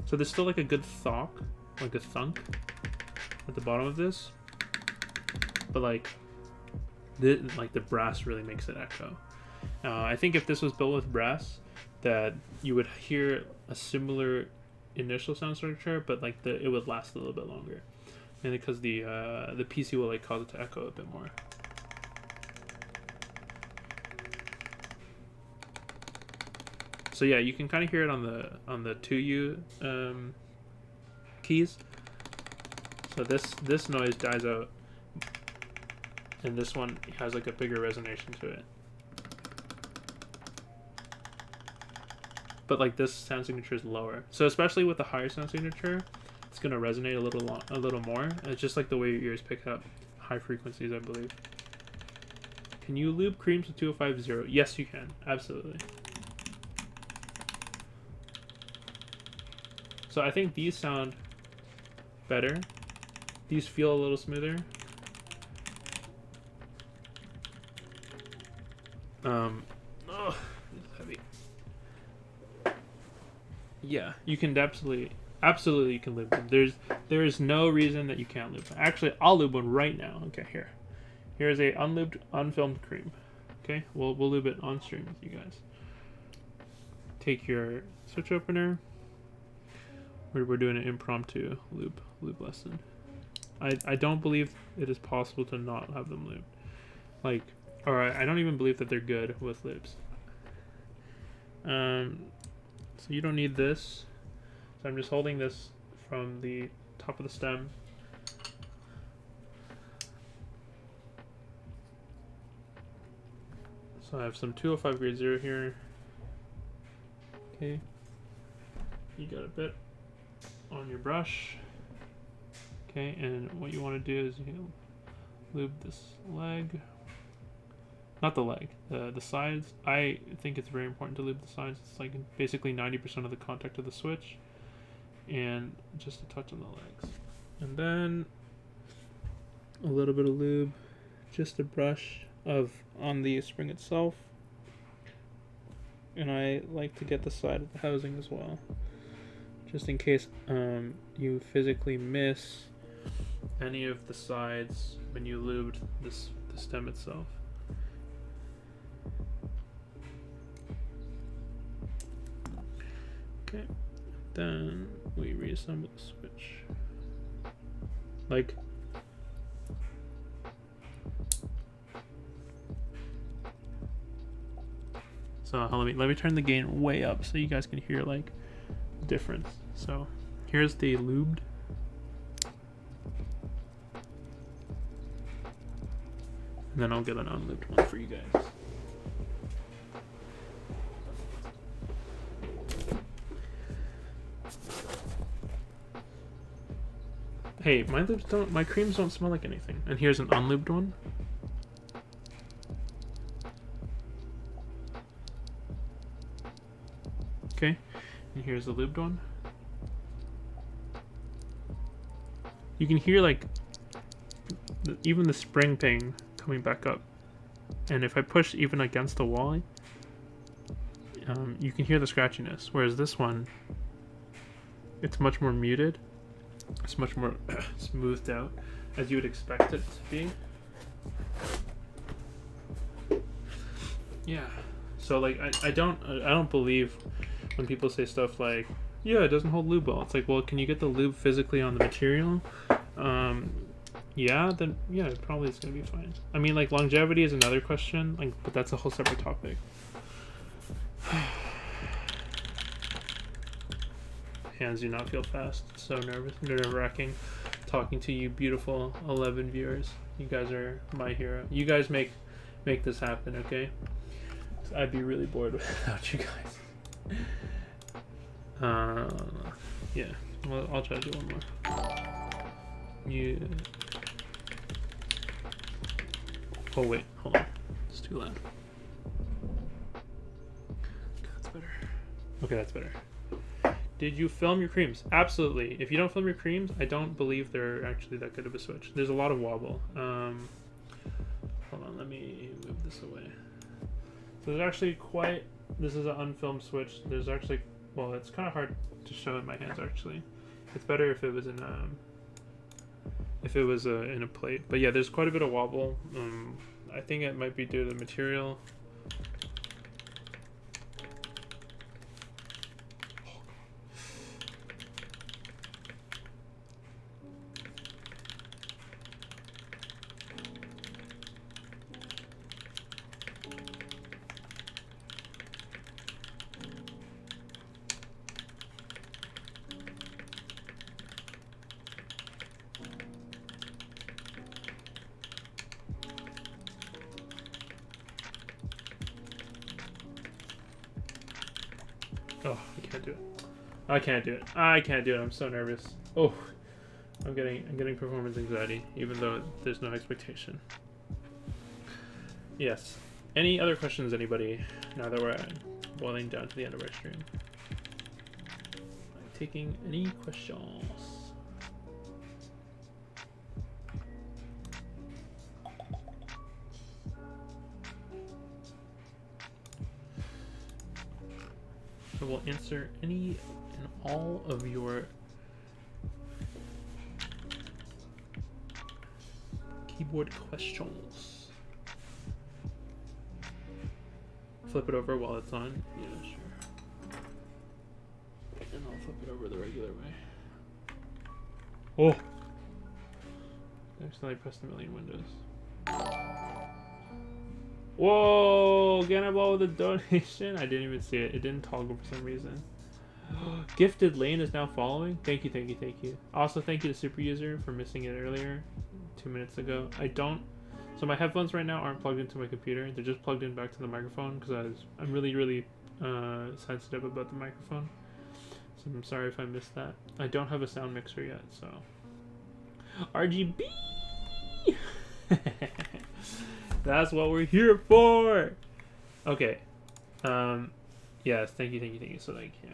so there's still like a good thunk, like a thunk at the bottom of this, but like the brass really makes it echo. I think if this was built with brass, that you would hear a similar initial sound signature, but like it would last a little bit longer. And because the PC will like cause it to echo a bit more. So yeah, you can kind of hear it on the 2U keys. So this noise dies out, and this one has like a bigger resonation to it. But like this sound signature is lower. So especially with the higher sound signature, it's gonna resonate a little more. It's just like the way your ears pick up high frequencies, I believe. Can you lube creams with 205.0? Yes, you can. Absolutely. So I think these sound better. These feel a little smoother. Oh, it's heavy. Yeah, you can absolutely you can lube them. There is no reason that you can't lube them. Actually, I'll lube one right now. Okay, here's a unlubed, unfilmed cream. Okay, we'll lube it on stream with you guys. Take your switch opener. We're doing an impromptu lube lesson. I don't believe it is possible to not have them lubed. Like, or I don't even believe that they're good with lubes. So you don't need this. So I'm just holding this from the top of the stem. So I have some 205 grade 0 here. Okay. You got a bit on your brush. Okay, and what you want to do is you lube this leg. Not the leg, the sides. I think it's very important to lube the sides. It's like basically 90% of the contact of the switch. And just a touch on the legs. And then a little bit of lube, just a brush on the spring itself. And I like to get the side of the housing as well, just in case you physically miss any of the sides when you lubed the stem itself. Okay, then we reassemble the switch. Like, so let me turn the gain way up so you guys can hear like the difference. So here's the lubed. And then I'll get an unlubed one for you guys. Hey, my creams don't smell like anything. And here's an unlubed one. Okay, and here's the lubed one. You can hear like even the spring thing coming back up. And if I push even against the wall, you can hear the scratchiness. Whereas this one, it's much more muted. It's much more smoothed out, as you would expect it to be. Yeah. So like I don't believe when people say stuff like, yeah, it doesn't hold lube well. It's like, well, can you get the lube physically on the material? Yeah, then yeah, it probably is gonna be fine. I mean, like, longevity is another question, like, but that's a whole separate topic. Hands do not feel fast. So nerve-wracking talking to you beautiful 11 viewers. You guys are my hero. You guys make this happen, okay? I'd be really bored without you guys. Yeah. Well, I'll try to do one more. You. Oh wait, hold on. It's too loud. That's better. Okay, that's better. Did you film your creams? Absolutely. If you don't film your creams, I don't believe they're actually that good of a switch. There's a lot of wobble. Hold on, let me move this away. So there's actually quite. This is an unfilmed switch. There's actually, well, it's kind of hard to show in my hands actually. It's better if it was in in a plate. But yeah, there's quite a bit of wobble. I think it might be due to the material. Oh, I can't do it. I can't do it. I can't do it. I'm so nervous. Oh, I'm getting performance anxiety, even though there's no expectation. Yes. Any other questions, anybody? Now that we're boiling down to the end of our stream, I'm taking any questions. I will answer any and all of your keyboard questions. Flip it over while it's on. Yeah, sure. And I'll flip it over the regular way. Oh! I accidentally pressed a million windows. Whoa! Ganaball with a donation. I didn't even see it. It didn't toggle for some reason. Gifted Lane is now following. Thank you, thank you, thank you. Also, thank you to Super User for missing it earlier, 2 minutes ago. So my headphones right now aren't plugged into my computer. They're just plugged in back to the microphone because I'm really, really sensitive about the microphone. So I'm sorry if I missed that. I don't have a sound mixer yet, so. RGB! That's what we're here for. Okay. Yes, thank you, thank you, thank you. So like, yeah,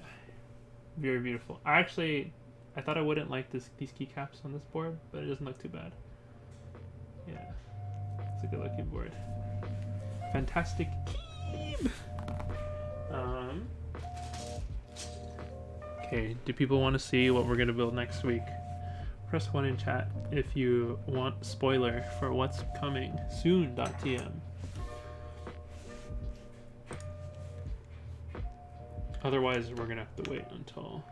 very beautiful. I thought I wouldn't like these keycaps on this board, but it doesn't look too bad. Yeah, it's a good looking board. Fantastic key. Okay, do people want to see what we're gonna build next week? Press 1 in chat if you want spoiler for what's coming soon.tm. Otherwise, we're gonna have to wait until.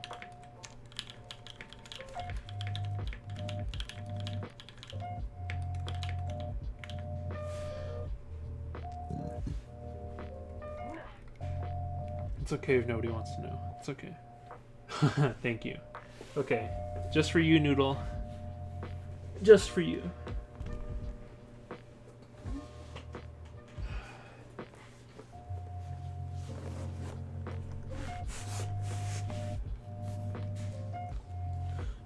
It's okay if nobody wants to know. It's okay. Thank you. Okay, just for you, Noodle. Just for you.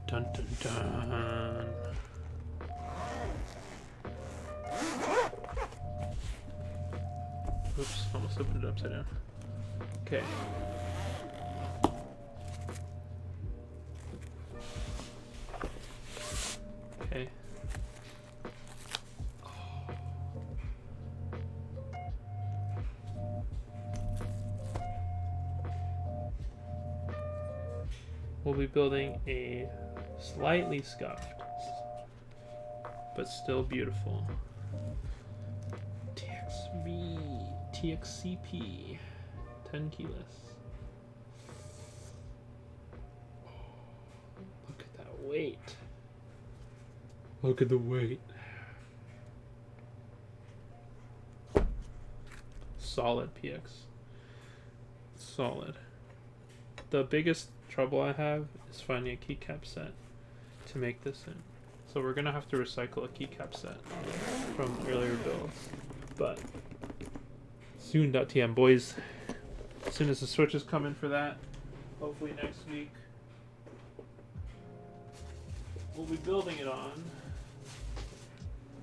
Dun dun dun. Oops, almost opened it upside down. Okay. Okay. We'll be building a slightly scuffed, but still beautiful TXV TXCP 10 keyless. Look at that weight. Look at the weight. Solid PX. Solid. The biggest trouble I have is finding a keycap set to make this in. So we're gonna have to recycle a keycap set from earlier builds. But soon.tm boys. As soon as the switches come in for that, hopefully next week, we'll be building it on.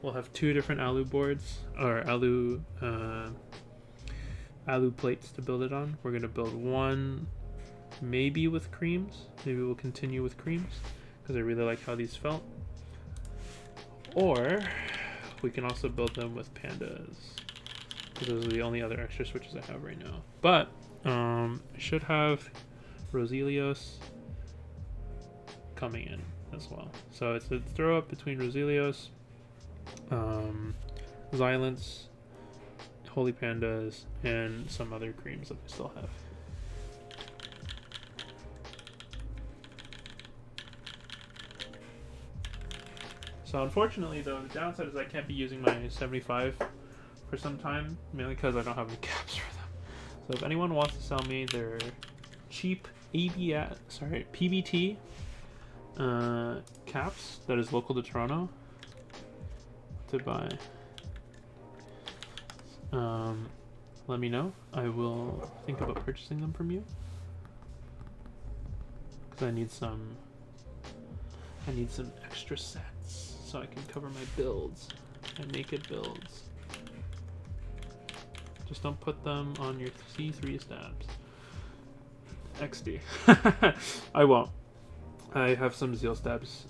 We'll have 2 different alu boards, or alu plates to build it on. We're gonna build one maybe with creams. Maybe we'll continue with creams because I really like how these felt. Or we can also build them with pandas because those are the only other extra switches I have right now. But I should have Roselios coming in as well. So it's a throw up between Roselios, Xylence, Holy Pandas, and some other creams that we still have. So unfortunately though, the downside is I can't be using my 75 for some time, mainly because I don't have any caps for them. So if anyone wants to sell me their cheap PVT caps that is local to Toronto to buy, let me know. I will think about purchasing them from you because I need some extra sets so I can cover my builds, my naked builds. Just don't put them on your C3 stabs. XD. I won't. I have some Zeal stabs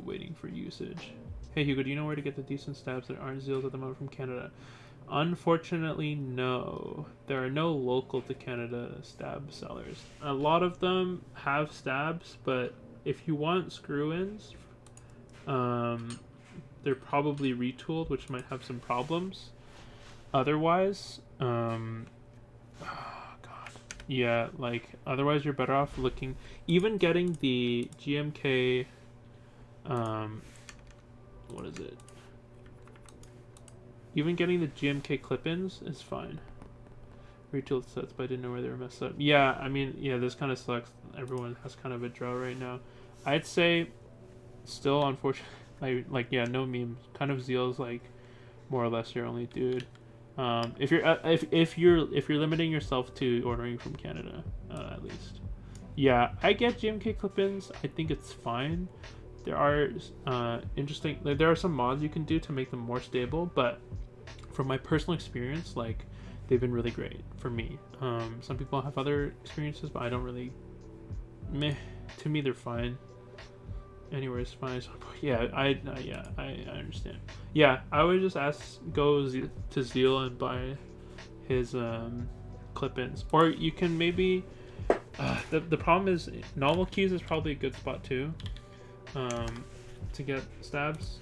waiting for usage. Hey Hugo, do you know where to get the decent stabs that aren't Zeals at the moment from Canada? Unfortunately, no. There are no local to Canada stab sellers. A lot of them have stabs, but if you want screw-ins, they're probably retooled, which might have some problems. Otherwise, oh god, yeah, like otherwise you're better off looking, even getting the GMK, what is it? Even getting the GMK clip-ins is fine. Retooled sets, but I didn't know where they were messed up. Yeah, I mean, yeah, this kind of sucks. Everyone has kind of a draw right now. I'd say, still, unfortunately, like yeah, no memes. Kind of Zeal's like more or less your only dude. If you're limiting yourself to ordering from Canada, at least. Yeah, I get GMK clip-ins. I think it's fine. There are interesting. Like, there are some mods you can do to make them more stable, but from my personal experience, like they've been really great for me. Some people have other experiences, but I don't really. Meh. To me, they're fine. Anywhere is fine. So, yeah, I understand. Yeah, I would just go to Zeal and buy his clip-ins, or you can maybe. The problem is NovelKeys is probably a good spot too, to get stabs.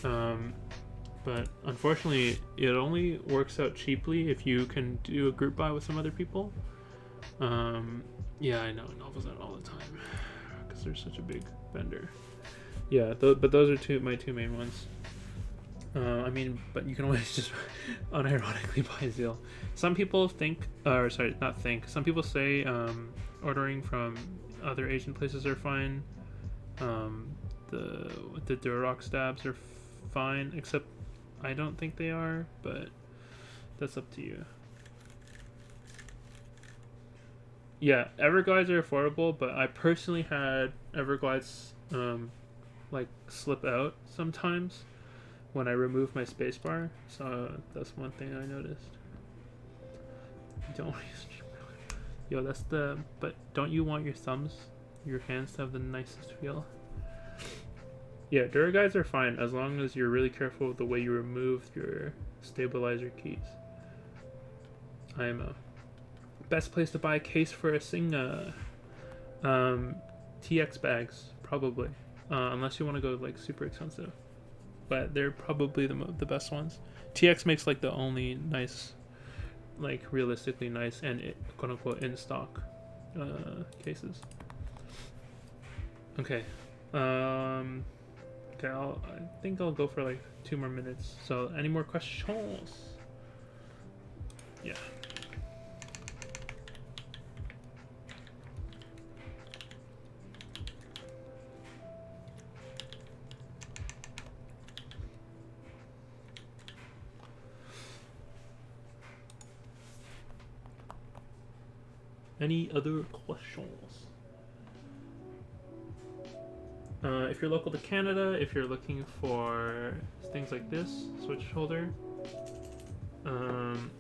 But unfortunately, it only works out cheaply if you can do a group buy with some other people. Yeah, I know Novel's out all the time because they're such a big vendor. Yeah, but those are my two main ones. I mean, but you can always just unironically buy Zeal. Some people think, or sorry, not think. Some people say ordering from other Asian places are fine. The Durox stabs are fine, except I don't think they are, but that's up to you. Yeah, Everglides are affordable, but I personally had Everglides like slip out sometimes when I remove my spacebar, so that's one thing I noticed. Don't use, yo, that's the, but don't you want your hands to have the nicest feel? Yeah, Duraguides are fine as long as you're really careful with the way you remove your stabilizer keys. IMO. Best place to buy a case for a Singa. TX bags, probably. Unless you want to go like super expensive. But they're probably the best ones. TX makes like the only nice like realistically nice and quote unquote in stock cases. Okay. Okay, I think I'll go for like 2 more minutes. So any more questions? Yeah. Any other questions? If you're local to Canada, if you're looking for things like this, switch holder,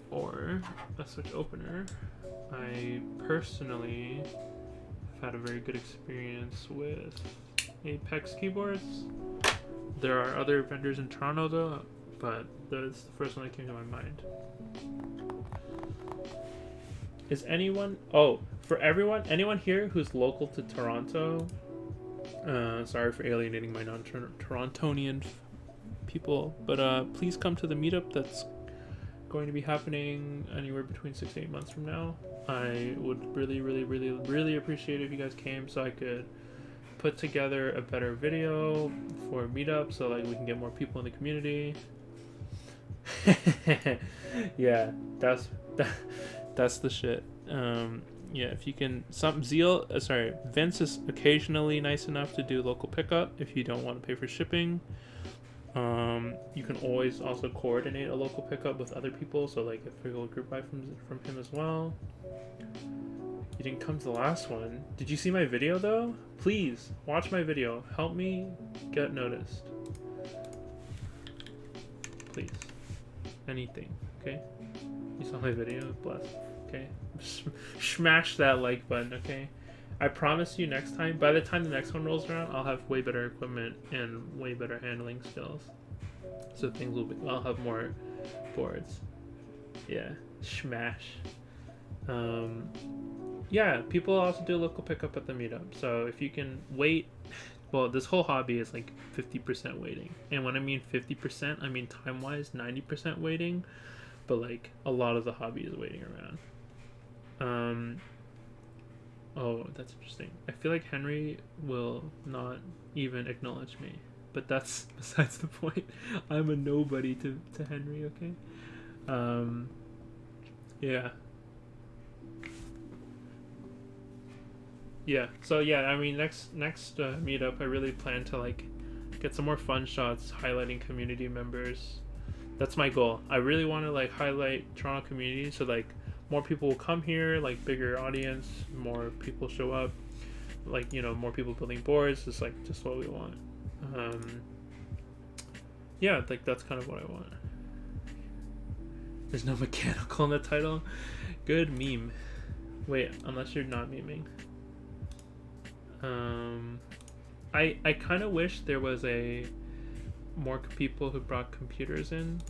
or a switch opener, I personally have had a very good experience with Apex keyboards. There are other vendors in Toronto though, but that's the first one that came to my mind. Is anyone, for everyone, anyone here who's local to Toronto, sorry for alienating my non-Torontonian people, but please come to the meetup that's going to be happening anywhere between 6 to 8 months from now. I would really appreciate it if you guys came so I could put together a better video for a meetup so like we can get more people in the community. Yeah, that's the shit. Yeah, if you can, Vince is occasionally nice enough to do local pickup if you don't want to pay for shipping. You can always also coordinate a local pickup with other people, so like if we go group buy from him as well. You didn't come to the last one. Did you see my video though? Please watch my video. Help me get noticed. Please. Anything, okay? You saw my video? Bless. Okay? Smash that like button, okay? I promise you next time, by the time the next one rolls around, I'll have way better equipment and way better handling skills. So things will be, I'll have more boards. Yeah, smash. Yeah, people also do local pickup at the meetup. So if you can wait, well, this whole hobby is like 50% waiting. And when I mean 50%, I mean time-wise 90% waiting. But like a lot of the hobby is waiting around. Oh, that's interesting. I feel like Henry will not even acknowledge me, but that's besides the point. I'm a nobody to Henry, okay? Yeah. Yeah, so yeah, I mean, next meetup, I really plan to like get some more fun shots highlighting community members. That's my goal. I really want to like highlight Toronto community so like more people will come here, like bigger audience, more people show up, like, you know, more people building boards. It's like just what we want. Yeah, like that's kind of what I want. There's no mechanical in the title. Good meme. Wait, unless you're not memeing. I kind of wish there was more people who brought computers in,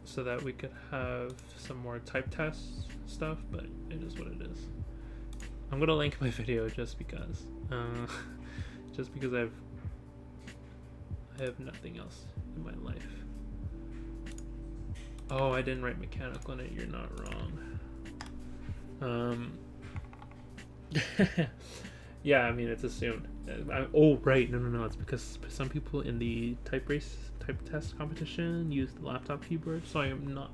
so that we could have some more type test stuff, but it is what it is. I'm gonna link my video just because I have nothing else in my life. Oh, I didn't write mechanical in it. You're not wrong. Yeah, I mean, it's assumed. Oh, right. No. It's because some people in the type test competition use the laptop keyboard, so I am not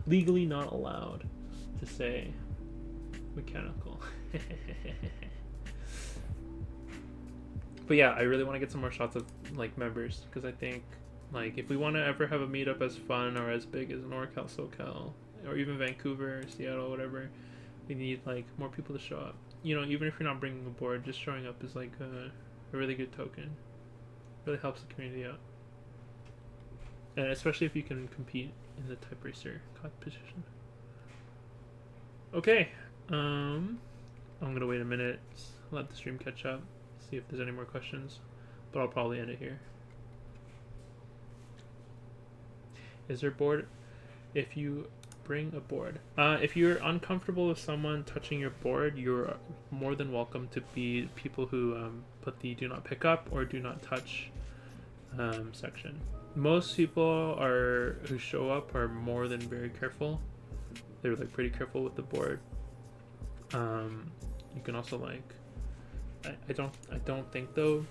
legally not allowed to say mechanical. But yeah, I really want to get some more shots of like members, because I think like if we want to ever have a meetup as fun or as big as NorCal, SoCal, or even Vancouver, Seattle, whatever, we need like more people to show up. You know, even if you're not bringing a board, just showing up is like a really good token. Really helps the community out, and especially if you can compete in the type racer competition. Okay, I'm gonna wait a minute, let the stream catch up, see if there's any more questions, but I'll probably end it here. Is there board if you bring a board? If you're uncomfortable with someone touching your board, you're more than welcome to be people who put the do not pick up or do not touch section. most people who show up are more than very careful. They're like pretty careful with the board. You can also like, I don't think though,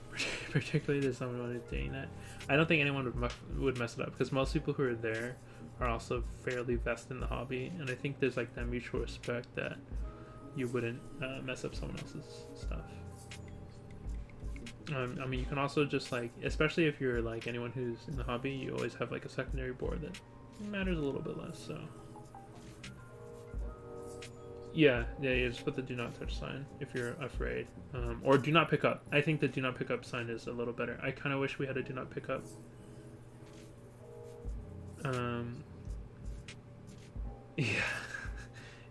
particularly there's someone doing that. I don't think anyone would mess it up, because most people who are there are also fairly vested in the hobby, and I think there's like that mutual respect that you wouldn't mess up someone else's stuff. I mean, you can also just like, especially if you're like anyone who's in the hobby, you always have like a secondary board that matters a little bit less. So yeah, you just put the do not touch sign if you're afraid, or do not pick up. I think the do not pick up sign is a little better. I kind of wish we had a do not pick up. Yeah,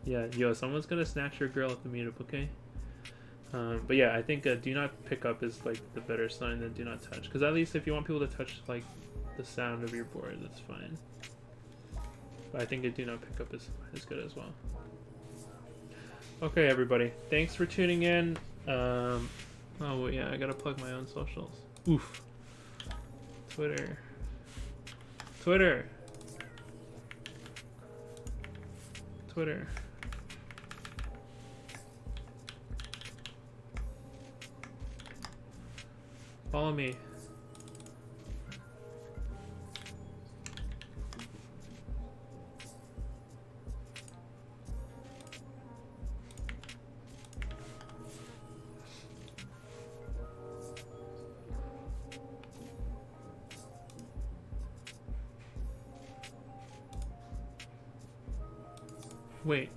yeah, yo, someone's gonna snatch your girl at the meetup, okay? But yeah, I think do not pick up is like the better sign than do not touch, because at least if you want people to touch like the sound of your board, that's fine. But I think a do not pick up is good as well. Okay, everybody, thanks for tuning in. Oh yeah, I gotta plug my own socials. Oof. Twitter. Follow me. Wait.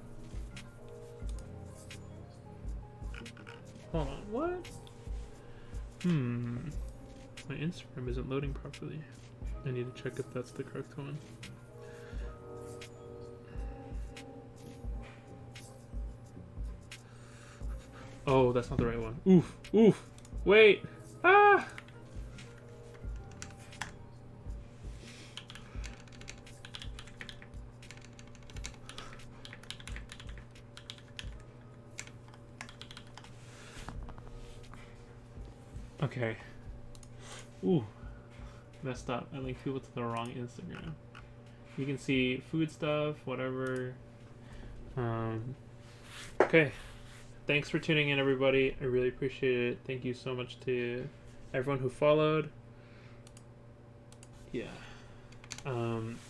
Hold on, what? My Instagram isn't loading properly. I need to check if that's the correct one. Oh, that's not the right one. Oof. Wait. Ah! Okay. Ooh. Messed up. I linked people to the wrong Instagram. You can see food stuff, whatever. Okay. Thanks for tuning in, everybody. I really appreciate it. Thank you so much to everyone who followed. Yeah.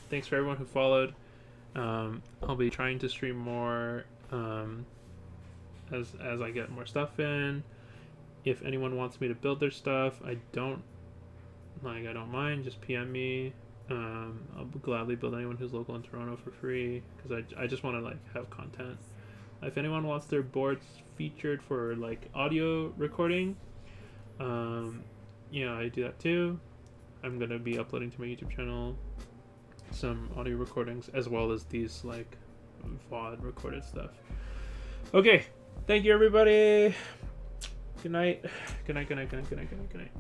Thanks for everyone who followed. I'll be trying to stream more as I get more stuff in. If anyone wants me to build their stuff, I don't mind. Just PM me. I'll gladly build anyone who's local in Toronto for free, because I just want to like have content. If anyone wants their boards featured for like audio recording, yeah, I do that too. I'm gonna be uploading to my YouTube channel some audio recordings as well as these like VOD recorded stuff. Okay, thank you, everybody. Good night. Good night.